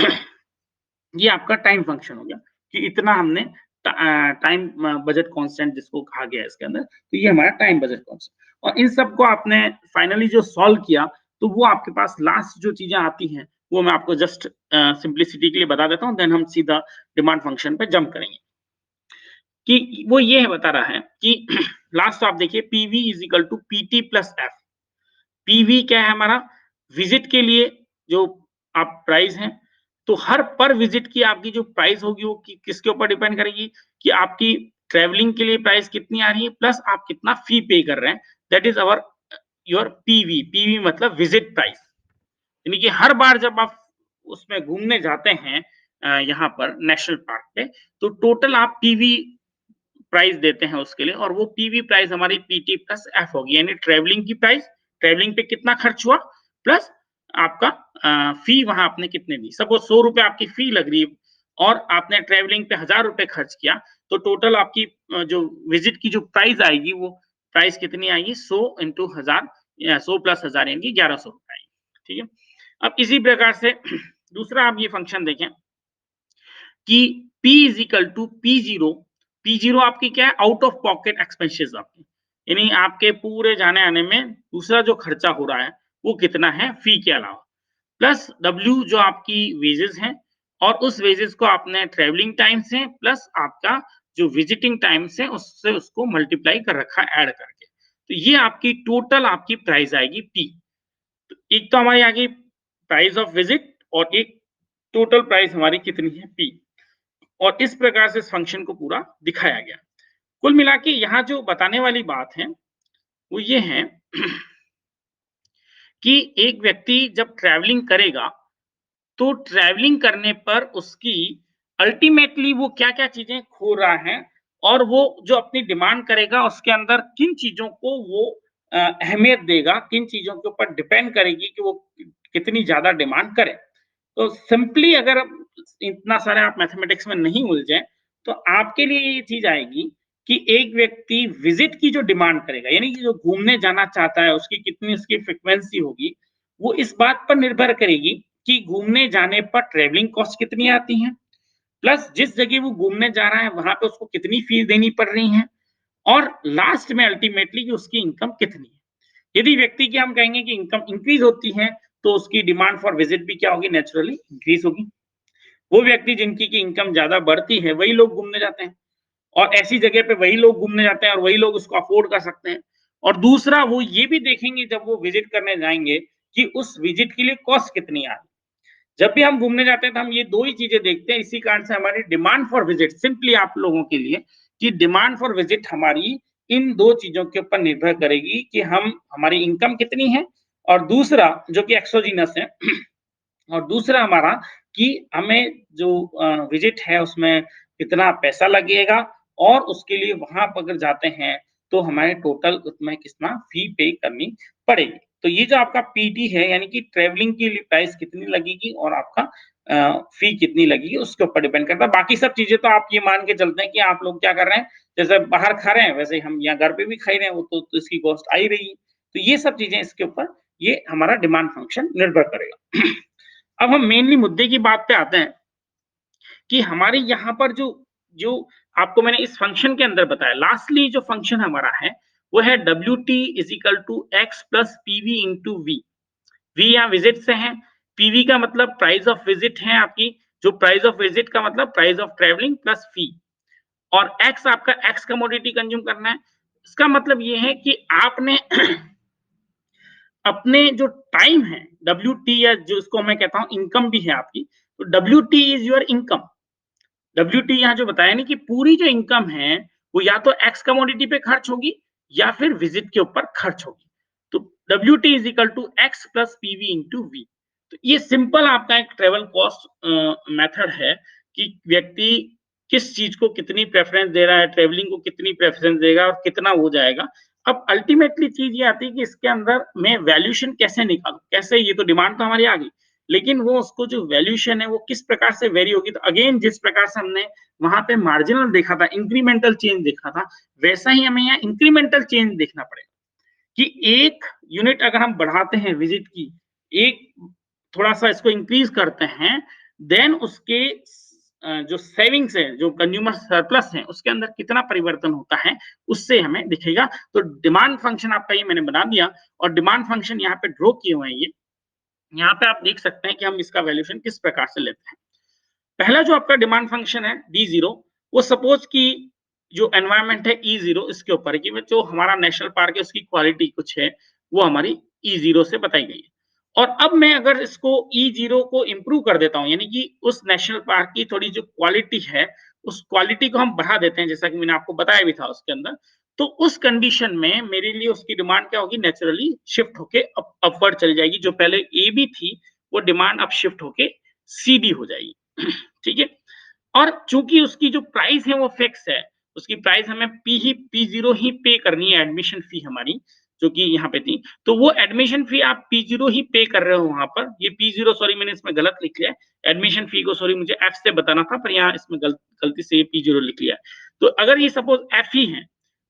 ये आपका टाइम फंक्शन हो गया कि इतना हमने टाइम बजट कांस्टेंट जिसको कहा गया है इसके अंदर, तो ये हमारा टाइम बजट कांस्टेंट। और इन सबको आपने फाइनली जो सॉल्व किया, तो वो आपके पास लास्ट जो चीज़ें आती हैं, वो मैं आपको जस्ट सिम्प्लिसिटी के लिए बता देता हूँ, देन हम सीधा डिमांड फंक्शन पे जंप करेंगे। कि वो ये है बता रहा है कि लास्ट आप देखिए PV is equal to PT plus F. PV क्या है हमारा? विज़िट के लिए जो आप प्राइस हैं, तो हर पर विज़िट की आपकी जो प्राइस होगी वो किसके ऊपर डिपेंड करेगी कि आपकी ट्रैवलिंग के लिए प्राइस कितनी आ रही है प्लस आप कितना फ़ी पे कर रहे हैं। That is our your PV. PV मतलब विज़िट प्राइस। यानी कि हर बार जब आप उसमें घूमने जाते हैं यहाँ पर नेशनल पार्क पे, तो टोटल आप पीवी प्राइस देते हैं उसके लिए और वो पीवी प्राइस हमारी पीटी प्लस एफ होगी, यानी ट्रैवलिंग की प्राइस, ट्रैवलिंग पे कितना खर्च हुआ प्लस आपका फी वहां आपने कितने दी। सपोज 100 रुपए आपकी फी लग रही है और आपने ट्रैवलिंग पे 1000 रुपए खर्च किया, तो टोटल आपकी जो विजिट की जो प्राइस आएगी वो प्राइस कितनी आएगी? 100 इंटू 1000, 100 प्लस 1000 यानी 1100 रुपए आएगी। ठीक है। अब इसी प्रकार से दूसरा आप ये फंक्शन देखें कि P is equal to P0। P0 आपकी क्या है? आउट ऑफ पॉकेट एक्सपेंसेस आपकी, यानी आपके पूरे जाने आने में दूसरा जो खर्चा हो रहा है वो कितना है फी के अलावा, प्लस W जो आपकी वेजेस हैं और उस वेजेस को आपने ट्रेवलिंग टाइम से प्लस आपका जो विजिटिंग टाइम से उससे उसको मल्टीप्लाई कर रखा है ऐड करके। तो ये आपकी टोटल आपकी प्राइस आएगी P। तो एक तो हमारी आ गई प्राइस ऑफ विजिट और एक टोटल प्राइस हमारी कितनी है P। और इस प्रकार से इस फंक्शन को पूरा दिखाया गया। कुल मिला के यहाँ जो बताने वाली बात है, वो ये है कि एक व्यक्ति जब ट्रैवलिंग करेगा, तो ट्रैवलिंग करने पर उसकी अल्टीमेटली वो क्या-क्या चीज़ें खो रहा है और वो जो अपनी डिमांड करेगा उसके अंदर किन चीज़ों को वो अहमियत देगा, किन चीज़ों के ऊपर डिपेंड करेगी कि वो कितनी ज़्यादा डिमांड करे। तो सिंपली अगर इतना सारे आप मैथमेटिक्स में नहीं उलझे, तो आपके लिए ये चीज़ आएगी कि एक व्यक्ति विज़िट की जो डिमांड करेगा, यानी कि जो घूमने जाना चाहता है, उसकी कितनी उसकी फ्रीक्वेंसी होगी, वो इस बात पर निर्भर करेगी कि घूमने जाने पर ट्रैवलिंग कॉस्ट कितनी आती हैं, प्लस जिस जगह वो घूमने जा रहा है, वहाँ पे उसको कितनी फीस देनी पड़ रही है और लास्ट में अल्टीमेटली कि उसकी इनकम कितनी है। यदि व्यक्ति की हम कहेंगे कि इनकम इंक्रीज़ होती है, तो उसकी डिमांड फॉर विज़िट भी क्या होगी? नेचुरली इंक्रीज़ होगी। वो व्यक्ति जिनकी की इनकम ज़्यादा बढ़ती है, वही लोग घूमने जाते हैं और ऐसी जगह पे वही लोग घूमने जाते हैं और वही लोग उसको अफ़ोर्ड कर सकते हैं। और दूसरा वो ये भी देखेंगे जब वो विज़िट करने जाएँगे कि उस विज़िट के लिए कॉस्ट कितनी आ रही है। जब भी हम घूमने जाते हैं तो हम ये 2 ही चीज़ें देखते हैं, इसी कारण से हमारी डिमांड फॉर विज़िट सिंपली आप लोगों के लिए कि डिमांड फॉर विज़िट हमारी इन 2 चीज़ों के ऊपर निर्भर करेगी कि हम हमारी इनकम कितनी है और दूसरा जो कि एक्सोजीनस है और दूसरा हमारा कि हमें जो विज़िट है उसमें कितना पैसा लगेगा और उसके लिए वहाँ पर अगर जाते हैं, तो हमारे टोटल उसमें कितना फ़ी पे करनी पड़ेगी। तो ये जो आपका पीटी है यानी कि ट्रैवलिंग के लिए प्राइस कितनी लगेगी और आपका फी कितनी लगेगी उसके ऊपर डिपेंड करता है। बाकी सब चीजें तो आप ये मान के चलते हैं कि आप लोग क्या कर रहे हैं, जैसे बाहर खा रहे हैं वैसे ही हम यहाँ घर पे भी खा ही रहे हैं, वो तो इसकी कॉस्ट आ ही रही है। तो ये सब चीजें इसके ऊपर ये हमारा डिमांड फंक्शन निर्भर करेगा। अब हम मेनली मुद्दे की बात पे आते हैं कि हमारे यहाँ पर जो जो आपको मैंने इस फंक्शन के अंदर बताया, लास्टली जो फंक्शन हमारा है वो है WT is equal to X plus PV into V. V यहाँ विजिट से है, पीवी का मतलब प्राइस ऑफ विजिट है आपकी, जो प्राइस ऑफ विजिट का मतलब price of travelling plus fee, और एक्स आपका एक्स कमोडिटी कंज्यूम करना है। इसका मतलब ये है कि आपने अपने जो टाइम है WT, या जो इसको मैं कहता हूं इनकम भी है आपकी, तो WT is your income. WT यहाँ जो बताया नहीं कि पूरी जो इनकम है वो या तो एक्स कमोडिटी पे खर्च होगी या फिर विजिट के ऊपर खर्च होगी। तो WT is equal to X plus PV into V. तो ये सिंपल आपका एक ट्रेवल कॉस्ट मेथड है कि व्यक्ति किस चीज को कितनी प्रेफरेंस दे रहा है, ट्रेवलिंग को कितनी प्रेफरेंस देगा और कितना हो जाएगा। अब अल्टीमेटली चीज ये आती है कि इसके अंदर मैं वैल्यूएशन कैसे निकालूं, कैसे, ये तो डिमांड तो हमारी आ गई, लेकिन वो उसको जो वैल्यूएशन है वो किस प्रकार से वेरी होगी। तो अगेन जिस प्रकार से हमने वहां पे मार्जिनल देखा था, इंक्रीमेंटल चेंज देखा था, वैसा ही हमें यहाँ इंक्रीमेंटल चेंज देखना पड़ेगा कि एक यूनिट अगर हम बढ़ाते हैं विजिट की, एक थोड़ा सा इसको इंक्रीज करते हैं, देन उसके जो सेविंग्स है, जो कंज्यूमर सरप्लस है, उसके अंदर कितना परिवर्तन होता है उससे हमें दिखेगा। तो डिमांड फंक्शन आपका ये मैंने बना दिया, और डिमांड फंक्शन यहाँ पे ड्रॉ किए हुए हैं ये, यहाँ पे आप देख सकते हैं कि हम इसका वैल्यूएशन किस प्रकार से लेते हैं। पहला जो आपका डिमांड फंक्शन है D0, वो सपोज कि जो एनवायरमेंट है E0, इसके ऊपर कि जो हमारा नेशनल पार्क है उसकी क्वालिटी कुछ है, वो हमारी E0 से बताई गई है। और अब मैं अगर इसको E0 को इंप्रूव कर देता हूं, यानी कि उस नेशनल पार्क की थोड़ी जो क्वालिटी है उस क्वालिटी को हम बढ़ा देते हैं, जैसा कि मैंने आपको बताया भी था उसके अंदर, तो उस कंडीशन में मेरे लिए उसकी डिमांड क्या होगी, नेचुरली शिफ्ट होके अपवर्ड चली जाएगी। जो पहले ए बी थी वो डिमांड अब शिफ्ट होके CD हो जाएगी। ठीक है। और चूंकि उसकी जो प्राइस है वो फिक्स है, उसकी प्राइस हमें P0 ही पे करनी है, एडमिशन फी हमारी जो कि यहाँ पे थी, तो वो एडमिशन फी आप P0 ही पे कर रहे हो वहां पर। ये P0, सॉरी मैंने इसमें गलत लिख लिया है, एडमिशन फी को सॉरी मुझे F से बताना था, पर यहाँ इसमें गलती से ये P0 लिख लिया है। तो अगर ये सपोज F ही है,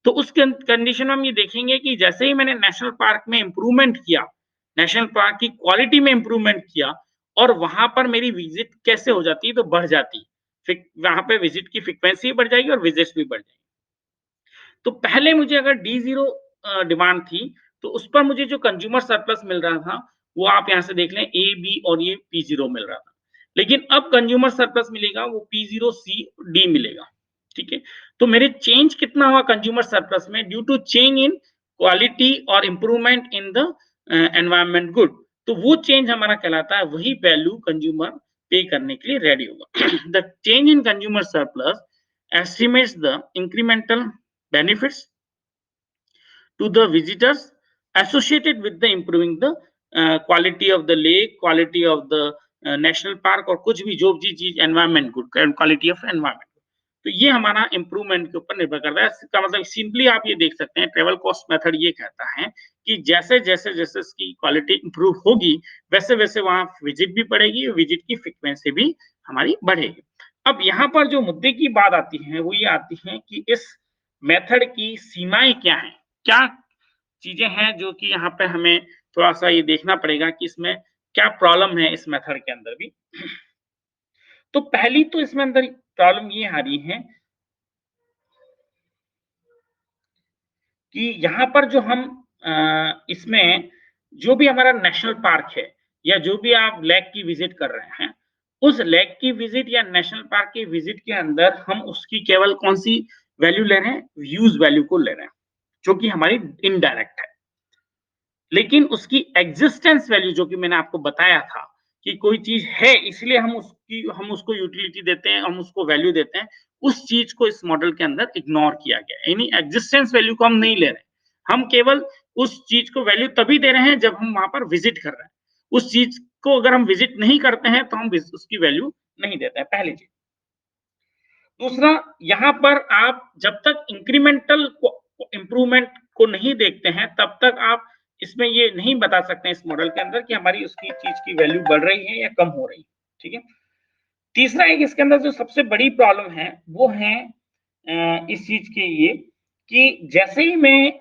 तो उस कंडीशन में हम ये देखेंगे कि जैसे ही मैंने नेशनल पार्क में इंप्रूवमेंट किया, नेशनल पार्क की क्वालिटी में इंप्रूवमेंट किया, और वहां पर मेरी विजिट कैसे हो जाती है, तो बढ़ जाती है, वहां पे विजिट की फ्रीक्वेंसी बढ़ जाएगी और विजिट्स भी बढ़ जाएगी। तो पहले मुझे अगर D0 डिमांड थी, तो उस पर मुझे जो कंज्यूमर सरप्लस मिल रहा था वो आप यहां से देख लें, A B और ये P0 मिल रहा था। लेकिन अब कंज्यूमर सरप्लस मिलेगा वो P0 C D मिलेगा। ठीक है। तो मेरे चेंज कितना हुआ कंज्यूमर सरप्लस में, due to change in quality और improvement in the environment good. तो वो चेंज हमारा कहलाता है, वही वैल्यू कंज्यूमर पे करने के लिए रेडी होगा। The change in consumer surplus estimates the incremental benefits to the visitors associated with the improving the quality of the lake, quality of the national park, और कुछ भी जो भी चीज environment good, quality of environment. तो ये हमारा improvement के ऊपर निर्भर करता है। इसका मतलब सिंपली आप ये देख सकते हैं, ट्रेवल कॉस्ट मेथड ये कहता है कि जैसे जैसे जैसे इसकी क्वालिटी इंप्रूव होगी वैसे वैसे वहां विजिट भी बढ़ेगी, विजिट की फ्रीक्वेंसी भी हमारी बढ़ेगी। अब यहाँ पर जो मुद्दे की बात आती है वो ये आती है कि इस मेथड की सीमाएं क्या हैं, क्या चीजें हैं जो कि यहाँ पे हमें थोड़ा सा ये देखना पड़ेगा कि इसमें क्या प्रॉब्लम है इस मेथड के अंदर भी। तो पहली तो इसमें अंदर प्रॉब्लम ये आ रही है कि यहाँ पर जो हम इसमें जो भी हमारा नेशनल पार्क है या जो भी आप लेक की विजिट कर रहे हैं, उस लेक की विजिट या नेशनल पार्क की विजिट के अंदर हम उसकी केवल कौन सी वैल्यू ले रहे हैं, व्यूज वैल्यू को ले रहे हैं, जो कि हमारी इनडायरेक्ट है। लेकिन उसकी एग्जिस्टेंस वैल्यू जो कि मैंने आपको बताया था कि कोई चीज है इसलिए हम उसको यूटिलिटी देते हैं, हम उसको वैल्यू देते हैं, उस चीज को इस मॉडल के अंदर इग्नोर किया गया, यानी एग्जिस्टेंस वैल्यू को हम नहीं ले रहे, हम केवल उस चीज को वैल्यू तभी दे रहे हैं जब हम वहां पर विजिट कर रहे हैं। उस चीज को अगर हम विजिट नहीं करते हैं तो हम उसकी वैल्यू नहीं देते हैं, पहली चीज। दूसरा, यहाँ पर आप जब तक इंक्रीमेंटल इंप्रूवमेंट को नहीं देखते हैं तब तक आप इसमें ये नहीं बता सकते इस मॉडल के अंदर कि हमारी उसकी चीज की वैल्यू बढ़ रही है या कम हो रही है। ठीक है। तीसरा एक इसके अंदर जो सबसे बड़ी प्रॉब्लम है, वो है इस चीज़ की ये कि जैसे ही मैं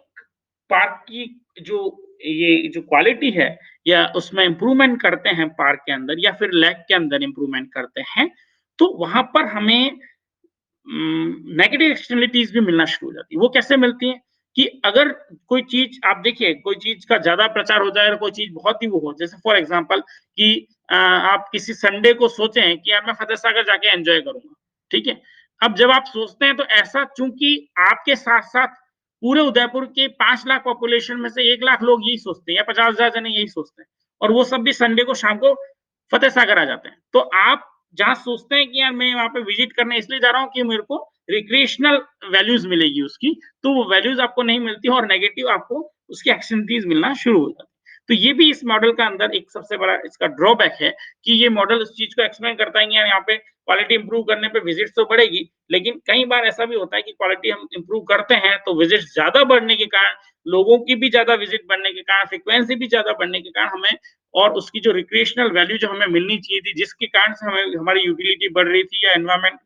पार्क की जो ये जो क्वालिटी है या उसमें इम्प्रूवमेंट करते हैं पार्क के अंदर या फिर लेक के अंदर इम्प्रूवमेंट करते हैं, तो वहाँ पर हमें नेगेटिव एक्सटर्नलिटीज़ भी मिलना शुरू हो जाती है। वो कैसे मिलती हैं कि अगर कोई चीज़ आप देखिए, कोई चीज़ का ज़्यादा प्रचार हो जाए और कोई चीज़ बहुत ही वो हो, जैसे फॉर एग्ज़ाम्पल कि आप किसी संडे को सोचें कि यार मैं फ़तेह सागर जाके एन्जॉय करूँगा, ठीक है? अब जब आप सोचते हैं तो ऐसा चूँकि आपके साथ-साथ पूरे उदयपुर के 5 लाख पॉपुलेशन में से 1 लाख लोग यही सोचते हैं या 50,000 जने यही सोचते हैं और वो सब भी संडे को शाम को फ़तेह सागर आ जाते हैं। तो आप जहाँ सोचते हैं कि यार मैं वहाँ पे विज़िट करने इसलिए जा रहा हूँ कि मेरे को रिक्रिएशनल वैल्यूज़ मिलेगी उसकी, तो वो वैल्यूज़ आपको नहीं मिलती और नेगेटिव आपको उसकी एक्टिविटीज़ मिलना शुरू हो जाती है। तो ये भी इस मॉडल का अंदर एक सबसे बड़ा इसका ड्रॉबैक है कि ये मॉडल उस चीज़ को एक्सप्लेन करता है कि यार यहाँ पे क्वालिटी इम्प्रूव करने पे विज़िट्स तो बढ़ेगी, लेकिन कई बार ऐसा भी होता है कि क्वालिटी हम इम्प्रूव करते हैं तो विज़िट्स ज़्यादा बढ़ने के कारण, लोगों की भी ज़्यादा विज़िट बढ़ने के कारण, फ्रीक्वेंसी भी ज़्यादा बढ़ने के कारण हमें और उसकी जो रिक्रिएशनल वैल्यू जो हमें मिलनी चाहिए थी, जिसके कारण से हमें हमारी यूटिलिटी बढ़ रही थी या एनवायरनमेंट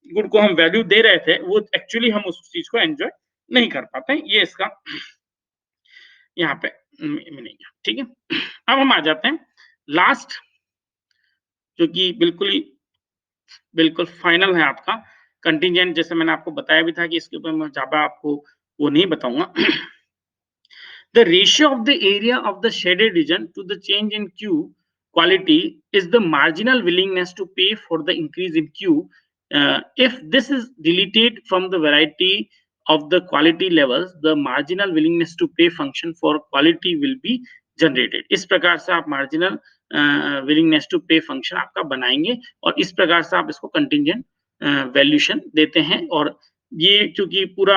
गुड को हम वैल्यू दे रहे थे, वो एक्चुअली हम उस चीज़ को एन्जॉय नहीं कर पाते हैं। ये इसका यहाँ पे मीनिंग है, ठीक है? अब हम आ जाते हैं लास्ट, जो कि बिल्कुल फाइनल है आपका कंटिजेंट, जैसे मैंने आपको बताया भी था कि इसके ऊपर मैं ज़्यादा आपको वो नहीं बताऊँगा। The ratio of the area of the shaded region to the change in Q quality is the marginal willingness to pay for the increase in Q. If this is deleted from the variety of the quality levels, the marginal willingness to pay function for quality will be generated. इस प्रकार से आप marginal willingness to pay function आपका बनाएंगे और इस प्रकार से आप इसको contingent वैल्यूएशन देते हैं और ये क्योंकि पूरा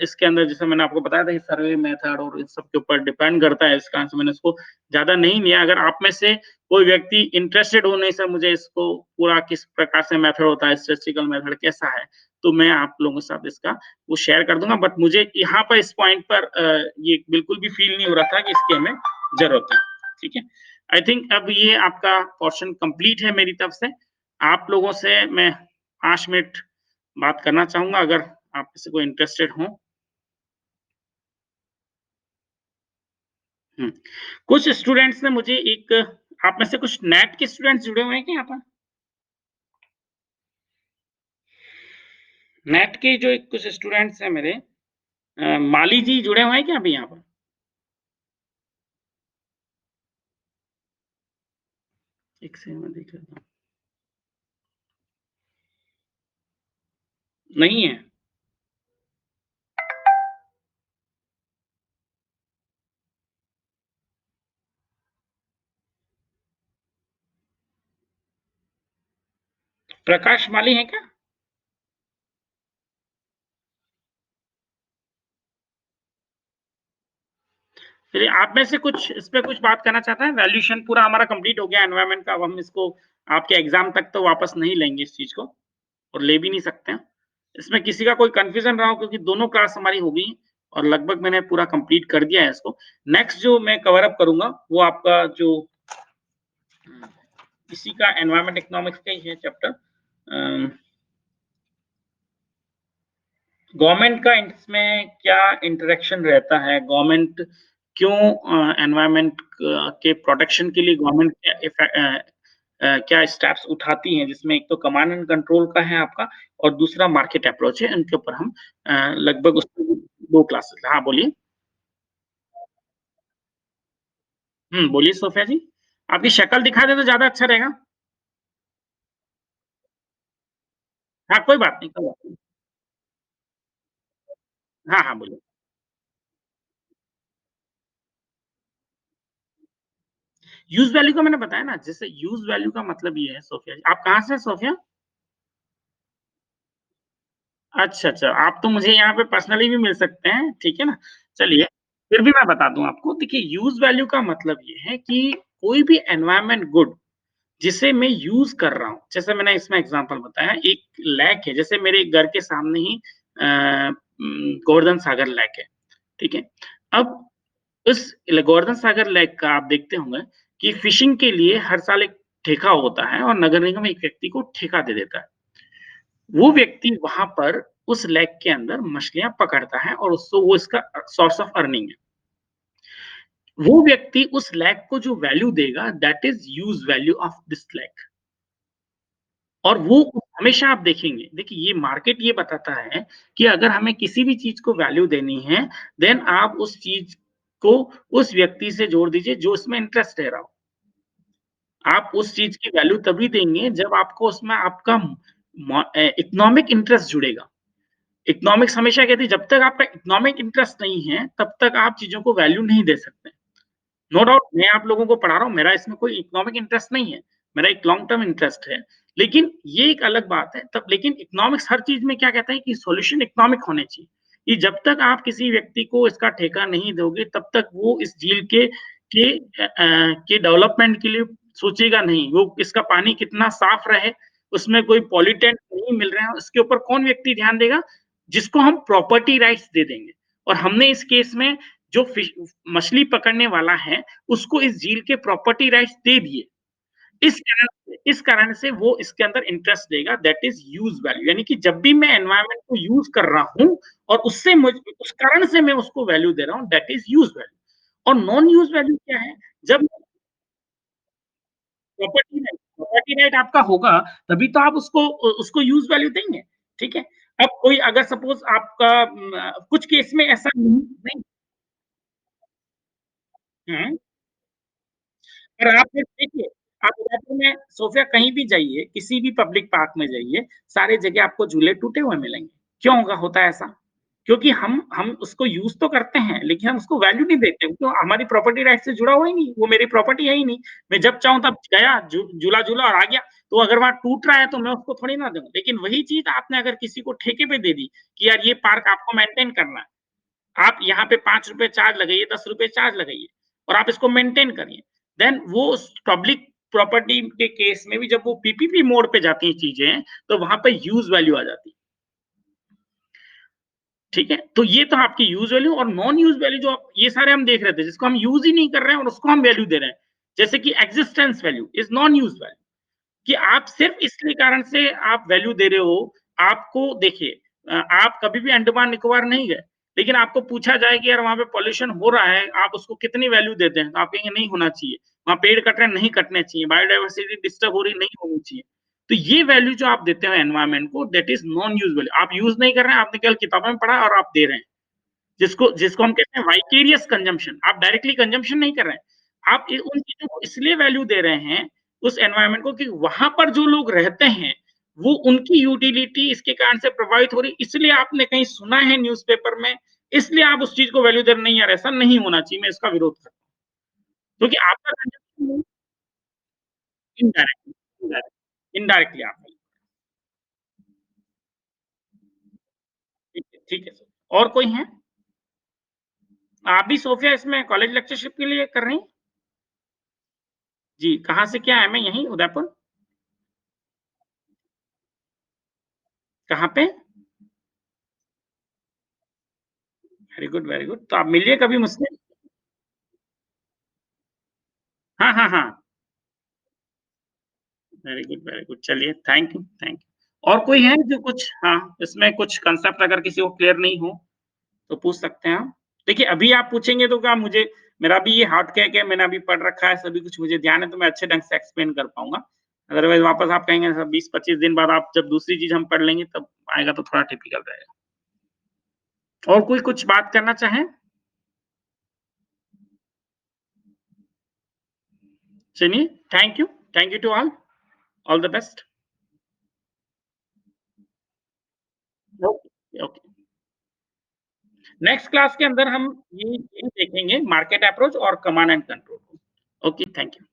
इसके अंदर जैसे मैंने आपको बताया था कि सर्वे मेथड और इन सब के ऊपर डिपेंड करता है, इस कारण से मैंने इसको ज़्यादा नहीं लिया। अगर आप में से कोई व्यक्ति इंटरेस्टेड हो, नहीं सर मुझे इसको पूरा किस प्रकार से मेथड होता है, स्टैटिस्टिकल मेथड कैसा है, तो मैं आप लोगों के साथ इसका वो शेयर कर दूँगा। बट मुझे यहाँ पर इस पॉइंट पर ये बिल्कुल भी फ़ील नहीं हो रहा था कि इसकी हमें ज़रूरत है। ठीक है? आई थिंक अब ये आपका पोर्शन कंप्लीट है मेरी तरफ से। आप लोगों से मैं 5 मिनट बात करना चाहूँगा, अगर आप किसी को इंटरेस्टेड हो। हुँ। कुछ स्टूडेंट्स ने मुझे एक आप में से कुछ नेट के स्टूडेंट्स जुड़े हुए हैं क्या यहाँ पर? नेट के जो एक कुछ स्टूडेंट्स हैं मेरे माली जी जुड़े हुए हैं क्या अभी यहाँ पर? एक सेकंड मैं देख लेता हूँ। नहीं है? प्रकाश माली हैं क्या? चलिए आप में से कुछ इस पे कुछ बात करना चाहते हैं? वैल्यूएशन पूरा हमारा कंप्लीट हो गया एनवायरनमेंट का, अब हम इसको आपके एग्ज़ाम तक तो वापस नहीं लेंगे इस चीज़ को और ले भी नहीं सकते हैं। इसमें किसी का कोई कन्फ्यूज़न रहा हो, क्योंकि दोनों क्लास हमारी हो गई और लगभग मैंने पूरा कंप्लीट कर दिया है इसको। नेक्स्ट जो मैं कवर अप करूँगा वो आपका जो इसी का एनवायरनमेंट इकोनॉमिक्स का ही है चैप्टर। गवर्नमेंट का इसमें क्या इंटरेक्शन रहता है, गवर्नमेंट क्यों एनवायरनमेंट के प्रोटेक्शन के लिए गवर्नमेंट क्या स्टेप्स उठाती हैं, जिसमें एक तो कमांड एंड कंट्रोल का है आपका और दूसरा मार्केट अप्रोच है। इनके ऊपर हम लगभग उसमें 2 क्लासेस। हाँ, बोलिए। बोलिए सोफिया जी। आपकी शक्ल दिखा दें तो ज़्यादा अच्छा रहेगा। हाँ, कोई बात नहीं, कोई बात नहीं। हाँ, हाँ, बोलिए। यूज़ वैल्यू का मैंने बताया ना, जैसे यूज़ वैल्यू का मतलब ये है सोफिया जी, आप कहाँ से हैं सोफिया? अच्छा, अच्छा, आप तो मुझे यहाँ पे पर्सनली भी मिल सकते हैं, ठीक है ना? चलिए, फिर भी मैं बता दूँ आपको, देखिए यूज़ वैल्यू का मतलब ये है कि कोई भी एनवायरनमेंट गुड जिसे मैं यूज़ कर रहा हूँ, जैसे मैंने इसमें एग्ज़ाम्पल बताया, एक लेक है, जैसे मेरे घर के सामने ही गोवर्धन सागर लेक है, ठीक है? अब उस गोवर्धन सागर लेक का आप देखते होंगे कि फिशिंग के लिए हर साल एक ठेका होता है और नगर निगम एक व्यक्ति को ठेका दे देता है। वो व्यक्ति वहाँ पर उस लेक के अंदर मछलियाँ पकड़ता है और उससे वो इसका सोर्स ऑफ अर्निंग है। वो व्यक्ति उस लेक को जो वैल्यू देगा that is use value of this lake. और वो हमेशा आप देखेंगे, देखिए ये मार्केट ये बताता है कि अगर हमें किसी भी चीज़ को वैल्यू देनी है, देन आप उस चीज़ को उस व्यक्ति से जोड़ दीजिए जो उसमें इंटरेस्ट ले रहा हो। आप उस चीज़ की वैल्यू तभी देंगे जब आपको उसमें आपका इकोनॉमिक इंटरेस्ट जुड़ेगा। इकोनॉमिक्स हमेशा कहती है जब तक आपका इकोनॉमिक इंटरेस्ट नहीं है, तब तक आप चीज़ों को वैल्यू नहीं दे सकते। नो डाउट मैं आप लोगों को पढ़ा रहा हूँ, मेरा इसमें कोई इकोनॉमिक इंटरेस्ट नहीं है, मेरा एक लॉन्ग टर्म इंटरेस्ट है। लेकिन ये एक अलग बात है तब लेकिन इकोनॉमिक्स हर चीज़ में क्या कहता है कि सॉल्यूशन इकोनॉमिक होने चाहिए। कि जब तक आप किसी व्यक्ति को इसका ठेका नहीं दोगे, तब तक वो इस झील के डेवलपमेंट के लिए सोचेगा नहीं। वो इसका पानी कितना साफ रहे, उसमें कोई पॉल्यूटेंट नहीं मिल रहे हैं, उसके ऊपर कौन व्यक्ति ध्यान देगा? जिसको हम प्रॉपर्टी राइट्स दे देंगे। और हमने इस केस में जो फिश मछली पकड़ने वाला है, उसको इस झील के प्रॉपर्टी राइट्स दे दिए। इस कारण से वो इसके अंदर इंटरेस्ट लेगा दैट इज़ यूज़ वैल्यू यानी कि जब भी मैं एनवायरनमेंट को यूज़ कर रहा हूँ और उससे मुझ उस कारण से मैं उसको वैल्यू दे रहा हूँ दैट इज़ यूज़ वैल्यू। और नॉन यूज़ वैल्यू क्या है? जब प्रॉपर्टी राइट आपका होगा, तभी तो आप उसको यूज़ वैल्यू देंगे, ठीक है? अब कोई अगर सपोज़ आपका कुछ केस में ऐसा नहीं हुँ। और आप फिर देखिए, आप उदयपुर में सोफ़िया कहीं भी जाइए, किसी भी पब्लिक पार्क में जाइए, सारी जगह आपको झूले टूटे हुए मिलेंगे। क्यों होगा होता है ऐसा? क्योंकि हम उसको यूज़ तो करते हैं, लेकिन हम उसको वैल्यू नहीं देते। वो तो हमारी प्रॉपर्टी राइट से जुड़ा हुआ ही नहीं, वो मेरी प्रॉपर्टी है ही नहीं। मैं जब चाहूँ तब गया, झूला झूला और आ गया। तो अगर वहाँ टूट रहा है तो मैं उसको थोड़ी ना दूँ। लेकिन वही चीज़ आपने अगर किसी को ठेके पे दे दी, कि यार ये पार्क आपको मेंटेन करना है। आप यहाँ पे ₹5 चार्ज लगाइए, ₹10 चार्ज लगाइए और आप इसको मेंटेन करिए। देन वो उस पब्लिक प्रॉपर्टी के केस में भी जब वो पीपीपी मोड पे जाती हैं चीज़ें, तो वहाँ पे यूज़ वैल्यू आ जाती है। ठीक है? तो ये तो आपकी यूज़ वैल्यू और नॉन यूज़ वैल्यू जो आप ये सारे हम देख रहे थे, जिसको हम यूज़ ही नहीं कर रहे हैं और उसको हम वैल्यू दे रहे हैं। जैसे कि existence value is non use value कि आप सिर्फ़ इसलिए कारण से आप वैल्यू दे रहे हो, आपको देखिए आप कभी भी अंडमान निकोबार नहीं गए, लेकिन आपको पूछा जाए कि यार वहाँ पे पॉल्यूशन हो रहा है, आप उसको कितनी वैल्यू देते हैं? तो आप कहेंगे नहीं होना चाहिए। वहाँ पेड़ कट रहे हैं, नहीं कटने चाहिए, बायोडायवर्सिटी डिस्टर्ब हो रही है, नहीं होनी चाहिए। तो ये वैल्यू जो आप देते हो एनवायरनमेंट को that is non use value. आप यूज़ नहीं कर रहे हैं, आपने केवल किताबों में पढ़ा और आप दे रहे हैं। जिसको जिसको हम कहते हैं वाइकेरियस कंजम्पशन आप डायरेक्टली कंजम्पशन नहीं कर रहे हैं। आप उन चीज़ों को इसलिए वैल्यू दे रहे हैं, उस एनवायरनमेंट को कि वहाँ पर जो लोग रहते हैं, वो उनकी यूटिलिटी इसके कारण से प्रभावित हो रही है। इसलिए आपने कहीं सुना है न्यूज़पेपर में, इसलिए आप उस चीज़ को वैल्यू दे रहे हैं, नहीं यार ऐसा नहीं होना चाहिए, मैं इसका विरोध करता हूँ। क्योंकि आपका कंजम्पशन इनडायरेक्टली आप ठीक है सर। और कोई हैं? आप भी सोफिया इसमें कॉलेज लेक्चरशिप के लिए कर रही हैं? जी, कहाँ से क्या है? मैं यहीं उदयपुर। कहाँ पे? Very good. तो आप मिलिए कभी मुझसे। हाँ, हाँ, हाँ। Very good. चलिए थैंक यू। और कोई है जो कुछ हाँ, इसमें कुछ कांसेप्ट अगर किसी को क्लियर नहीं हो, तो पूछ सकते हैं आप। देखिए, अभी आप पूछेंगे तो क्या मुझे मेरा भी ये हार्ड कैक है, मैंने अभी पढ़ रखा है, सभी कुछ मुझे ध्यान है, तो मैं अच्छे ढंग से एक्सप्लेन कर पाऊँगा। अदरवाइज़ वापस आप कहेंगे सर 20-25 दिन बाद आप जब दूसरी चीज़ हम पढ़ लेंगे, तब आएगा तो थोड़ा टिपिकल रहेगा। और कोई कुछ बात करना चाहें? चलिए, thank you to all the best. Okay, okay. Next class के अंदर हम ये देखेंगे मार्केट अप्रोच और command and control. Okay, thank you.